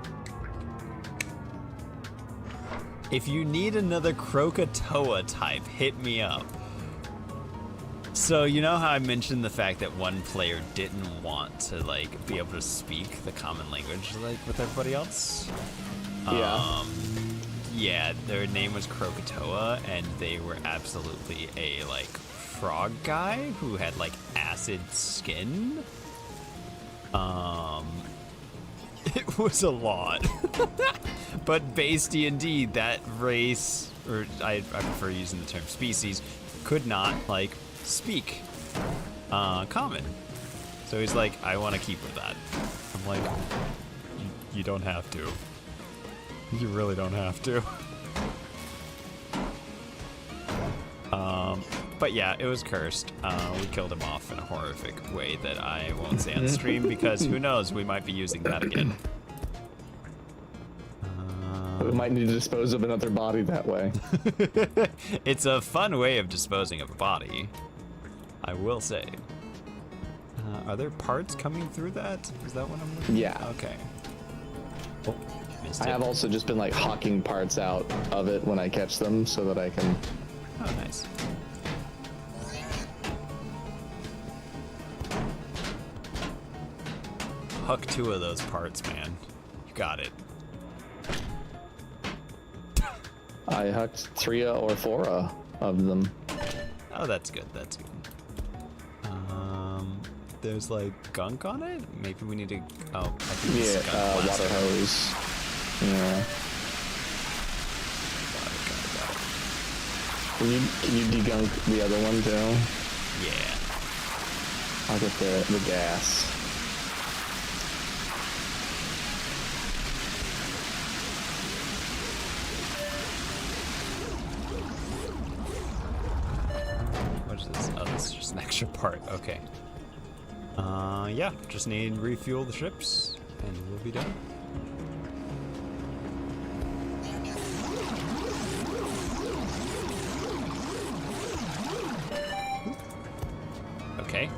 If you need another Krakatoa type, hit me up. So you know how I mentioned the fact that one player didn't want to like be able to speak the common language like with everybody else? Yeah. Yeah, their name was Krakatoa and they were absolutely a like frog guy who had like acid skin. It was a lot. But base D&D, that race, or I prefer using the term species, could not like speak common. So he's like, I want to keep with that. I'm like, you don't have to. You really don't have to. But yeah, it was cursed. We killed him off in a horrific way that I won't say on stream because who knows, we might be using that again. We might need to dispose of another body that way. It's a fun way of disposing of a body, I will say. Are there parts coming through that? Is that what I'm looking at? Yeah. Okay. Oh, missed I it. have also just been like hawking parts out of it when I catch them so that I can... Oh, nice. Huck 2 of those parts, man. You got it. I hucked 3 or 4 of them. Oh, that's good. That's good. There's like gunk on it. Maybe we need to. Oh, I think this is gunk water hose. Yeah. Can you degunk the other one too? Yeah. I'll get the gas. What is this? Oh, this is just an extra part. Okay. Yeah, just need to refuel the ships, and we'll be done. Okay.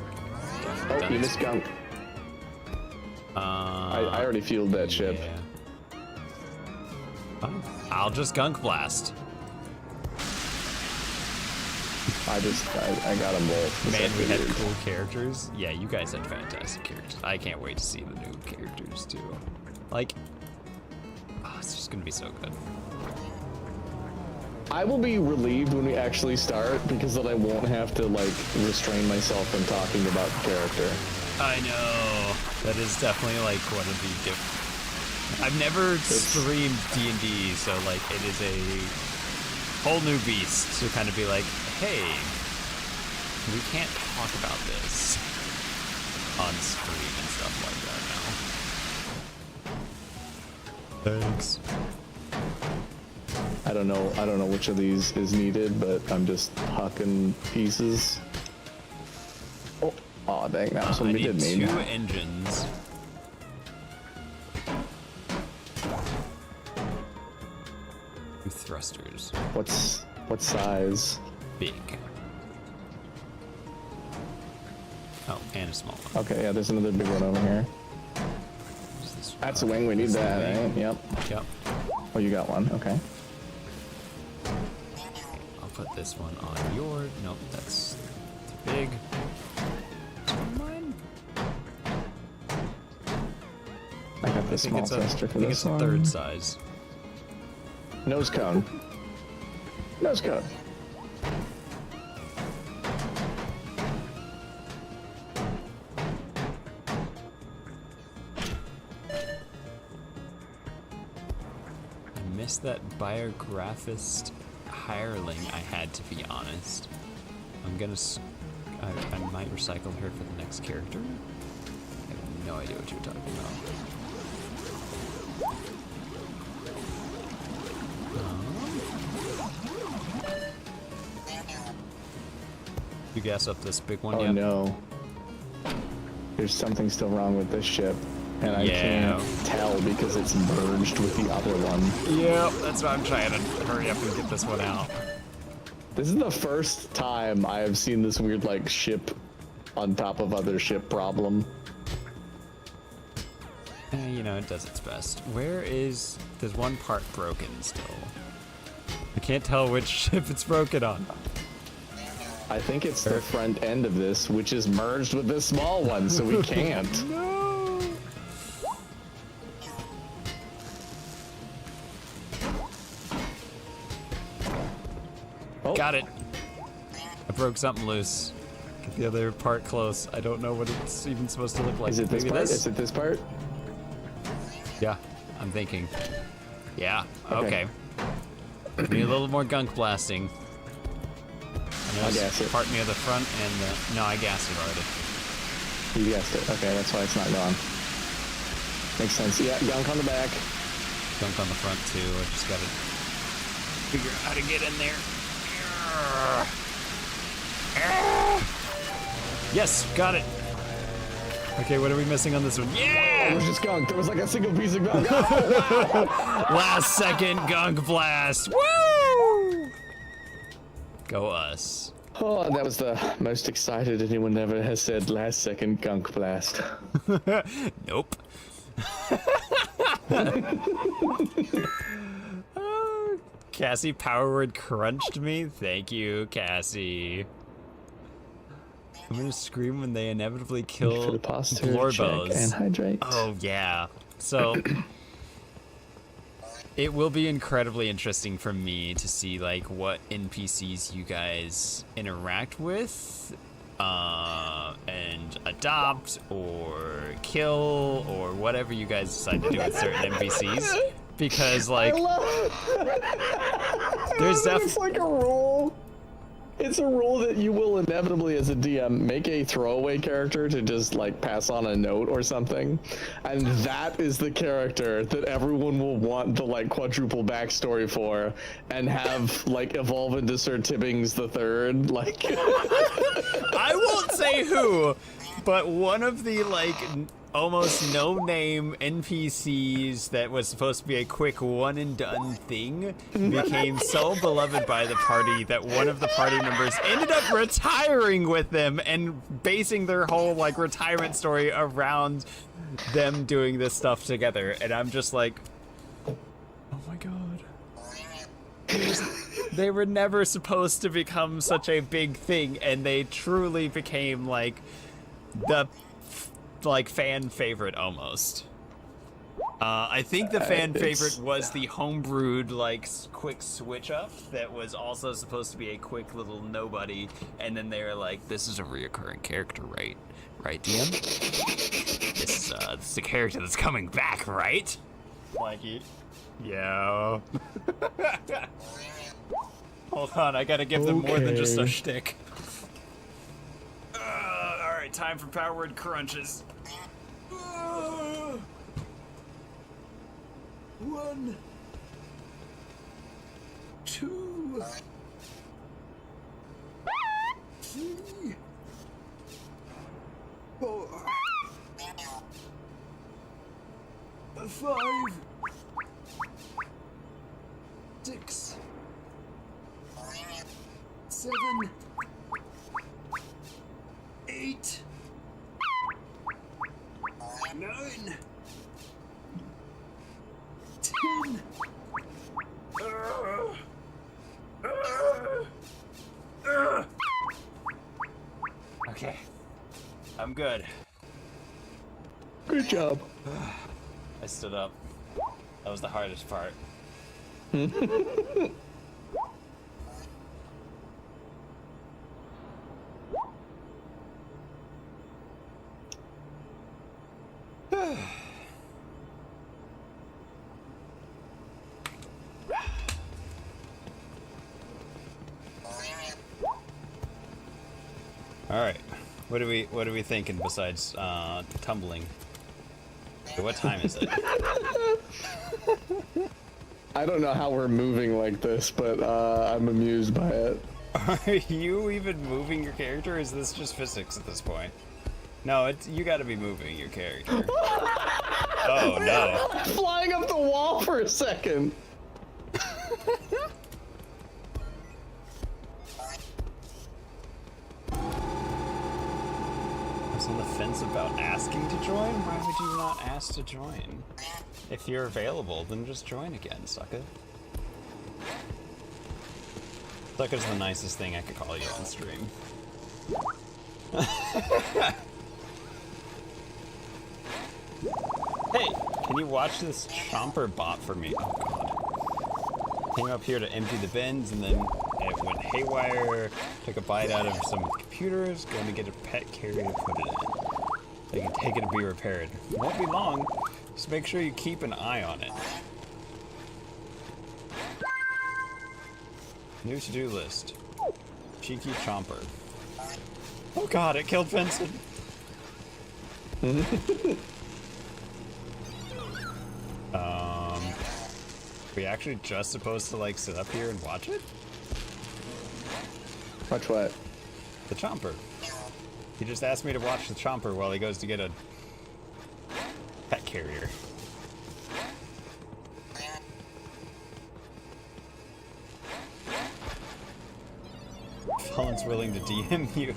Oh, Done you it. missed gunk. I already fueled that ship. Yeah. Fine. I'll just gunk blast. I got them both. Man, we had Weird. cool characters. Yeah, you guys had fantastic characters. I can't wait to see the new characters too. Like, oh, it's just gonna be so good. I will be relieved when we actually start because then I won't have to like restrain myself from talking about the character. I know. That is definitely like one of the different. I've never streamed D&D, so like it is a whole new beast to kind of be like, hey, we can't talk about this on stream and stuff like that now. Thanks. I don't know which of these is needed, but I'm just hucking pieces. Oh dang, that was what I we need did, 2 maybe. engines. Two thrusters. What size? Big. Oh, and a small one. Okay, yeah, there's another big one over here. That's a wing, we need That's the that, wing. right? Yep. Yep. Oh, you got one, okay. I'll put this one on your. Nope, that's too big. Mine? I got I the think small it's a. thruster I for think this it's a one. third size. Nose cone. Nose cone. I missed that biographist hireling I had, to be honest. I'm gonna. I might recycle her for the next character. I have no idea what you're talking about. You gas up this big one, Oh yep. no. There's something still wrong with this ship. And I Yeah. can't tell because it's merged with the other one. Yep, that's why I'm trying to hurry up and get this one out. This is the first time I have seen this weird like ship on top of other ship problem. You know, it does its best. There's one part broken still. I can't tell which ship it's broken on. I think it's the front end of this, which is merged with this small one, so we can't. No! Oh, Got it. I broke something loose. Get the other part close. I don't know what it's even supposed to look like. is it this Maybe part? Is it this part? Yeah, I'm thinking. Yeah, Okay. okay. Need a little more gunk blasting. I'll gas it. Part near the front and the... No, I gassed it already. You guessed it. Okay, that's why it's not gone. Makes sense. Yeah, gunk on the back. Gunk on the front too. I just gotta figure out how to get in there. Yes, got it. Okay, what are we missing on this one? It Yeah! was just gunk. There was like a single piece of gunk. Oh, wow. Last second gunk blast. Woo! Go us. Oh, that was the most excited anyone ever has said. Last second gunk blast. Nope. Cassie power word crunched me. Thank you, Cassie. I'm gonna scream when they inevitably For kill the posture check and Blorbos. hydrate. Oh yeah. So it will be incredibly interesting for me to see like what NPCs you guys interact with, and adopt or kill or whatever you guys decide to do with certain NPCs. Because like I love there's it's like a rule. It's a rule that you will inevitably, as a DM, make a throwaway character to just like pass on a note or something, and that is the character that everyone will want the like quadruple backstory for, and have like evolve into Sir Tibbings the Third. Like, I won't say who, but one of the like almost no-name NPCs that was supposed to be a quick one-and-done thing became so beloved by the party that one of the party members ended up retiring with them and basing their whole like retirement story around them doing this stuff together. And I'm just like, oh my god. They were never supposed to become such a big thing, and they truly became like the like fan favorite almost. I think the fan favorite was the homebrewed like quick switch up that was also supposed to be a quick little nobody, and then they were like, this is a reoccurring character, right DM? This is the character that's coming back, right? Like, yeah. Hold on, I gotta give them more than just a shtick. Alright, time for power word crunches. 1, 2, 3, 4, 5, 6, 7, 8, 9, 10. Okay. I'm good. good job. I stood up. That was the hardest part. All right. What are we thinking besides tumbling? So what time is it? I don't know how we're moving like this, but I'm amused by it. Are you even moving your character? Or is this just physics at this point? No, you got to be moving your character. Oh no! Flying up the wall for a second. I was on the fence about asking to join. Why would you not ask to join? If you're available, then just join again, sucker. Sucker's the nicest thing I could call you on stream. Hey, can you watch this chomper bot for me? Oh god. Came up here to empty the bins and then it went haywire, took a bite out of some computers, going to get a pet carrier to put it in. They can take it to be repaired. Won't be long, just make sure you keep an eye on it. New to-do list. Cheeky chomper. Oh god, it killed Vincent! We actually just supposed to like sit up here and watch it? Watch what? The chomper. He just asked me to watch the chomper while he goes to get a pet carrier. Fallen's willing to DM you.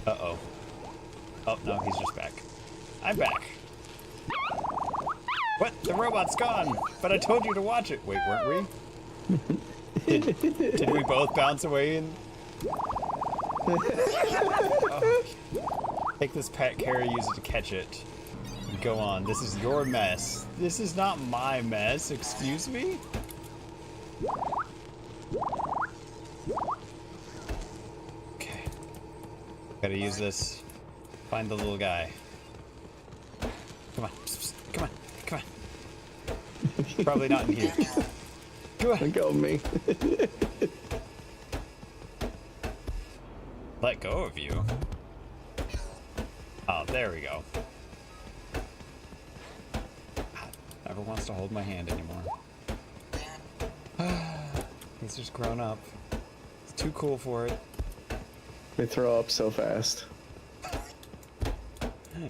Uh-oh. Oh, no, he's just back. I'm back. What? The robot's gone! But I told you to watch it! Wait, weren't we? Did we both bounce away and... Oh. Take this pet carrier, use it to catch it. Go on, this is your mess. This is not my mess, excuse me? Okay. Gotta use this. Find the little guy. Come on, psst, psst, come on. Come on. Probably not in here. Come on. Let go of me. Let go of you. Oh, there we go. God, never wants to hold my hand anymore. He's just grown up. He's too cool for it. They throw up so fast.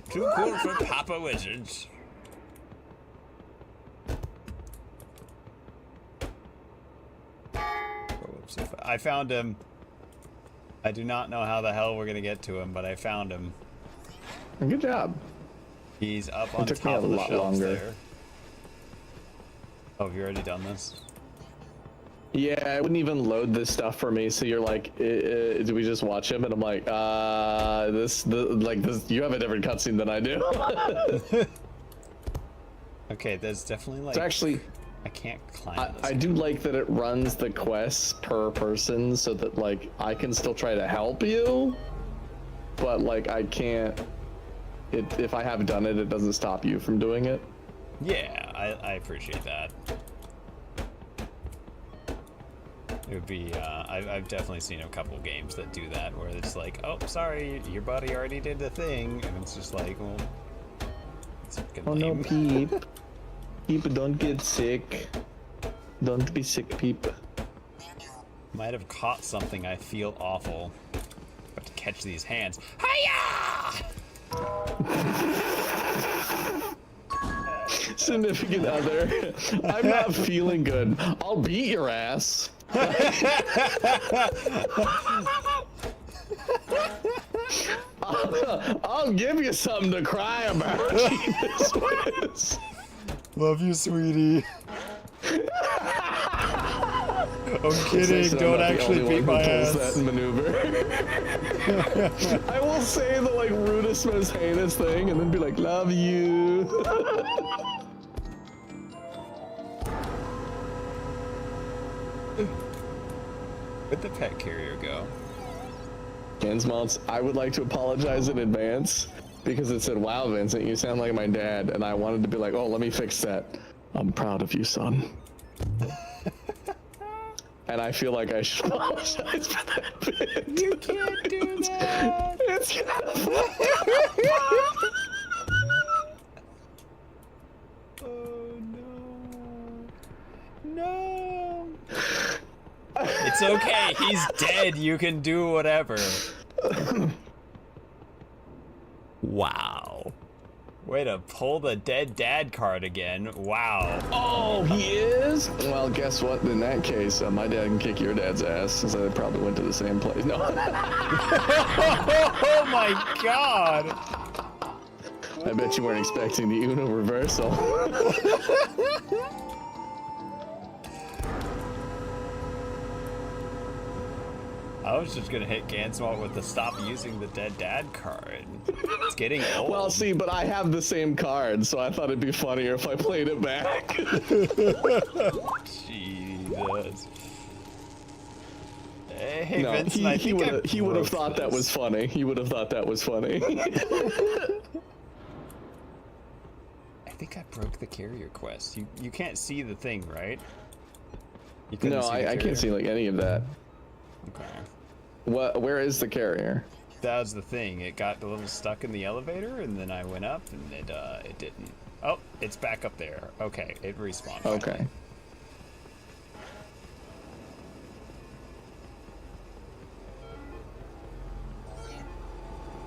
Too cool for Papa Wizards. I found him. I do not know how the hell we're gonna get to him, but I found him. Good job. He's up on took me top a of the lot shelves longer. there. Oh, have you already done this? Yeah, it wouldn't even load this stuff for me. So you're like, do we just watch him? And I'm like, this. You have a different cutscene than I do. Okay, there's definitely like. It's actually. I can't climb this. I do like that it runs the quests per person, so that like I can still try to help you, but like I can't. If I have done it, it doesn't stop you from doing it. Yeah, I appreciate that. It would be, I've definitely seen a couple games that do that, where it's like, oh, sorry, your buddy already did the thing, and it's just like, well, it's fucking lame. Peep. Peep, don't get sick. Don't be sick, Peep. Might have caught something, I feel awful. Have to catch these hands. Hiya! Significant other. I'm not feeling good. I'll beat your ass. I'll give you something to cry about. Jesus Christ. Love you, sweetie. I'm kidding. Don't actually beat my ass. That maneuver. I will say the like rudest, most heinous thing, and then be like, "Love you." Where'd the pet carrier go? Gansmaltz, I would like to apologize in advance because it said, "Wow, Vincent, you sound like my dad," and I wanted to be like, "Oh, let me fix that. I'm proud of you, son." And I feel like I should apologize for that bit. You can't do that. It's Oh no. No. It's okay. He's dead. You can do whatever. Wow. Way to pull the dead dad card again. Wow. Oh, he is? Well, guess what? In that case, my dad can kick your dad's ass, since they probably went to the same place. No. Oh my god. I bet you weren't expecting the Uno reversal. I was just gonna hit Gansmalt with the stop using the dead dad card. It's getting old. Well, see, but I have the same card, so I thought it'd be funnier if I played it back. Jesus. Hey, No, Vincent, he would have thought that was funny. He would have thought that was funny. I think I broke the carrier quest. You can't see the thing, right? You couldn't No, see the I can't carrier? see like any of that. Okay. Where is the carrier? That was the thing. It got a little stuck in the elevator, and then I went up, and it didn't. Oh, it's back up there. Okay, it respawned. Okay. Finally.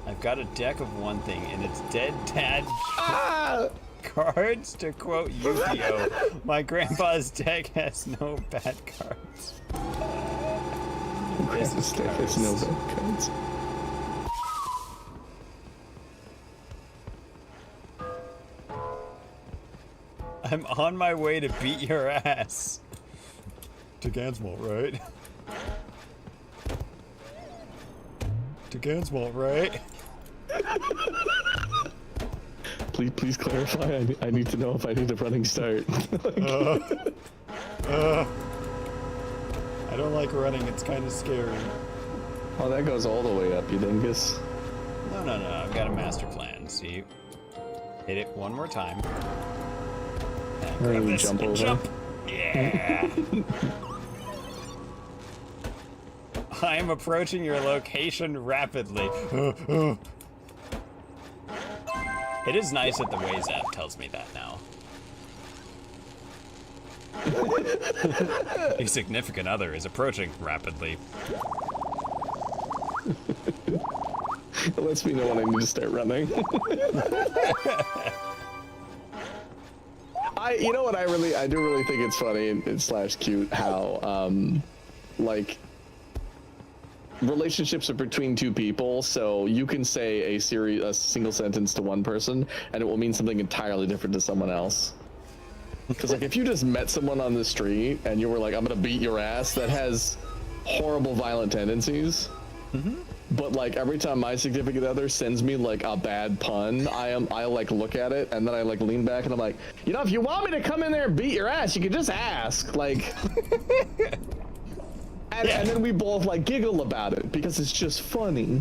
I've got a deck of one thing, and it's dead dad cards, to quote Yu-Gi-Oh! My grandpa's deck has no bad cards. This deck has no bad cards. I'm on my way to beat your ass. To Gansmalt, right? To Gansmalt, right? Please clarify. I need to know if I need a running start. I don't like running. It's kind of scary. Oh, that goes all the way up, you dingus. No. I've got a master plan. See, hit it one more time. And grab this and jump. Yeah. I am approaching your location rapidly. It is nice that the Waze app tells me that now. Your significant other is approaching rapidly. It lets me know when I need to start running. You know what, I do really think it's funny and slash cute how, like, relationships are between two people, so you can say a single sentence to one person, and it will mean something entirely different to someone else. Because, like, if you just met someone on the street, and you were like, I'm gonna beat your ass, that has horrible violent tendencies. Mm-hmm. But like every time my significant other sends me like a bad pun, I like look at it and then I like lean back and I'm like, you know, if you want me to come in there and beat your ass, you can just ask. Like, and then we both like giggle about it because it's just funny.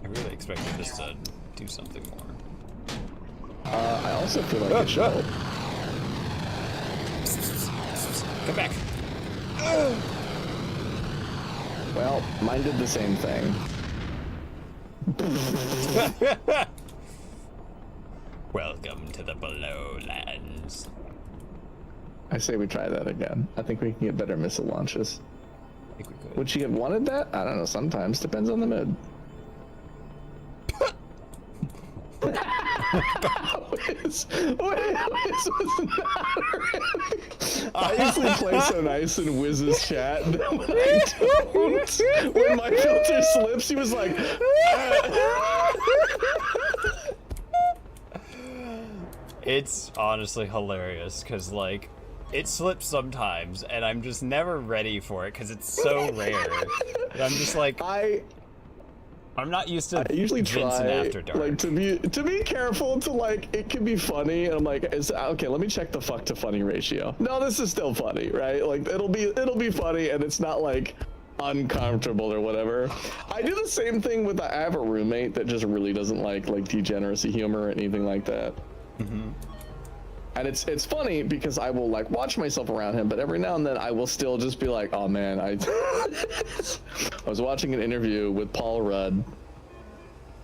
I really expected this to do something more. I also feel like it should. Come back. Well, mine did the same thing. Welcome to the Belowlands. I say we try that again. I think we can get better missile launches. I think we could. Would she have wanted that? I don't know, sometimes. Depends on the mood. I usually play so nice in Wiz's chat that when I don't, when my filter slips, he was like, It's honestly hilarious because like it slips sometimes and I'm just never ready for it because it's so rare. And I'm just like, I'm not used to I usually Vincent try after dark. like to be careful to like it can be funny and I'm like okay, let me check the fuck to funny ratio. No, this is still funny, right? Like it'll be funny and it's not like uncomfortable or whatever. I do the same thing with I have a roommate that just really doesn't like degeneracy humor or anything like that. Mm-hmm. And it's funny because I will like watch myself around him, but every now and then I will still just be like, oh man, I was watching an interview with Paul Rudd,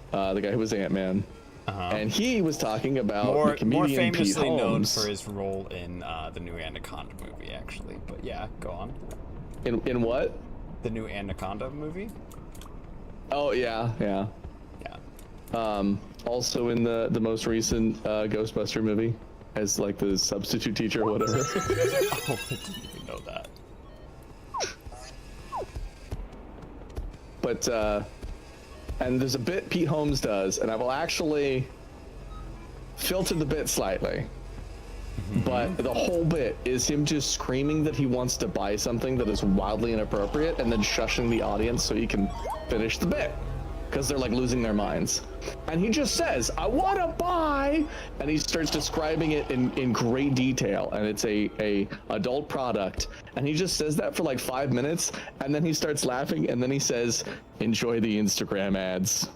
the guy who was Ant-Man, and he was talking about the comedian more famously Pete known Holmes. for his role in the new Anaconda movie, actually. But yeah, go on. In what? The new Anaconda movie? Oh yeah. Yeah. Also in the most recent Ghostbuster movie as like the substitute teacher or whatever. Oh, I didn't even know that. But and there's a bit Pete Holmes does, and I will actually filter the bit slightly. But the whole bit is him just screaming that he wants to buy something that is wildly inappropriate and then shushing the audience so he can finish the bit. Because they're like losing their minds. And he just says, I want to buy, and he starts describing it in great detail, and it's a adult product, and he just says that for like 5 minutes, and then he starts laughing, and then he says, enjoy the Instagram ads.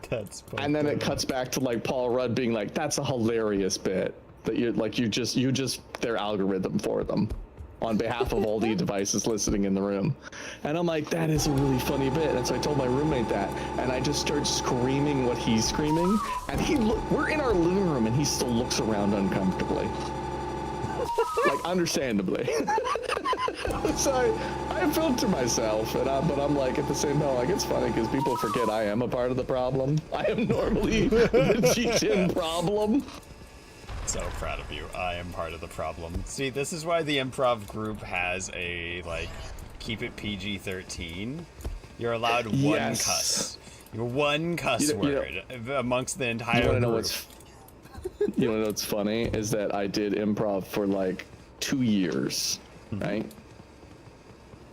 That's funny. And then it cuts back to like Paul Rudd being like, that's a hilarious bit that you just their algorithm for them on behalf of all the devices listening in the room. And I'm like, that is a really funny bit. And so I told my roommate that, and I just start screaming what he's screaming, and we're in our living room and he still looks around uncomfortably. Like, understandably. So I filter myself, but I'm like, at the same time, like, it's funny because people forget I am a part of the problem. I am normally the G-Gen problem. So proud of you. I am part of the problem. See, this is why the improv group has a, like, keep it PG-13. You're allowed one cuss. You're one cuss word amongst the entire group. You wanna know what's funny? Is that I did improv for, like, 2 years, right?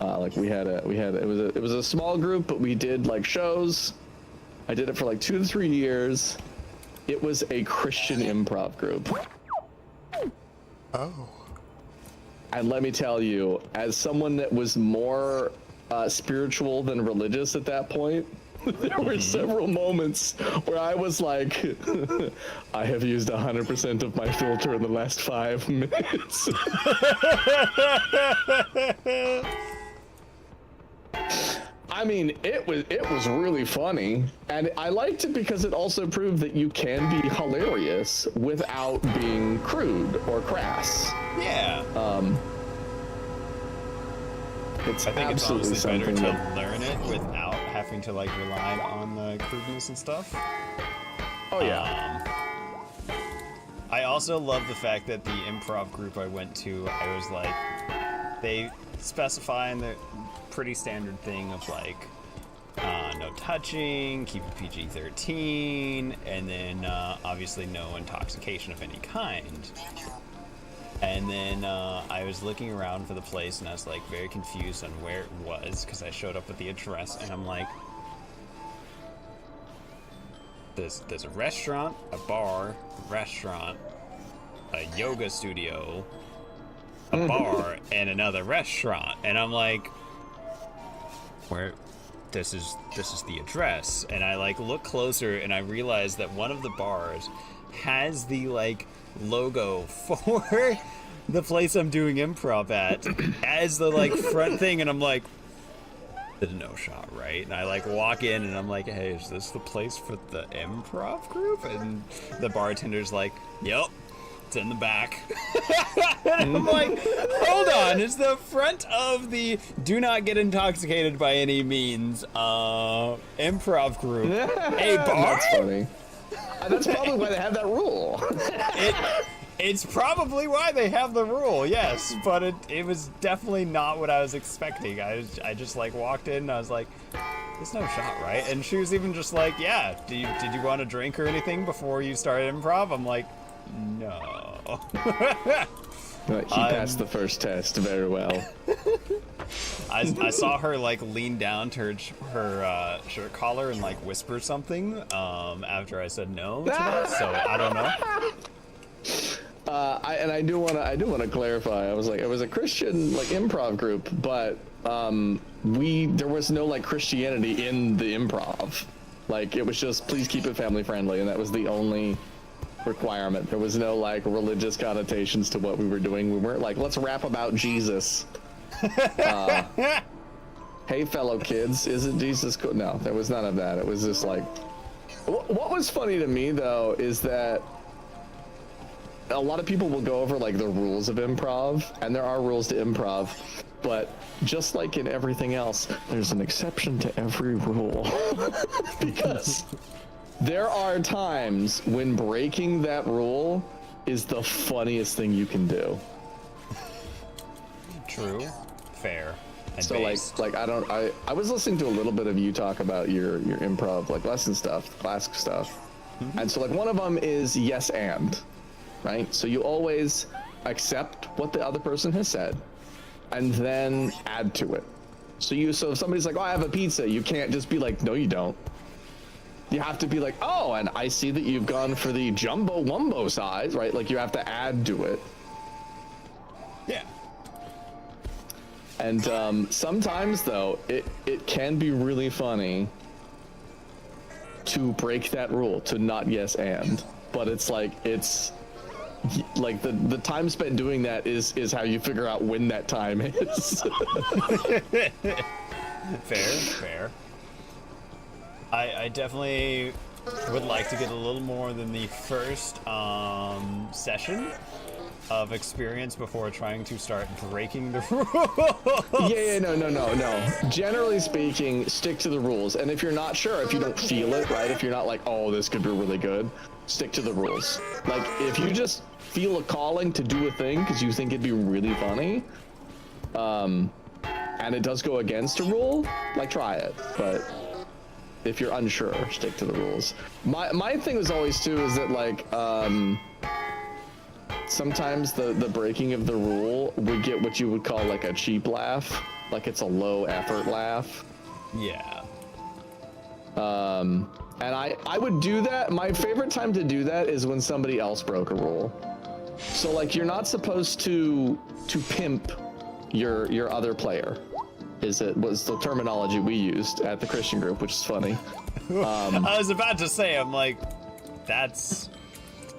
Like, it was a small group, but we did, like, shows. I did it for, like, 2 to 3 years. It was a Christian improv group. Oh. And let me tell you, as someone that was more spiritual than religious at that point, there were several moments where I was like, I have used 100% of my filter in the last 5 minutes. I mean, it was really funny, and I liked it because it also proved that you can be hilarious without being crude or crass. Yeah. It's I think it's honestly better something to that- learn it without having to like rely on the crudeness and stuff. Oh yeah. I also love the fact that the improv group I went to, I was like, they specify in the pretty standard thing of like, no touching, keep it PG-13, and then obviously no intoxication of any kind. And then I was looking around for the place, and I was like very confused on where it was because I showed up with the address, and I'm like, there's a restaurant, a bar, restaurant, a yoga studio, a bar, and another restaurant, and I'm like, where? This is the address, and I like look closer, and I realize that one of the bars has the like logo for the place I'm doing improv at as the like front thing, and I'm like, there's no shot, right? And I like walk in, and I'm like, hey, is this the place for the improv group? And the bartender's like, yep, it's in the back. And I'm like, hold on, is the front of the do not get intoxicated by any means improv group a bar? That's funny. That's probably why they have that rule. It's probably why they have the rule, yes, but it was definitely not what I was expecting. I just like walked in, and I was like, there's no shot, right? And she was even just like, yeah, did you want a drink or anything before you started improv? I'm like, no. He passed the first test very well. I saw her like lean down to her shirt collar and like whisper something after I said no to that, so I don't know. I do want to clarify. I was like, it was a Christian like improv group, but there was no like Christianity in the improv. Like it was just please keep it family friendly, and that was the only requirement. There was no like religious connotations to what we were doing. We weren't like, let's rap about Jesus. Hey fellow kids, isn't Jesus cool? No, there was none of that. It was just like, what was funny to me though is that a lot of people will go over like the rules of improv, and there are rules to improv, but just like in everything else, there's an exception to every rule. Because there are times when breaking that rule is the funniest thing you can do. True, fair, and So based. like I was listening to a little bit of you talk about your improv like lesson stuff, class stuff. And so like one of them is yes and, right? So you always accept what the other person has said and then add to it. So if somebody's like, oh, I have a pizza, you can't just be like, no, you don't. You have to be like, oh, and I see that you've gone for the jumbo wumbo size, right? Like you have to add to it. Yeah. And sometimes though, it can be really funny to break that rule, to not yes and. But it's like the time spent doing that is how you figure out when that time is. Fair. I definitely would like to get a little more than the first session of experience before trying to start breaking the rules. Yeah, no. Generally speaking, stick to the rules. And if you're not sure, if you don't feel it, right? If you're not like, oh, this could be really good, stick to the rules. Like, if you just feel a calling to do a thing because you think it'd be really funny, and it does go against a rule, like, try it. But if you're unsure, stick to the rules. My thing was always too is that like sometimes the breaking of the rule would get what you would call like a cheap laugh, like it's a low effort laugh. Yeah. And I would do that. My favorite time to do that is when somebody else broke a rule. So like you're not supposed to pimp your other player. was the terminology we used at the Christian group, which is funny. I was about to say, I'm like, that's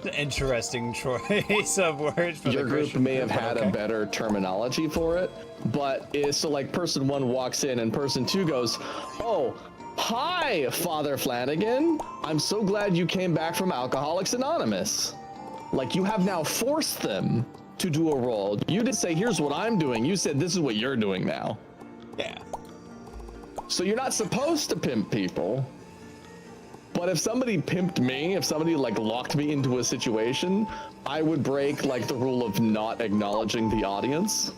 an interesting choice of words for your the group Christian may have group, had okay. a better terminology for it, but so like person 1 walks in and person 2 goes, "Oh, hi, Father Flanagan. I'm so glad you came back from Alcoholics Anonymous." Like, you have now forced them to do a role. You didn't say, "Here's what I'm doing." You said, "This is what you're doing now." Yeah. So you're not supposed to pimp people. But if somebody pimped me, if somebody like locked me into a situation, I would break like the rule of not acknowledging the audience,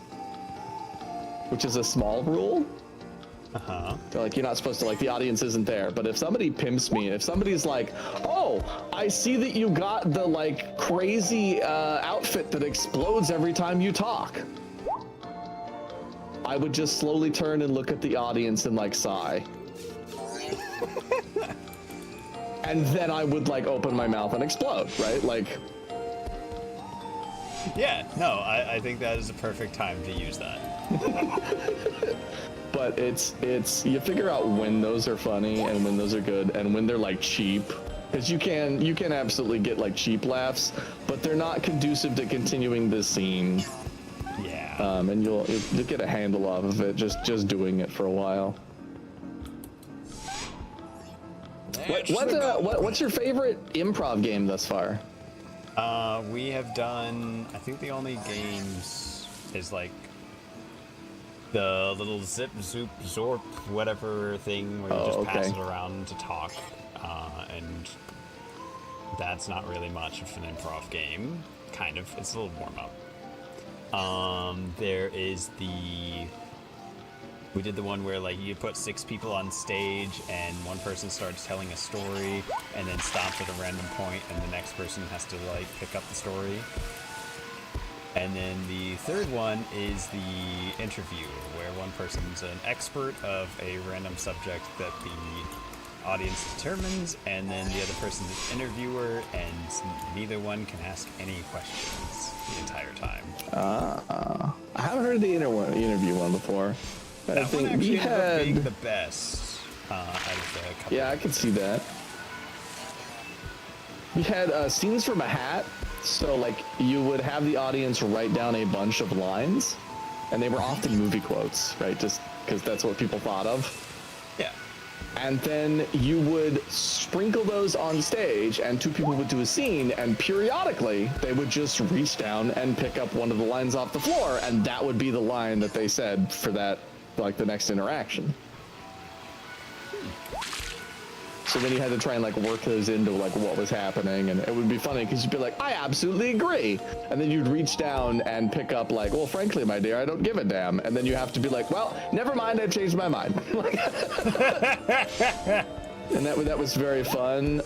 which is a small rule. So, like, you're not supposed to, like, the audience isn't there. But if somebody pimps me, if somebody's like, "Oh, I see that you got the like crazy outfit that explodes every time you talk," I would just slowly turn and look at the audience and like sigh. And then I would like open my mouth and explode, right? Like, Yeah, no, I think that is a perfect time to use that. but it's you figure out when those are funny and when those are good and when they're like cheap, because you can absolutely get like cheap laughs, but they're not conducive to continuing the scene. Yeah. And you'll get a handle off of it just doing it for a while. What's your favorite improv game thus far? We have done, I think the only games is like the little zip, zoop, zorp, whatever thing where you just pass it around to talk. And that's not really much of an improv game. Kind of, it's a little warm up. There is we did the one where like you put 6 people on stage and one person starts telling a story and then stops at a random point and the next person has to like pick up the story. And then the third one is the interview, where one person's an expert of a random subject that the audience determines, and then the other person is an interviewer, and neither one can ask any questions the entire time. I haven't heard the interview one before. That I think one actually we ended up had being the best out of the couple. Yeah, I can see that. We had scenes from a hat, so like you would have the audience write down a bunch of lines, and they were often movie quotes, right? Just because that's what people thought of. Yeah. And then you would sprinkle those on stage, and 2 people would do a scene, and periodically they would just reach down and pick up one of the lines off the floor, and that would be the line that they said for that, like, the next interaction. So then you had to try and like work those into like what was happening, and it would be funny because you'd be like, "I absolutely agree," and then you'd reach down and pick up like, "Well, frankly, my dear, I don't give a damn," and then you have to be like, "Well, never mind, I've changed my mind." And that was very fun.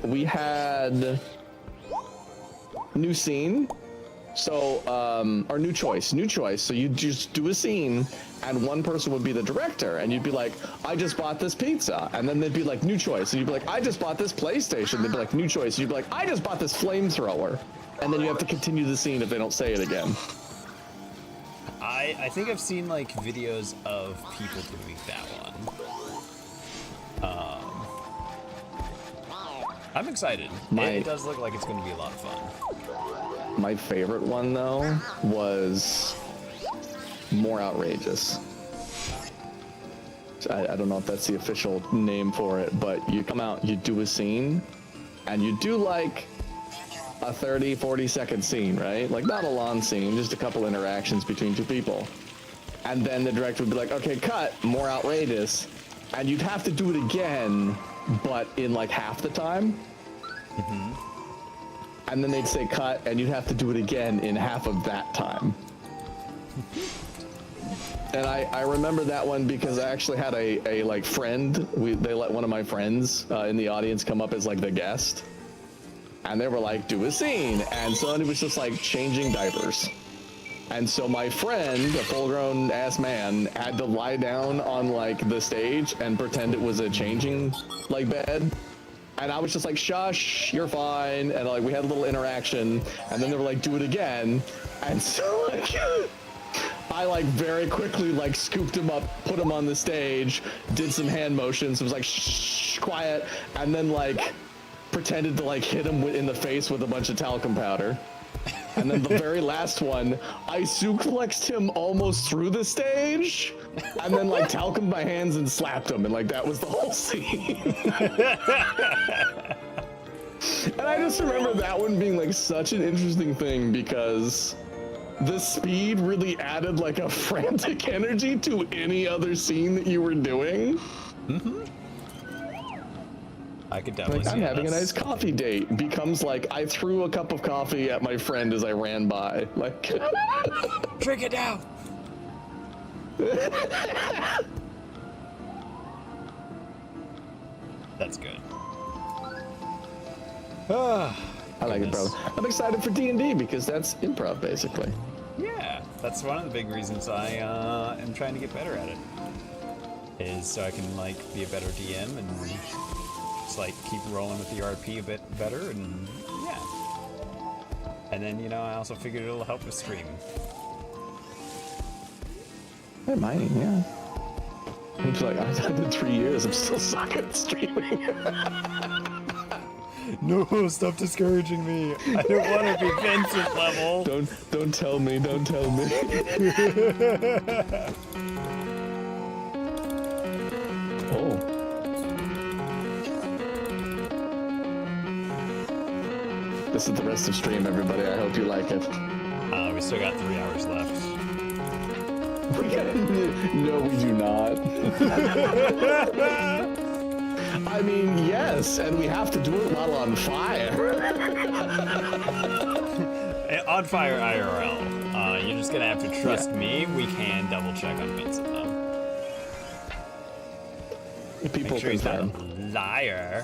We had new scene, so or new choice. So you just do a scene, and one person would be the director, and you'd be like, "I just bought this pizza," and then they'd be like, "New choice," and you'd be like, "I just bought this PlayStation." They'd be like, "New choice," and you'd be like, "I just bought this flamethrower," and then you have to continue the scene if they don't say it again. I think I've seen like videos of people doing that one. I'm excited. It does look like it's going to be a lot of fun. My favorite one though was More Outrageous. I don't know if that's the official name for it, but you come out, you do a scene, and you do like a 30-40 second scene, right? Like not a long scene, just a couple interactions between 2 people. And then the director would be like, "Okay, cut, more outrageous." And you'd have to do it again, but in like half the time. And then they'd say cut, and you'd have to do it again in half of that time. And I remember that one because I actually had a like friend. They let one of my friends in the audience come up as like the guest, and they were like, "Do a scene," and so it was just like changing diapers. And so my friend, a full-grown ass man, had to lie down on like the stage and pretend it was a changing like bed. And I was just like, "Shush, you're fine." And like we had a little interaction, and then they were like, "Do it again." And so like I like very quickly like scooped him up, put him on the stage, did some hand motions, was like shh, quiet, and then like pretended to like hit him in the face with a bunch of talcum powder. And then the very last one, I suplexed him almost through the stage, and then like talcumed my hands and slapped him, and like that was the whole scene. And I just remember that one being like such an interesting thing because the speed really added like a frantic energy to any other scene that you were doing. Mm-hmm. I could definitely like see I'm having a this. nice coffee date becomes like I threw a cup of coffee at my friend as I ran by. Like Drink it down. That's good. I like it, bro. I'm excited for D&D because that's improv basically. Yeah, that's one of the big reasons I am trying to get better at it. Is so I can like be a better DM and just like keep rolling with the RP a bit better and yeah. And then I also figured it'll help with stream. It might, yeah. I'm just like I've done 3 years. I'm still sucking at streaming. No, stop discouraging me. I don't want to be Vincent level. Don't tell me. Don't tell me. Oh. This is the rest of stream, everybody. I hope you like it. We still got 3 hours left. No, we do not. I mean, yes, and we have to do it while on fire. On fire IRL. You're just gonna have to trust me. We can double check on Vincent though. People Make sure he's not confirm. a liar.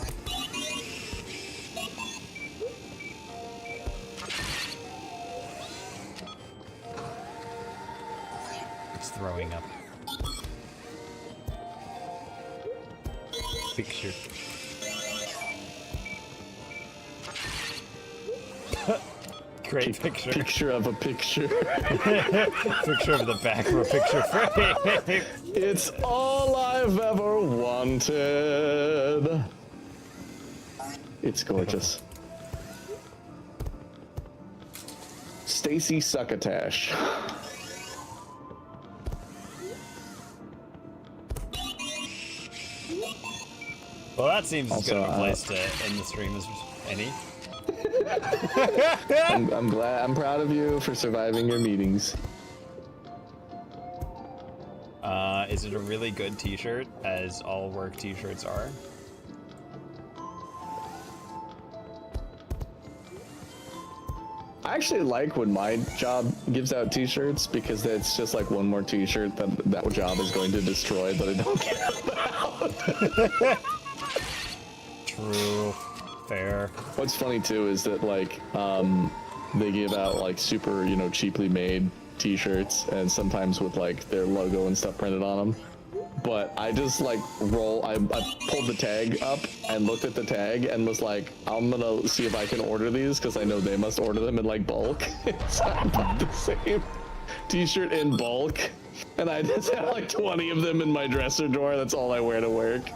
It's throwing up. Picture. Great picture. Picture of a picture. Picture of the back of a picture frame. It's all I've ever wanted. It's gorgeous. Stacy Succotash. Well, that seems as good of a Also, place to end the stream as any. I'm glad. I'm proud of you for surviving your meetings. Is it a really good t-shirt, as all work t-shirts are? I actually like when my job gives out t-shirts because it's just like one more t-shirt that job is going to destroy that I don't care about. True. Fair. What's funny too is that like they give out like super cheaply made t-shirts and sometimes with like their logo and stuff printed on them, but I just like I pulled the tag up and looked at the tag and was like, I'm gonna see if I can order these because I know they must order them in like bulk. So I bought the same t-shirt in bulk and I just have like 20 of them in my dresser drawer. That's all I wear to work.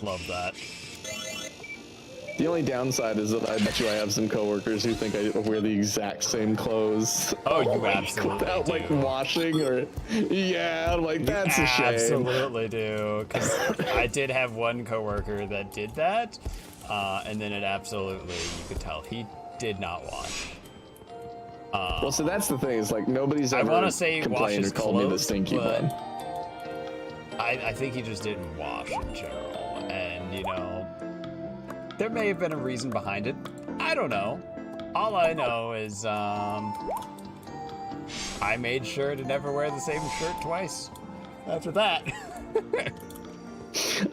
Love that. The only downside is that I bet you I have some coworkers who think I wear the exact same clothes. Oh, you absolutely without like do. washing or I'm like that's a shame. Absolutely do. Because I did have one coworker that did that, and then it absolutely, you could tell he did not wash. Well, so that's the thing is like nobody's I ever want to say complained or washes called me the clothes, stinky but one. I think he just didn't wash in general, and there may have been a reason behind it. I don't know. All I know is I made sure to never wear the same shirt twice after that.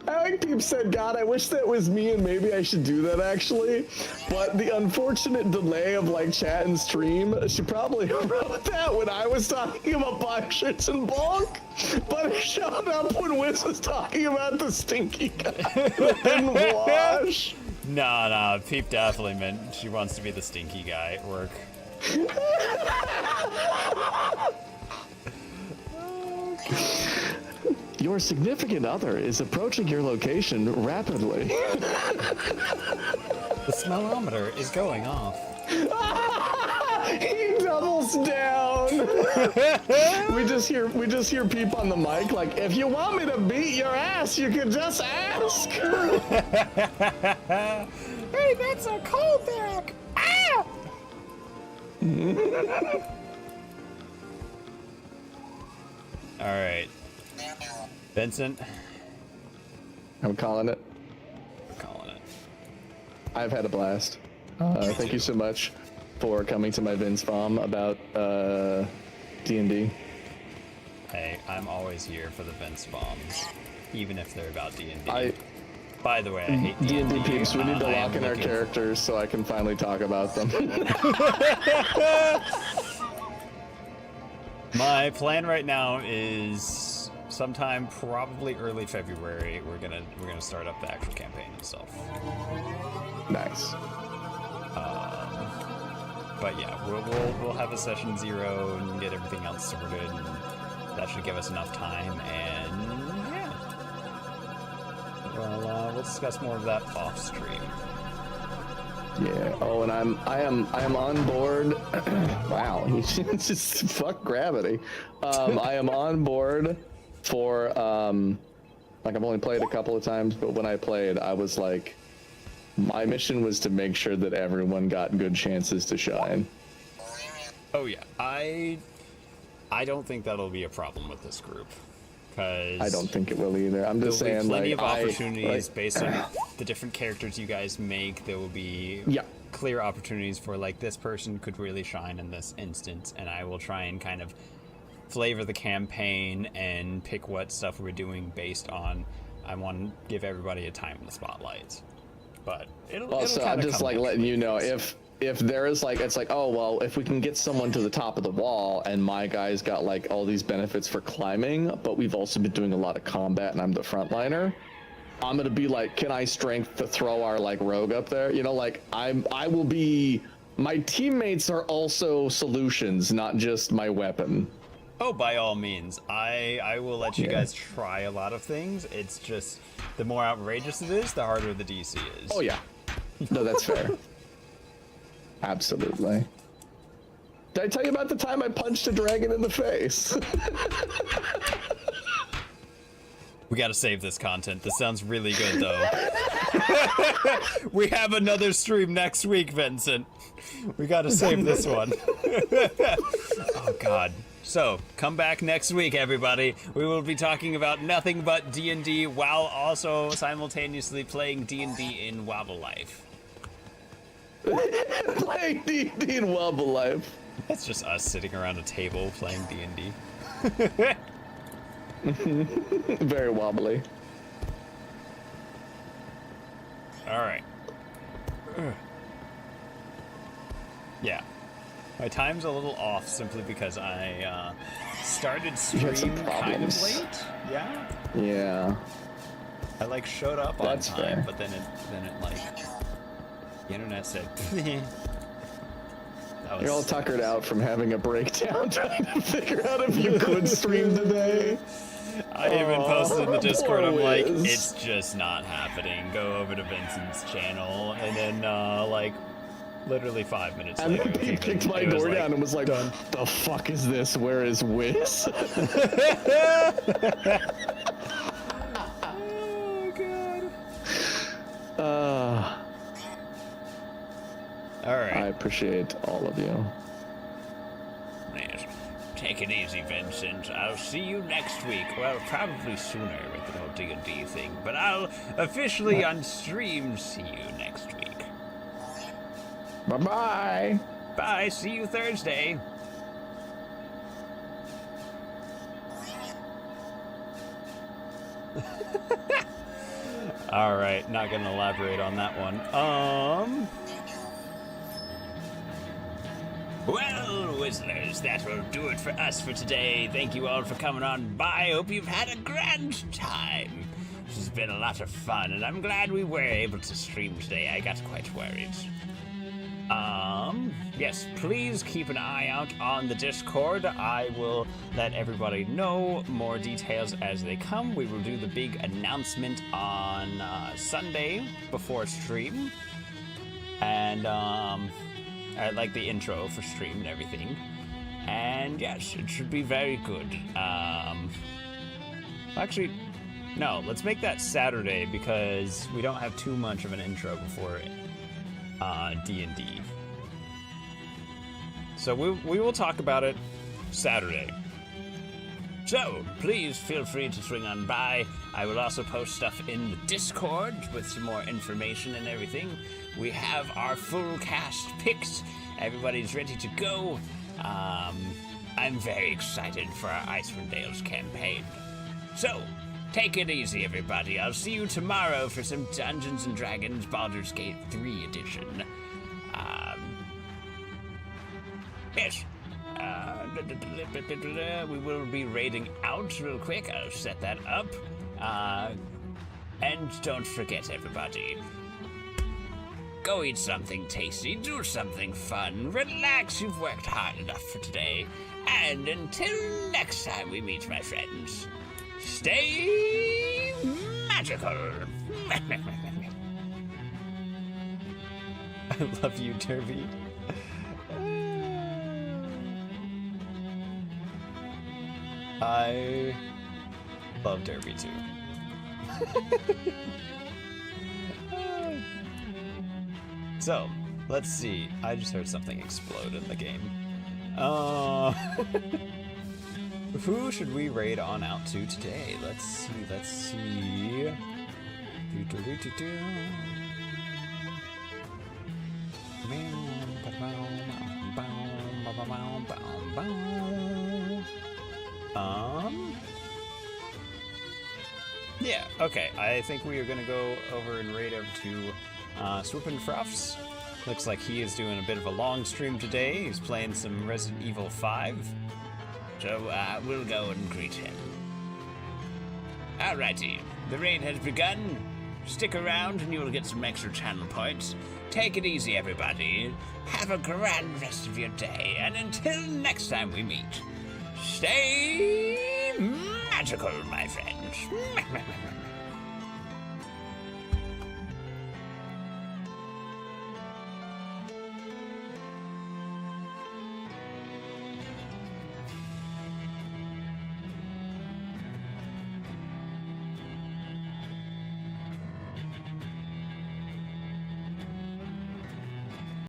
I like people said, God, I wish that was me and maybe I should do that actually. But the unfortunate delay of like chat and stream, she probably wrote that when I was talking about buying shirts in bulk. But it showed up when Wiz was talking about the stinky guy that didn't wash. No, Peep definitely meant she wants to be the stinky guy at work. Your significant other is approaching your location rapidly. The smellometer is going off. He doubles down. we just hear peep on the mic like, if you want me to beat your ass, you can just ask. Hey, that's a callback. Ah! All right, Vincent. I'm calling it. We're calling it. I've had a blast. Thank you so much for coming to my Vince Vom about D&D. Hey, I'm always here for the Vince bombs, even if they're about D&D. I By the way, I hate D&D peeps. We need to I lock am in our looking- characters so I can finally talk about them. My plan right now is sometime probably early February. We're gonna start up the actual campaign itself. Nice. But yeah, we'll have a session 0 and get everything else sorted, and that should give us enough time. And yeah, we'll discuss more of that off stream. Yeah. Oh, and I am on board. Wow. He's just fuck gravity. I am on board for like I've only played a couple of times, but when I played, I was like, my mission was to make sure that everyone got good chances to shine. Oh yeah, I don't think that'll be a problem with this group, because I don't think it will either. I'm just there'll be saying, plenty like, of opportunities based on the different characters you guys make. There will be Yeah. clear opportunities for like this person could really shine in this instance, and I will try and kind of flavor the campaign and pick what stuff we're doing based on. I want to give everybody a time in the spotlight, but it'll Also, kinda I'm just come like letting naturally you know, for us. if there is like, it's like, oh well, if we can get someone to the top of the wall and my guy's got like all these benefits for climbing, but we've also been doing a lot of combat and I'm the frontliner, I'm gonna be like, can I strength to throw our like rogue up there? You know, like I will be. My teammates are also solutions, not just my weapon. Oh, by all means, I will let you guys try a lot of things. It's just the more outrageous it is, the harder the DC is. Oh yeah, no, that's fair. Absolutely. Did I tell you about the time I punched a dragon in the face? We gotta save this content. This sounds really good, though. We have another stream next week, Vincent. We gotta save this one. Oh, God. So, come back next week, everybody. We will be talking about nothing but D&D while also simultaneously playing D&D in Wobbly Life. Playing D&D in Wobble Life. That's just us sitting around a table playing D&D. Very wobbly. All right. Yeah. My time's a little off simply because I started had stream some kind of problems. late. Yeah. Yeah. I like showed up on That's time, fair. but then it like the internet said that was You're all tuckered out from having a breakdown trying to figure out if you could stream today. I even posted in the Discord, I'm like, Wiz. it's just not happening. Go over to Vincent's channel, and then like literally 5 minutes And later, then it he was kicked even- my it was door like, down and was like, the fuck is this? Where is Wiz? oh god. All right. I appreciate all of you. Yes. Take it easy, Vincent. I'll see you next week. Well, probably sooner with the whole D&D thing, but I'll officially on stream see you next week. Bye-bye. Bye. See you Thursday. All right. Not gonna elaborate on that one. Well, Wizards, that will do it for us for today. Thank you all for coming on by. Hope you've had a grand time. This has been a lot of fun, and I'm glad we were able to stream today. I got quite worried. Yes, please keep an eye out on the Discord. I will let everybody know more details as they come. We will do the big announcement on Sunday before stream. And, I like the intro for stream and everything. And yes, it should be very good. Actually, no, let's make that Saturday because we don't have too much of an intro before D&D. So we will talk about it Saturday. So, please feel free to swing on by. I will also post stuff in the Discord with some more information and everything. We have our full cast picked. Everybody's ready to go. I'm very excited for our Icewind Dale's campaign. So, take it easy, everybody. I'll see you tomorrow for some Dungeons & Dragons Baldur's Gate 3 edition. Yes. We will be raiding out real quick. I'll set that up. And don't forget, everybody. Go eat something tasty, do something fun, relax, you've worked hard enough for today. And until next time we meet, my friends, stay magical. I love you, Derby. I love Derby too. So, let's see. I just heard something explode in the game. Who should we raid on out to today? Let's see. Yeah, okay. I think we are gonna go over and raid over to Swippenfruffs. Looks like he is doing a bit of a long stream today. He's playing some Resident Evil 5. So, we'll go and greet him. Alrighty, the raid has begun. Stick around and you will get some extra channel points. Take it easy, everybody. Have a grand rest of your day, and until next time we meet, stay magical, my friends.